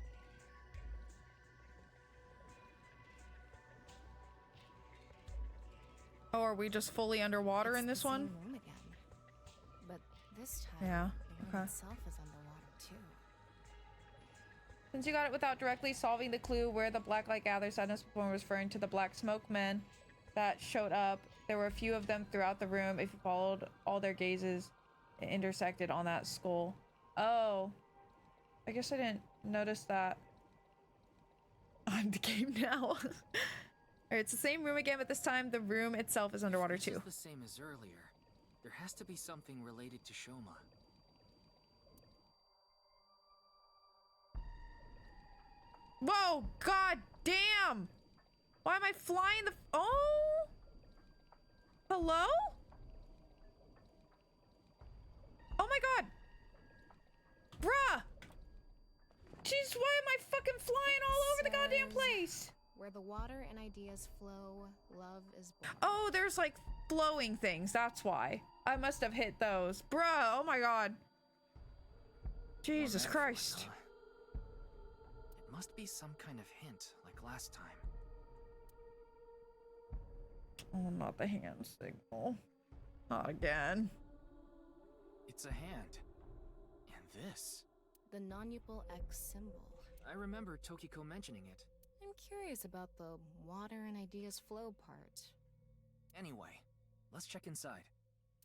Speaker 1: Oh, are we just fully underwater in this
Speaker 9: the same
Speaker 1: one?
Speaker 9: room again. This time,
Speaker 1: Yeah,
Speaker 9: the room
Speaker 1: okay.
Speaker 9: itself is underwater too.
Speaker 1: Since you got it without directly solving the clue where the black light gathers, sadness before referring to the black smoke men that showed up. There were a few of them throughout the room. If you followed all their gazes, it intersected on that skull. Oh. I guess I didn't notice that. On the game now. Alright, it's the same room again, but this time the room itself is underwater
Speaker 7: This
Speaker 1: too.
Speaker 7: is the same as earlier. There has to be something related to Shoma.
Speaker 1: Whoa, god damn! Why am I flying the oh? Hello? Oh my god! Bruh! Jeez, why am I fucking flying all over the goddamn place?
Speaker 9: Where the water and ideas flow, love is born.
Speaker 1: Oh, there's like flowing things, that's why. I must have hit those. Bruh, oh my god. Jesus Christ.
Speaker 7: It must be some kind of hint, like last time.
Speaker 1: Oh, not the hand signal. Not again.
Speaker 7: It's a hand. And this.
Speaker 9: The non-upal X symbol.
Speaker 7: I remember Tokiko mentioning it.
Speaker 9: I'm curious about the water and ideas flow part.
Speaker 7: Anyway, let's check inside.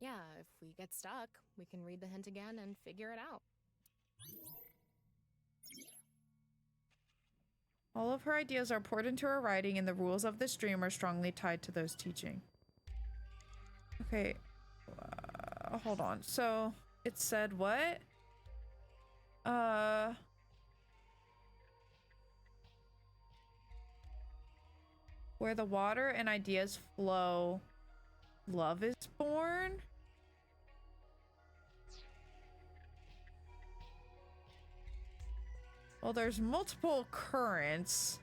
Speaker 9: Yeah, if we get stuck, we can read the hint again and figure it out.
Speaker 1: All of her ideas are poured into her writing, and the rules of this dream are strongly tied to those teaching. Okay. Hold on. So, it said what? Where the water and ideas flow, love is born? Well, there's multiple currents.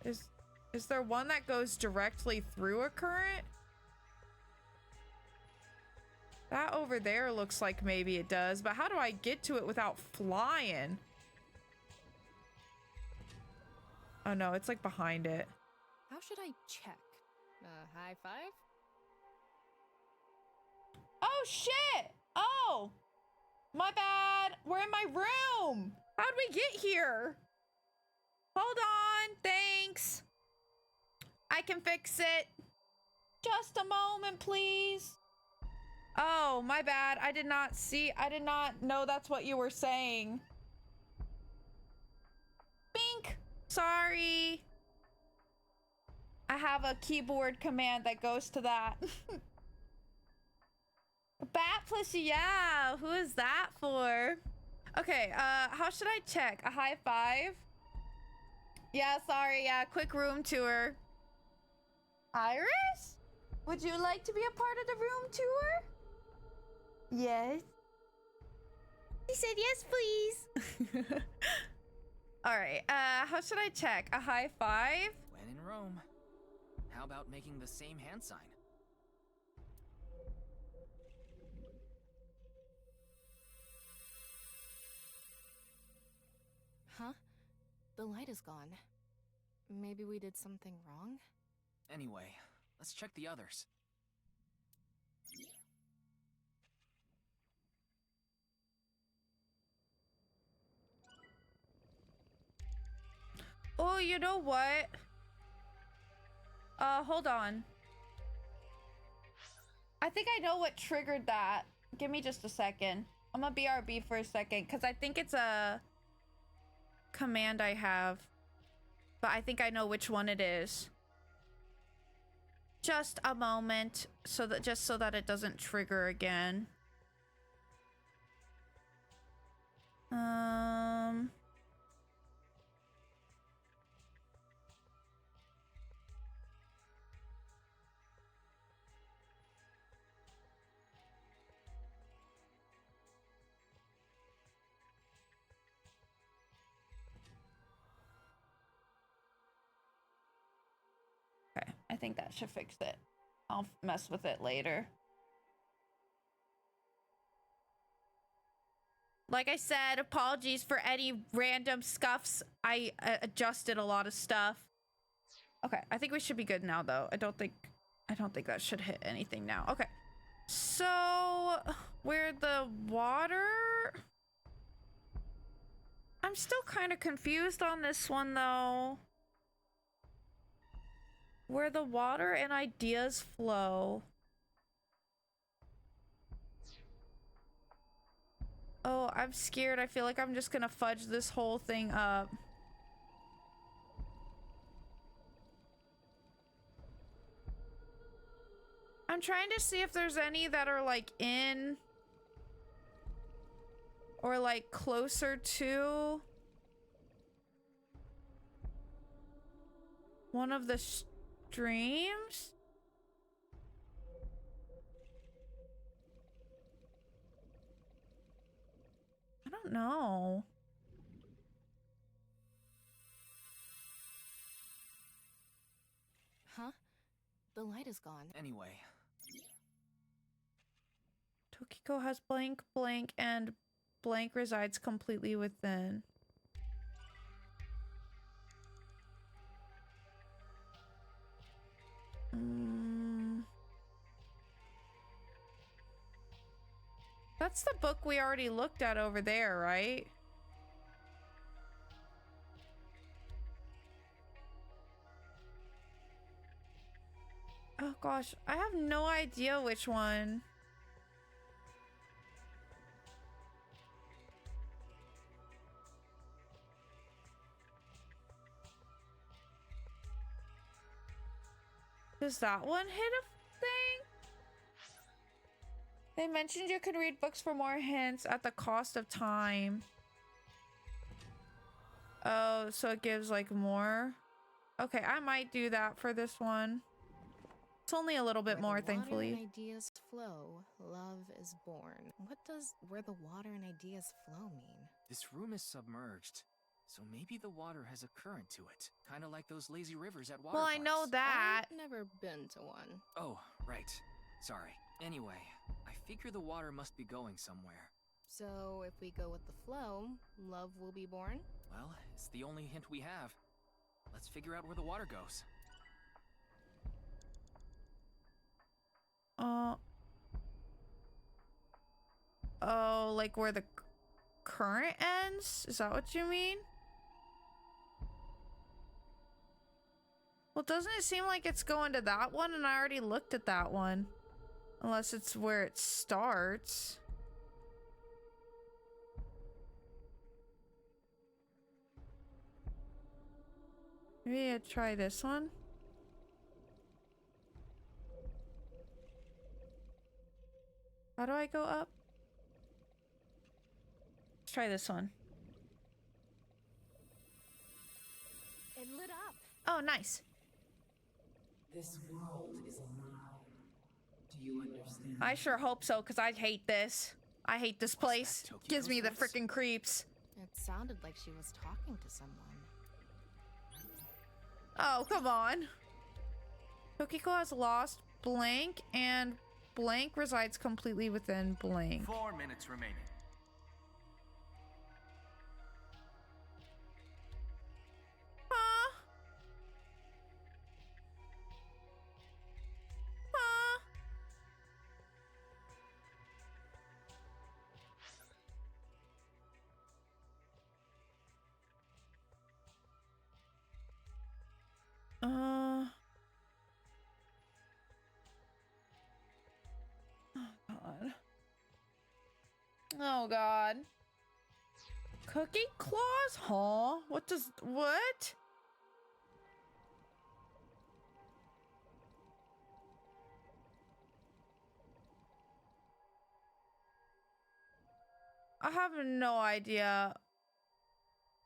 Speaker 1: Is there one that goes directly through a current? That over there looks like maybe it does, but how do I get to it without flying? Oh no, it's like behind it.
Speaker 9: How should I check? High five?
Speaker 1: Oh shit! Oh! My bad! We're in my room! How'd we get here? Hold on, thanks. I can fix it. Just a moment, please. Oh, my bad. I did not know that's what you were saying. Bink! Sorry. I have a keyboard command that goes to that. Bat plus, yeah. Who is that for? Okay, how should I check? A high five? Yeah, sorry, yeah, quick room tour. Iris? Would you like to be a part of the room tour? Yes. He said yes, please. All right, how should I check? A high five?
Speaker 7: When in Rome. How about making the same hand sign?
Speaker 9: Huh? The light is gone. Maybe we did something wrong?
Speaker 7: Anyway, let's check the others.
Speaker 1: Oh, you know what? Hold on. I think I know what triggered that. Give me just a second. I'm gonna BRB for a second, because I think it's a command I have. But I think I know which one it is. Just a moment, so that it doesn't trigger again. Okay, I think that should fix it. I'll mess with it later. Like I said, apologies for any random scuffs. I adjusted a lot of stuff. Okay, I think we should be good now though. I don't think that should hit anything now. Okay. So where the water, I'm still kind of confused on this one though. Where the water and ideas flow. Oh, I'm scared. I feel like I'm just gonna fudge this whole thing up. I'm trying to see if there's any that are like in or like closer to one of the streams. I don't know.
Speaker 9: Huh? The light is gone.
Speaker 7: Anyway.
Speaker 1: Tokiko has blank, blank, and blank resides completely within. That's the book we already looked at over there, right? Oh gosh, I have no idea which one. Does that one hit a thing? They mentioned you could read books for more hints at the cost of time. Oh, so it gives like more? Okay, I might do that for this one. It's only a little bit more, thankfully.
Speaker 9: Where the water and ideas flow, love is born. What does where the water and ideas flow mean?
Speaker 7: This room is submerged, so maybe the water has a current to it. Kind of like those lazy rivers at water
Speaker 1: Well,
Speaker 7: parks.
Speaker 1: I know that.
Speaker 9: I've never been to one.
Speaker 7: Oh, right. Sorry. Anyway, I figure the water must be going somewhere.
Speaker 9: So if we go with the flow, love will be born?
Speaker 7: Well, it's the only hint we have. Let's figure out where the water goes.
Speaker 1: Oh, like where the current ends? Is that what you mean? Well, doesn't it seem like it's going to that one? And I already looked at that one. Unless it's where it starts. Maybe I'd try this one. How do I go up? Let's try this one.
Speaker 11: It lit up.
Speaker 1: Oh, nice.
Speaker 5: This world is alive. Do you understand?
Speaker 1: I sure hope so, because I hate this. I hate this place. Gives me the freaking creeps.
Speaker 9: It sounded like she was talking to someone.
Speaker 1: Oh, come on. Tokiko has lost blank, and blank resides completely within blank.
Speaker 10: 4 minutes remaining.
Speaker 1: Huh? Huh? Oh God. Oh God. Cookie claws? Huh? What? I have no idea.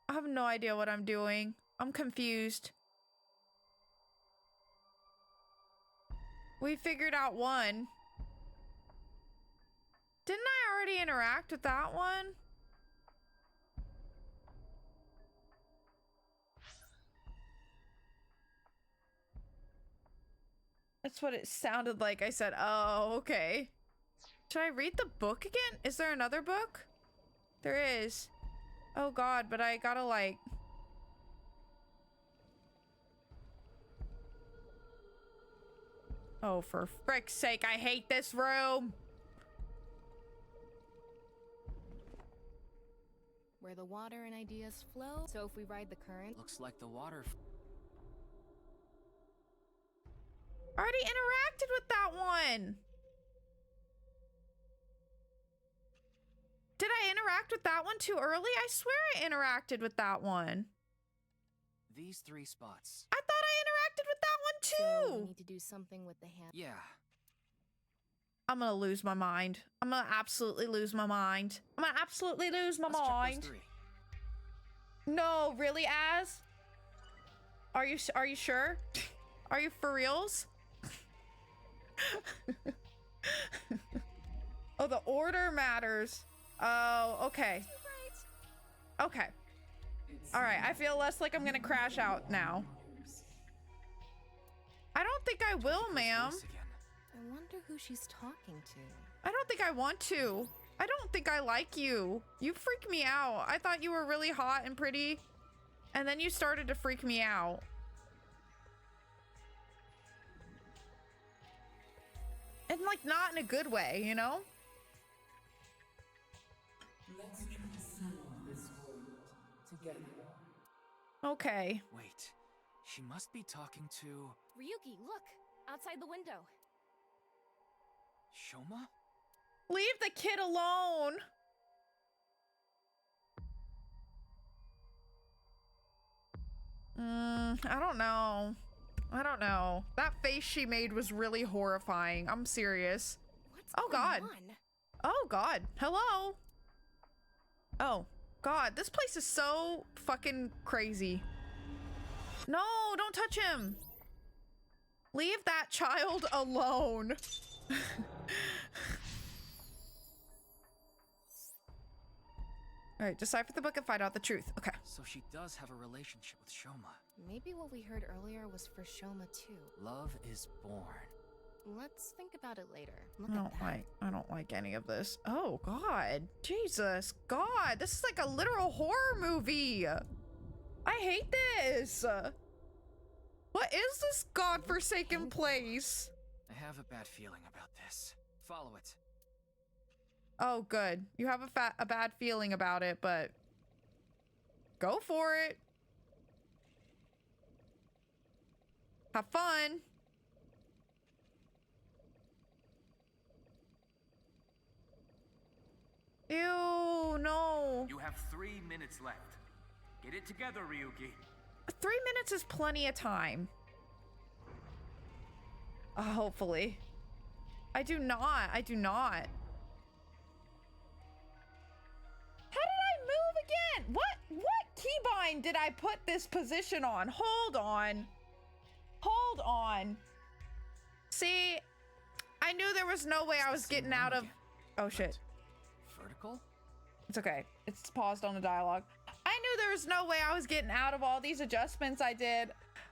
Speaker 1: I have no idea what I'm doing. I'm confused. We figured out one. Didn't I already interact with that one? That's what it sounded like. I said, oh, okay. Should I read the book again? Is there another book? There is. Oh God, but I gotta like... Oh, for frick's sake, I hate this room.
Speaker 9: Where the water and ideas flow. So if we ride the current...
Speaker 7: Looks like the water...
Speaker 1: Already interacted with that one. Did I interact with that one too early? I swear I interacted with that one.
Speaker 7: These 3 spots.
Speaker 1: I thought I interacted with that one too.
Speaker 9: So we need to do something with the hand.
Speaker 7: Yeah.
Speaker 1: I'm gonna lose my mind. I'm gonna absolutely lose my mind. I'm gonna absolutely lose my mind.
Speaker 7: Check those 3.
Speaker 1: No, really, Az? Are you sure? Are you for reals? Oh, the order matters. Oh, okay. Okay. All right, I feel less like I'm gonna crash out now. I don't think I will, ma'am.
Speaker 9: I wonder who she's talking to.
Speaker 1: I don't think I want to. I don't think I like you. You freak me out. I thought you were really hot and pretty, and then you started to freak me out. And like not in a good way, you know?
Speaker 5: Let's transcend this world together.
Speaker 1: Okay.
Speaker 7: Wait, she must be talking to...
Speaker 11: Ryuki, look! Outside the window.
Speaker 7: Shoma?
Speaker 1: Leave the kid alone. I don't know. I don't know. That face she made was really horrifying. I'm serious.
Speaker 11: What's going on?
Speaker 1: Oh God. Hello. Oh God. This place is so fucking crazy. No, don't touch him. Leave that child alone. All right, decipher the book and find out the truth. Okay.
Speaker 7: So she does have a relationship with Shoma.
Speaker 9: Maybe what we heard earlier was for Shoma too.
Speaker 7: Love is born.
Speaker 9: Let's think about it later. Look
Speaker 1: I don't like any of this. Oh God. Jesus. God, this is like a literal horror movie. I hate this. What is this godforsaken place?
Speaker 7: I have a bad feeling about this. Follow it.
Speaker 1: Oh, good. You have a bad feeling about it, but go for it. Have fun. Ew, no.
Speaker 10: You have 3 minutes left. Get it together, Ryuki.
Speaker 1: 3 minutes is plenty of time. Hopefully. I do not. How did I move again? What keybind did I put this position on? Hold on. See, I knew there was no way I was getting out of... Oh shit.
Speaker 7: Vertical?
Speaker 1: It's okay. It's paused on the dialogue. I knew there was no way I was getting out of all these adjustments I did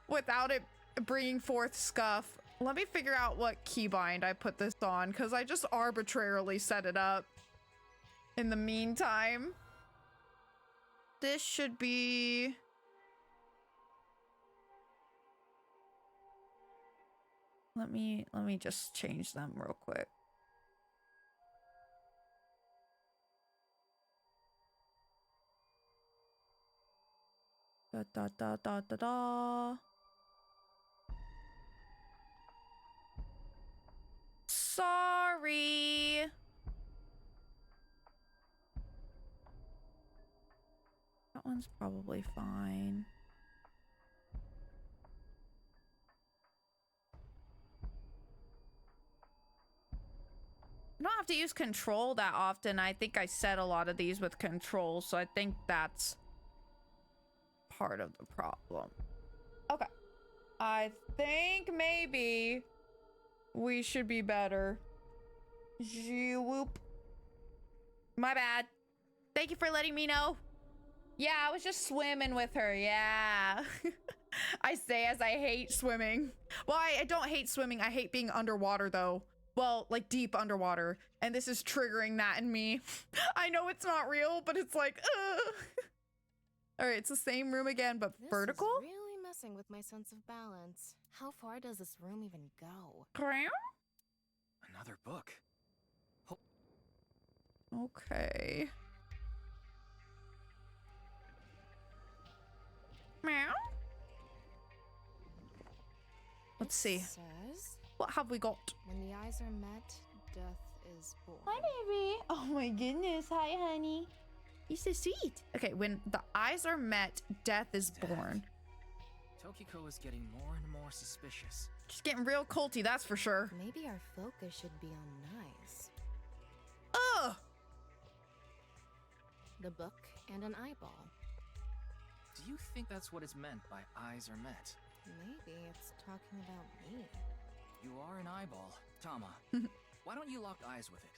Speaker 1: without it bringing forth scuff. Let me figure out what keybind I put this on, because I just arbitrarily set it up in the meantime. This should be... Let me just change them real quick. Da. Sorry. That one's probably fine. I don't have to use control that often. I think I set a lot of these with control, so I think that's part of the problem. Okay. I think maybe we should be better. Whoop. My bad. Thank you for letting me know. Yeah, I was just swimming with her. Yeah. I say as I hate swimming. Well, I don't hate swimming. I hate being underwater though. Well, like deep underwater. And this is triggering that in me. I know it's not real, but it's like, All right, it's the same room again, but vertical?
Speaker 9: This is really messing with my sense of balance. How far does this room even go?
Speaker 7: Another book.
Speaker 1: Okay. Meow. Let's see.
Speaker 9: Says,
Speaker 1: What have we got?
Speaker 9: when the eyes are met, death is born.
Speaker 1: Hi, baby. Oh my goodness. Hi, honey. You're so sweet. Okay, when the eyes are met, death is born.
Speaker 7: Tokiko is getting more and more suspicious.
Speaker 1: She's getting real culty, that's for sure.
Speaker 9: Maybe our focus should be on knives.
Speaker 1: Ugh!
Speaker 9: The book and an eyeball.
Speaker 7: Do you think that's what is meant by eyes are met?
Speaker 9: Maybe it's talking about me.
Speaker 7: You are an eyeball, Tama. Why don't you lock eyes with it?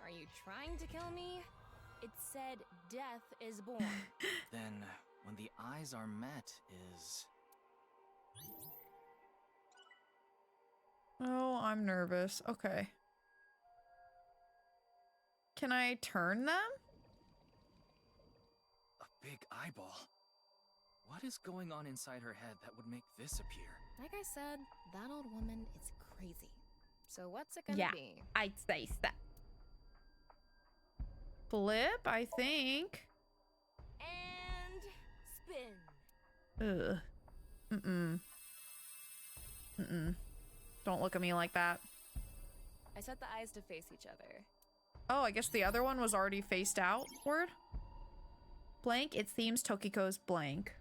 Speaker 11: Are you trying to kill me? It said death is born.
Speaker 7: Then, when the eyes are met is...
Speaker 1: Oh, I'm nervous. Okay. Can I turn them?
Speaker 7: A big eyeball. What is going on inside her head that would make this appear?
Speaker 9: Like I said, that old woman is crazy. So what's it gonna be?
Speaker 1: I'd say so. Flip, I think.
Speaker 11: And spin.
Speaker 1: Ugh. Don't look at me like that.
Speaker 11: I set the eyes to face each other.
Speaker 1: Oh, I guess the other one was already faced outward. Blank, it seems Tokiko's blank.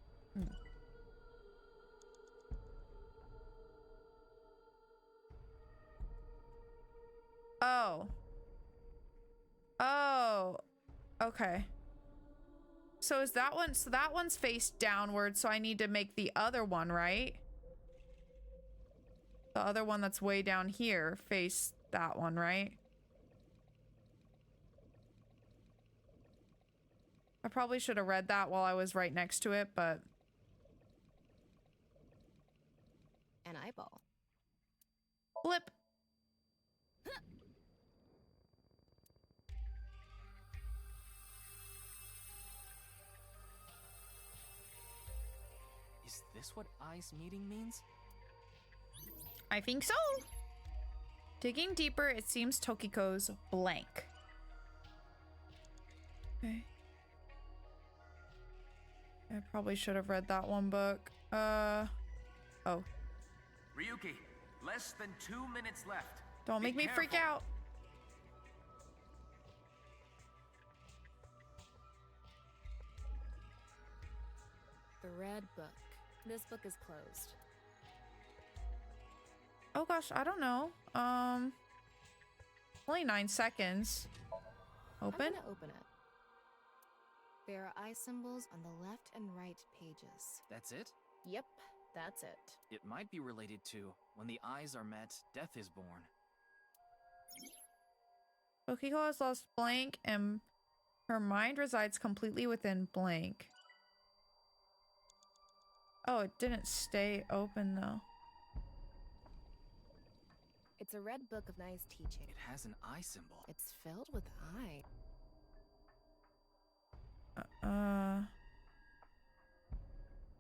Speaker 1: Oh. Oh. Okay. So is that one, so that one's faced downward, so I need to make the other one, right? The other one that's way down here face that one, right? I probably should have read that while I was right next to it, but...
Speaker 9: An eyeball.
Speaker 1: Flip.
Speaker 7: Is this what eyes meeting means?
Speaker 1: I think so. Digging deeper, it seems Tokiko's blank. Okay. I probably should have read that one book. Oh.
Speaker 10: Ryuki, less than 2 minutes left.
Speaker 1: Don't make me freak out.
Speaker 9: The red book. This book is closed.
Speaker 1: Oh gosh, I don't know. Only 9 seconds. Open?
Speaker 9: I'm gonna open it. There are eye symbols on the left and right pages.
Speaker 7: That's it?
Speaker 9: Yep, that's it.
Speaker 7: It might be related to when the eyes are met, death is born.
Speaker 1: Tokiko has lost blank and her mind resides completely within blank. Oh, it didn't stay open though.
Speaker 9: It's a red book of nice teaching.
Speaker 7: It has an eye symbol.
Speaker 9: It's filled with eye.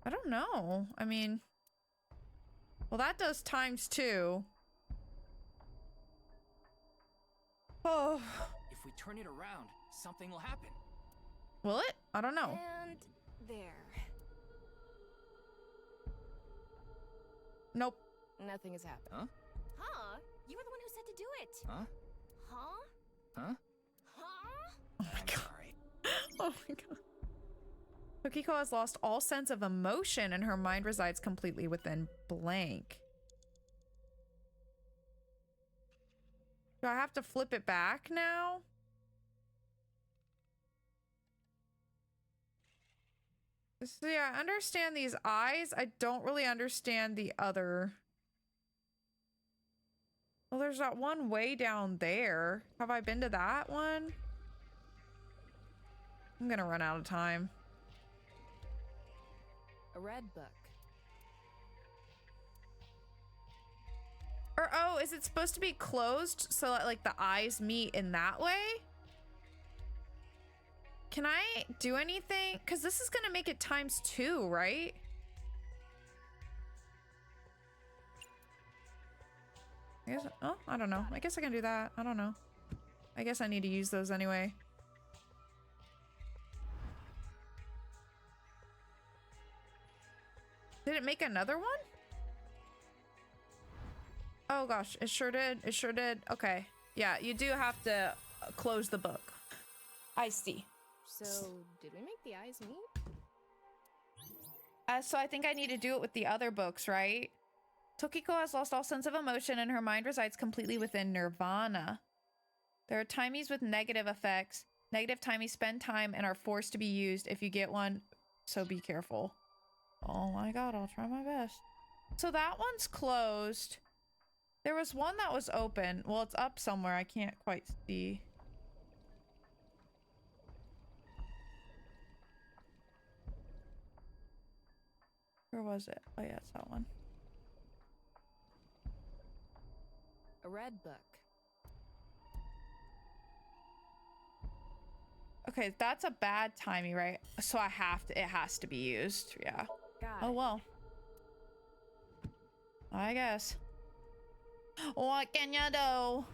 Speaker 1: I don't know. I mean, well, that does ×2. Oh.
Speaker 7: If we turn it around, something will happen.
Speaker 1: Will it? I don't know.
Speaker 9: And there.
Speaker 1: Nope.
Speaker 9: Nothing has happened.
Speaker 7: Huh?
Speaker 11: Huh? You were the one who said to do it.
Speaker 7: Huh?
Speaker 11: Huh?
Speaker 7: Huh?
Speaker 11: Huh?
Speaker 1: Oh my
Speaker 7: I'm
Speaker 1: god.
Speaker 7: sorry.
Speaker 1: Oh my god. Tokiko has lost all sense of emotion and her mind resides completely within blank. Do I have to flip it back now? See, I understand these eyes. I don't really understand the other. Well, there's that one way down there. Have I been to that one? I'm gonna run out of time.
Speaker 9: A red book.
Speaker 1: Or, oh, is it supposed to be closed so that, like, the eyes meet in that way? Can I do anything? Because this is going to make it ×2, right? I guess, oh, I don't know. I guess I can do that. I don't know. I guess I need to use those anyway. Did it make another one? Oh gosh, it sure did. It sure did. Okay. Yeah, you do have to close the book. I see.
Speaker 9: So, did we make the eyes meet?
Speaker 1: So I think I need to do it with the other books, right? Tokiko has lost all sense of emotion and her mind resides completely within nirvana. There are timies with negative effects. Negative timies spend time and are forced to be used. If you get one, so be careful. Oh my god, I'll try my best. So that one's closed. There was one that was open. Well, it's up somewhere. I can't quite see. Where was it? Oh yeah, it's that one.
Speaker 9: A red book.
Speaker 1: Okay, that's a bad timing, right? So I have to, it has to be used. Yeah.
Speaker 9: Got
Speaker 1: Oh
Speaker 9: it.
Speaker 1: well. I guess. What can you do?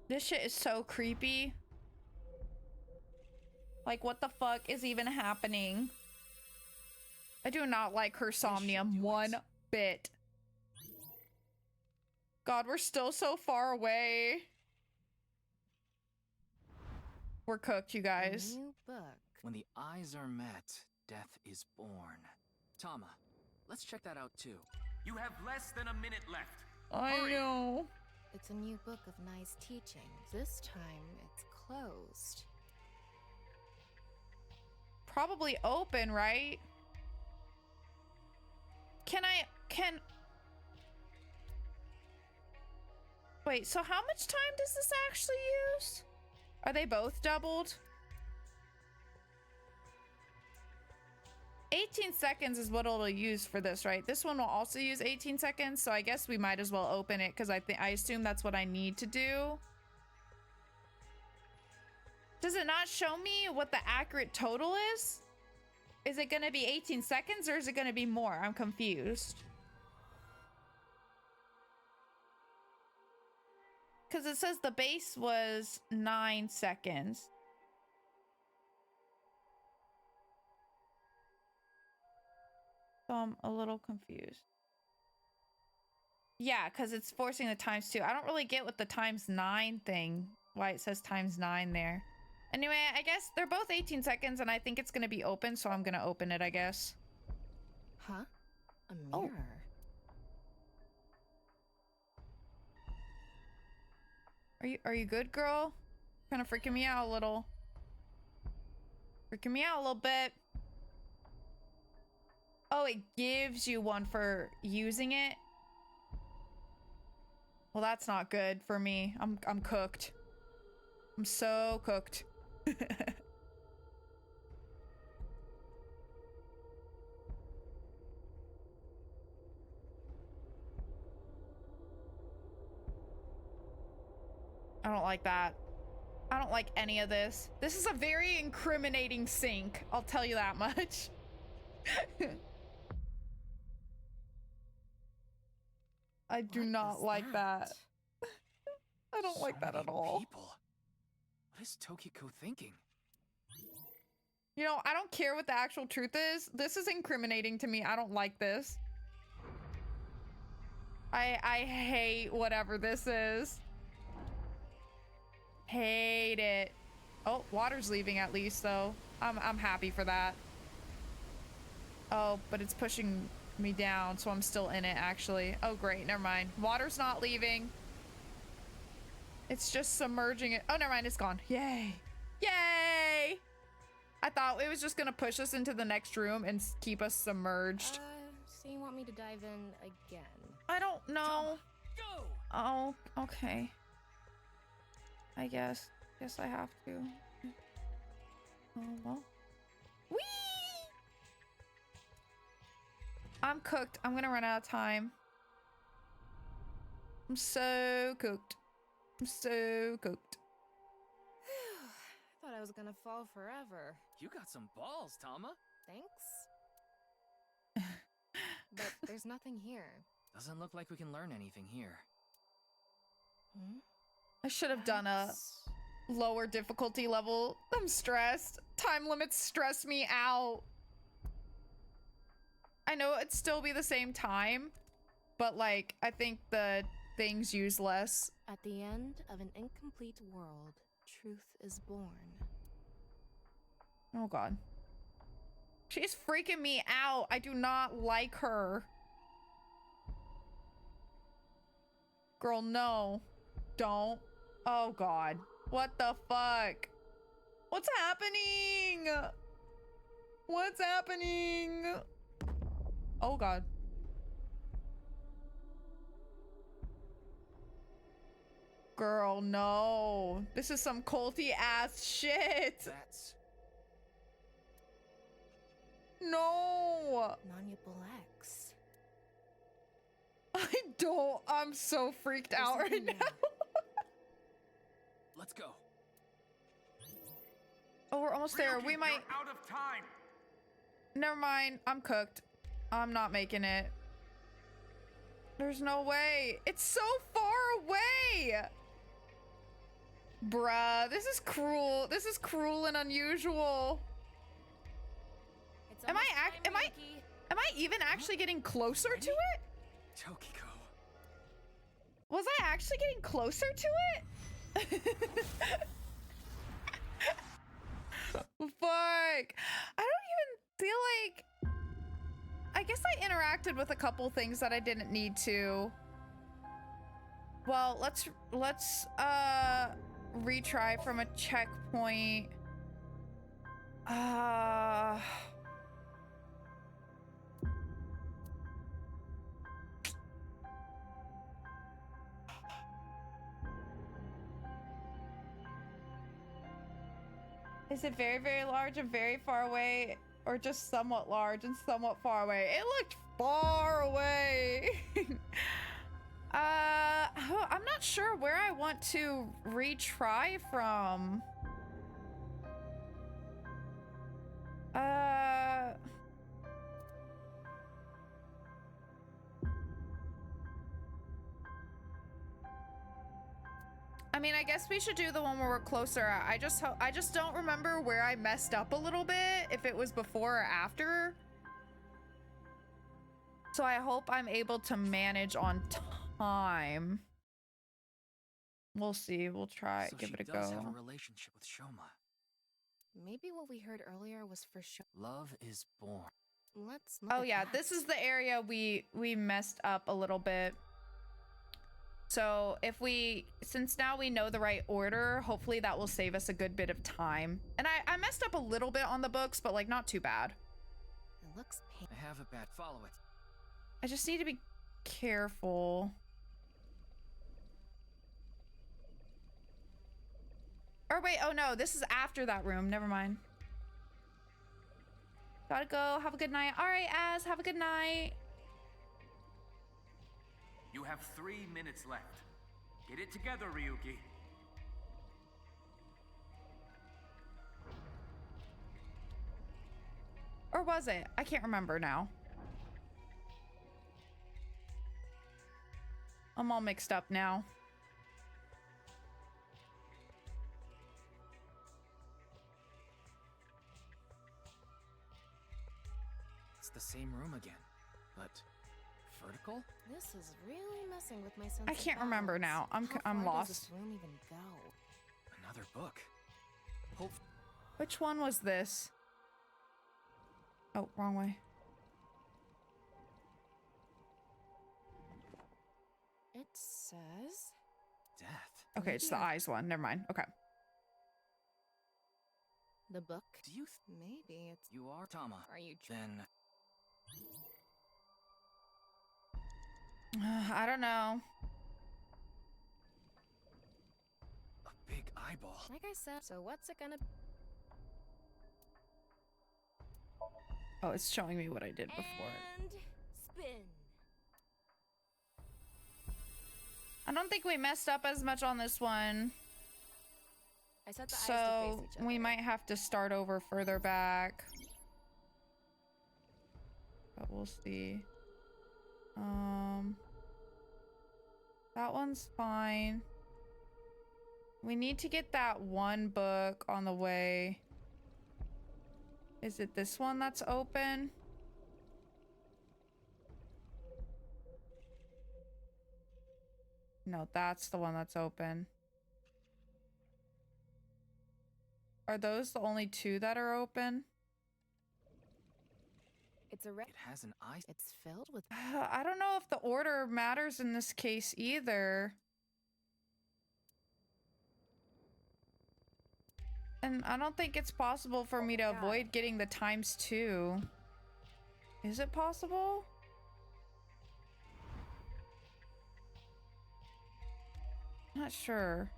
Speaker 1: This shit is so creepy. Like, what the fuck is even happening? I do not like her Somnium one bit. God, we're still so far away. We're cooked, you guys.
Speaker 9: New book.
Speaker 7: When the eyes are met, death is born. Tama, let's check that out too.
Speaker 10: You have less than a minute left.
Speaker 1: I
Speaker 10: Hurry.
Speaker 1: know.
Speaker 9: It's a new book of nice teachings. This time, it's closed.
Speaker 1: Probably open, right? Wait, so how much time does this actually use? Are they both doubled? 18 seconds is what it'll use for this, right? This one will also use 18 seconds, so I guess we might as well open it because I assume that's what I need to do. Does it not show me what the accurate total is? Is it gonna be 18 seconds or is it gonna be more? I'm confused. Because it says the base was 9 seconds. So I'm a little confused. Yeah, because it's forcing the times 2. I don't really get what the times 9 thing, why it says times 9 there. Anyway, I guess they're both 18 seconds and I think it's going to be open, so I'm going to open it, I guess.
Speaker 9: Huh? A
Speaker 1: Oh.
Speaker 9: mirror.
Speaker 1: Are you good, girl? Kind of freaking me out a little. Freaking me out a little bit. Oh, it gives you one for using it. Well, that's not good for me. I'm cooked. I'm so cooked. I don't like that. I don't like any of this. This is a very incriminating sink. I'll tell you that much. I do not like that. I don't like that at all.
Speaker 7: People. What is Tokiko thinking?
Speaker 1: You know, I don't care what the actual truth is. This is incriminating to me. I don't like this. I hate whatever this is. Hate it. Oh, water's leaving at least, though. I'm happy for that. Oh, but it's pushing me down, so I'm still in it, actually. Oh, great. Never mind. Water's not leaving. It's just submerging it. Oh, never mind. It's gone. Yay. Yay! I thought it was just gonna push us into the next room and keep us submerged.
Speaker 9: So you want me to dive in again?
Speaker 1: I don't know.
Speaker 10: Go!
Speaker 1: Oh, okay. I guess. Guess I have to. Oh, well. Whee! I'm cooked. I'm gonna run out of time. I'm so cooked. I'm so cooked.
Speaker 9: I thought I was gonna fall forever.
Speaker 7: You got some balls, Tama.
Speaker 9: Thanks. but there's nothing here.
Speaker 7: Doesn't look like we can learn anything here.
Speaker 9: Hmm?
Speaker 1: I should have done a lower difficulty level. I'm stressed. Time limits stress me out. I know it'd still be the same time, but like, I think the things use less.
Speaker 9: At the end of an incomplete world, truth is born.
Speaker 1: Oh god. She's freaking me out. I do not like her. Girl, no. Don't. Oh god. What the fuck? What's happening? What's happening? Oh god. Girl, no. This is some culty ass shit.
Speaker 7: That's...
Speaker 1: No.
Speaker 9: Non-Yable X.
Speaker 1: I'm so freaked out right now.
Speaker 7: Let's go.
Speaker 1: Oh, we're almost there. We might...
Speaker 10: You're out of time.
Speaker 1: Never mind. I'm cooked. I'm not making it. There's no way. It's so far away. Bruh, this is cruel. This is cruel and unusual. Am I even actually getting closer to it?
Speaker 7: Tokiko.
Speaker 1: Was I actually getting closer to it? Fuck. I don't even feel like... I guess I interacted with a couple things that I didn't need to. Well, let's retry from a checkpoint. Is it very, very large and very far away, or just somewhat large and somewhat far away? It looked far away. I'm not sure where I want to retry from. I mean, I guess we should do the one where we're closer. I just don't remember where I messed up a little bit, if it was before or after. So I hope I'm able to manage on time. We'll see. We'll try.
Speaker 7: So
Speaker 1: Give it a
Speaker 7: she does
Speaker 1: go.
Speaker 7: have a relationship with Shoma.
Speaker 9: Maybe what we heard earlier was for sure.
Speaker 7: Love is born.
Speaker 9: Let's look
Speaker 1: Oh
Speaker 9: at
Speaker 1: yeah,
Speaker 9: that.
Speaker 1: this is the area we messed up a little bit. So if since now we know the right order, hopefully that will save us a good bit of time. And I messed up a little bit on the books, but like not too bad.
Speaker 9: It looks painful.
Speaker 7: I have a bad follow it.
Speaker 1: I just need to be careful. Or wait, oh no, this is after that room. Never mind. Gotta go. Have a good night. All right, Az, have a good night.
Speaker 10: You have 3 minutes left. Get it together, Ryuki.
Speaker 1: Or was it? I can't remember now. I'm all mixed up now.
Speaker 7: It's the same room again, but vertical?
Speaker 9: This is really messing with my sense
Speaker 1: I can't remember now. I'm
Speaker 9: How far does
Speaker 1: lost.
Speaker 9: this room even go?
Speaker 7: Another book. Hope.
Speaker 1: Which one was this? Oh, wrong way.
Speaker 9: It says
Speaker 7: Death.
Speaker 1: Okay, it's the eyes one. Never mind. Okay.
Speaker 9: the book.
Speaker 7: Do you
Speaker 9: Maybe it's.
Speaker 7: You are Tama.
Speaker 9: Are you?
Speaker 7: Then
Speaker 1: I don't know.
Speaker 7: a big eyeball.
Speaker 9: Like I said. So what's it gonna?
Speaker 1: Oh, it's showing me what I did before.
Speaker 11: And spin.
Speaker 1: I don't think we messed up as much on this one.
Speaker 9: I set the eyes to
Speaker 1: So
Speaker 9: face each other.
Speaker 1: we might have to start over further back. But we'll see. That one's fine. We need to get that one book on the way. Is it this one that's open? No, that's the one that's open. Are those the only two that are open?
Speaker 9: It's a red.
Speaker 7: It has an eye.
Speaker 9: It's filled with.
Speaker 1: I don't know if the order matters in this case either. And I don't think it's possible for me to avoid getting the ×2. Is it possible? Not sure.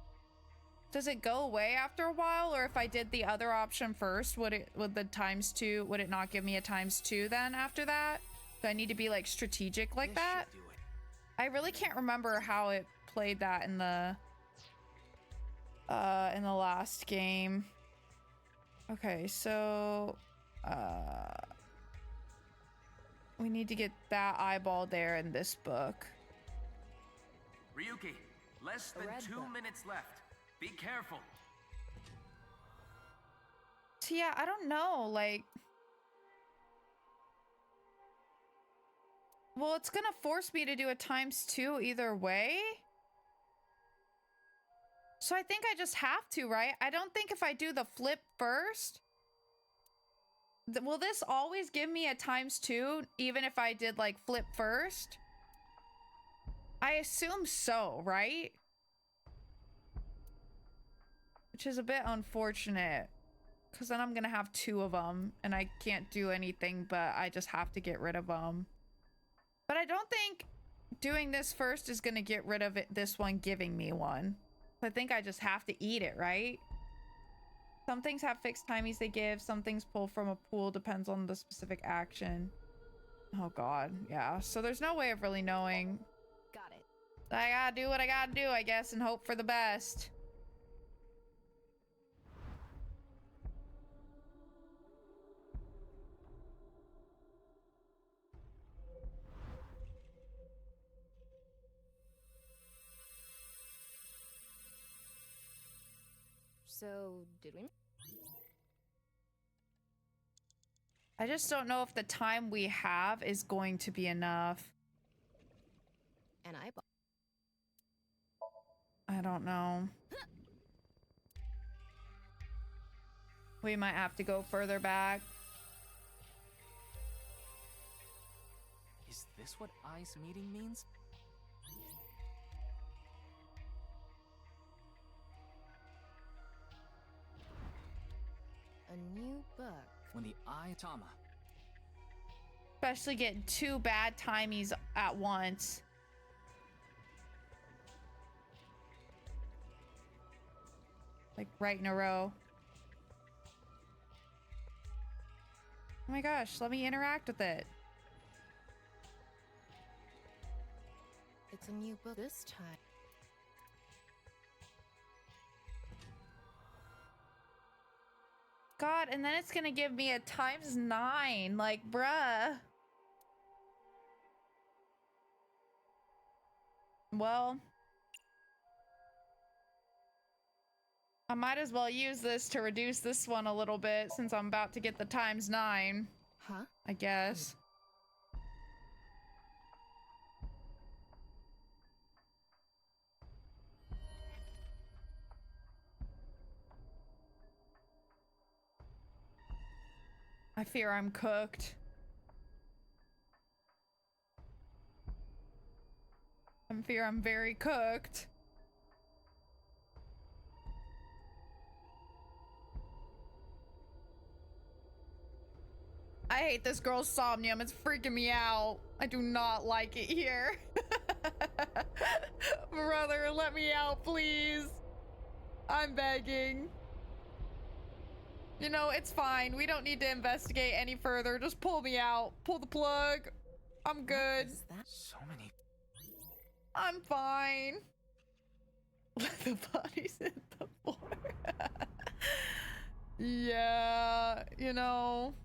Speaker 1: Does it go away after a while, or if I did the other option first, would the ×2, would it not give me a ×2 then after that? Do I need to be like strategic like that? I really can't remember how it played that in the last game. Okay, so we need to get that eyeball there in this book.
Speaker 10: Ryuki, less than 2 minutes left. Be careful.
Speaker 1: So yeah, I don't know, like... Well, it's gonna force me to do a ×2 either way. So I think I just have to, right? I don't think if I do the flip first... Will this always give me a ×2, even if I did, like, flip first? I assume so, right? Which is a bit unfortunate. Because then I'm gonna have 2 of them, and I can't do anything, but I just have to get rid of them. But I don't think doing this first is gonna get rid of it, this one giving me one. I think I just have to eat it, right? Some things have fixed timies they give, some things pull from a pool, depends on the specific action. Oh god, yeah. So there's no way of really knowing.
Speaker 9: Got it.
Speaker 1: I gotta do what I gotta do, I guess, and hope for the best.
Speaker 9: So, did we?
Speaker 1: I just don't know if the time we have is going to be enough.
Speaker 9: An eyeball.
Speaker 1: I don't know. We might have to go further back.
Speaker 7: Is this what I's meeting means?
Speaker 9: A new book.
Speaker 7: When the eye Tama.
Speaker 1: Especially getting 2 bad timies at once. Like right in a row. Oh my gosh, let me interact with it.
Speaker 9: It's a new book this time.
Speaker 1: God, and then it's gonna give me a ×9. Like, bruh. Well, I might as well use this to reduce this one a little bit since I'm about to get the ×9.
Speaker 9: Huh?
Speaker 1: I guess. I fear I'm cooked. I fear I'm very cooked. I hate this girl's somnium. It's freaking me out. I do not like it here. Brother, let me out, please. I'm begging. You know, it's fine. We don't need to investigate any further. Just pull me out. Pull the plug. I'm good.
Speaker 7: So many.
Speaker 1: I'm fine. The body's in the floor. Yeah, you know.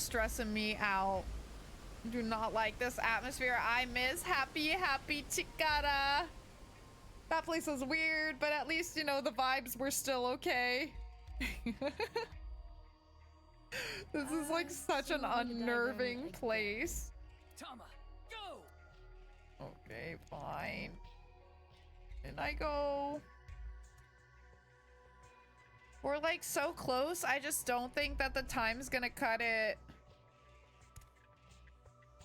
Speaker 1: stressing me out. Do not like this atmosphere. I miss Happy Chikara. That place was weird, but at least, you know, the vibes were still okay. This is like such an unnerving place.
Speaker 7: Tama, go!
Speaker 1: Okay, fine. And I go. We're like so close. I just don't think that the time's gonna cut it.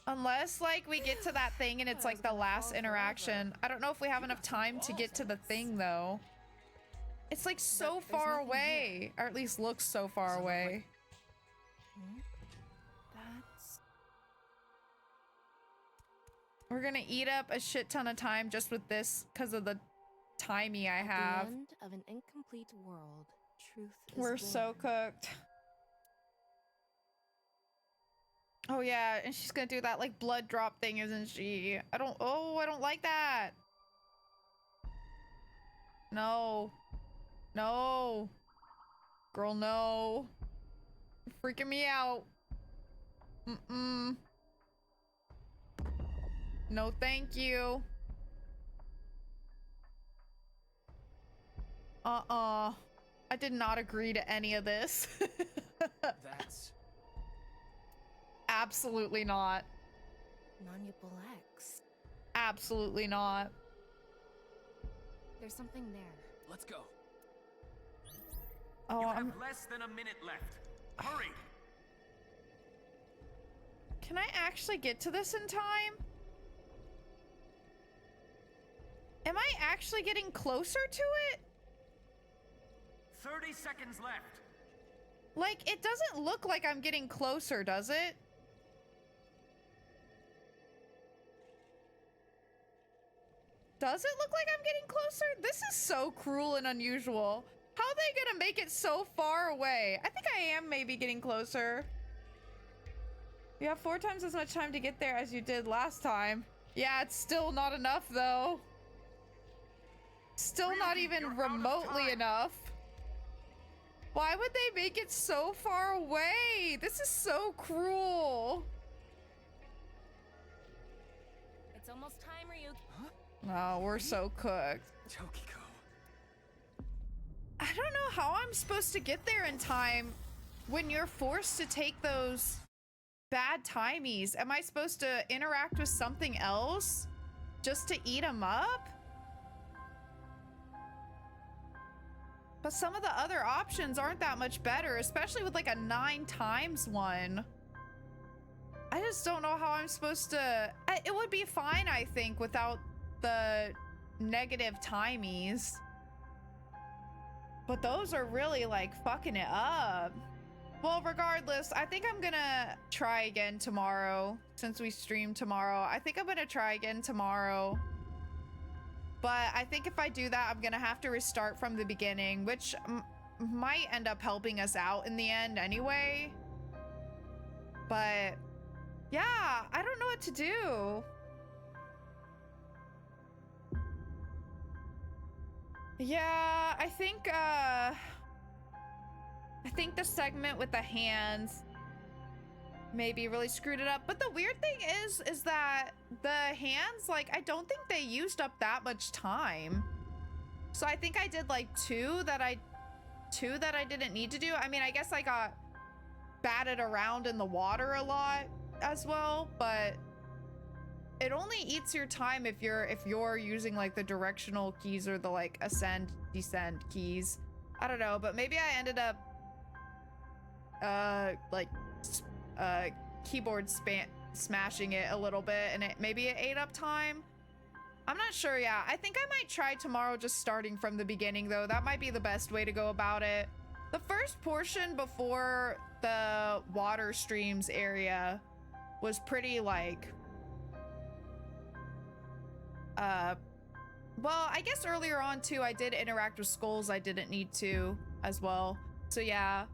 Speaker 1: Unless like we get to that thing and it's like the last interaction. I don't know if we have enough time to get to the thing though. It's like so far away, or at least looks so far away. We're gonna eat up a shit ton of time just with this because of the timey I have.
Speaker 9: At the end of an incomplete world, truth is
Speaker 1: We're
Speaker 9: born.
Speaker 1: so cooked. Oh yeah, and she's gonna do that like blood drop thing, isn't she? I don't like that. No. No. Girl, no. You're freaking me out. Mm-mm. No, thank you. I did not agree to any of this.
Speaker 7: That's...
Speaker 1: Absolutely not.
Speaker 9: Manipul X.
Speaker 1: Absolutely not.
Speaker 9: There's something there.
Speaker 7: Let's go.
Speaker 1: Oh,
Speaker 10: You have
Speaker 1: I'm...
Speaker 10: less than a minute left. Hurry!
Speaker 1: Can I actually get to this in time? Am I actually getting closer to it?
Speaker 10: 30 seconds left.
Speaker 1: Like, it doesn't look like I'm getting closer, does it? Does it look like I'm getting closer? This is so cruel and unusual. How are they gonna make it so far away? I think I am maybe getting closer. You have 4 times as much time to get there as you did last time. Yeah, it's still not enough though. Still not even remotely enough. Why would they make it so far away? This is so cruel.
Speaker 11: It's almost time, Ryuk.
Speaker 1: No, we're so cooked.
Speaker 7: Tokiko.
Speaker 1: I don't know how I'm supposed to get there in time when you're forced to take those bad timies. Am I supposed to interact with something else just to eat them up? But some of the other options aren't that much better, especially with like a 9 times one. I just don't know how I'm supposed to... It would be fine, I think, without the negative timies. But those are really like fucking it up. Well, regardless, I think I'm gonna try again tomorrow since we stream tomorrow. I think I'm gonna try again tomorrow. But I think if I do that, I'm gonna have to restart from the beginning, which might end up helping us out in the end anyway. But yeah, I don't know what to do. Yeah, I think the segment with the hands maybe really screwed it up. But the weird thing is that the hands, like, I don't think they used up that much time. So I think I did like two that I didn't need to do. I mean, I guess I got batted around in the water a lot as well, but it only eats your time if you're using like the directional keys or the like ascend descend keys. I don't know, but maybe I ended up keyboard smashing it a little bit, and maybe it ate up time. I'm not sure. Yeah, I think I might try tomorrow just starting from the beginning though. That might be the best way to go about it. The first portion before the water streams area was pretty like well, I guess earlier on too I did interact with skulls I didn't need to as well. So yeah,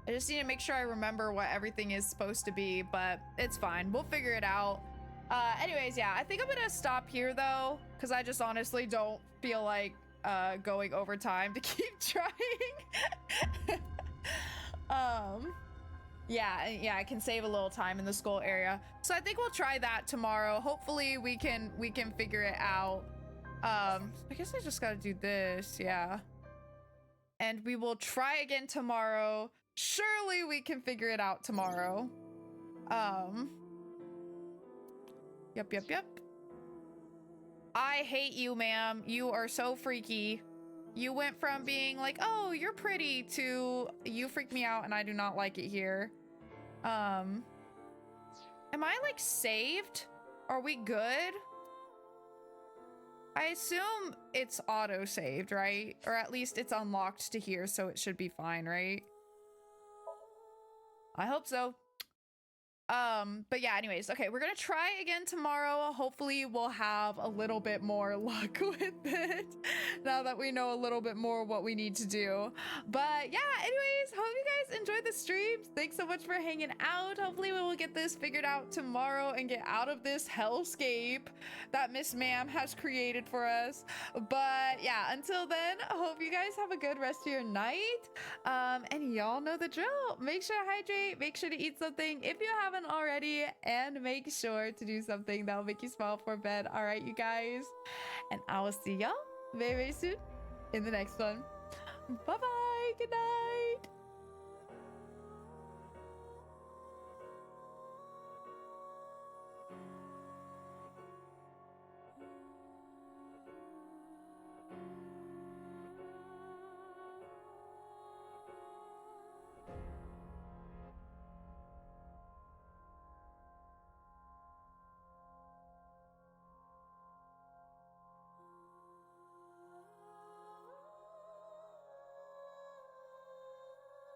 Speaker 1: I just need to make sure I remember what everything is supposed to be, but it's fine. We'll figure it out. Anyways, yeah, I think I'm gonna stop here though, because I just honestly don't feel like going over time to keep trying. Yeah, I can save a little time in the skull area. So I think we'll try that tomorrow. Hopefully we can figure it out. I guess I just gotta do this, yeah. And we will try again tomorrow. Surely we can figure it out tomorrow. Yep. I hate you, ma'am. You are so freaky. You went from being like, oh, you're pretty, to you freak me out and I do not like it here. Am I like saved? Are we good? I assume it's auto saved, right? Or at least it's unlocked to here, so it should be fine, right? I hope so. But yeah, anyways, okay, we're gonna try again tomorrow. Hopefully we'll have a little bit more luck with it now that we know a little bit more what we need to do. But yeah, anyways, hope you guys enjoyed the streams. Thanks so much for hanging out. Hopefully we will get this figured out tomorrow and get out of this hellscape that Miss Ma'am has created for us. But yeah, until then, I hope you guys have a good rest of your night. And y'all know the drill. Make sure to hydrate, make sure to eat something if you haven't already, and make sure to do something that will make you smile before bed. All right, you guys, and I will see y'all very, very soon in the next one. Bye bye. Good night.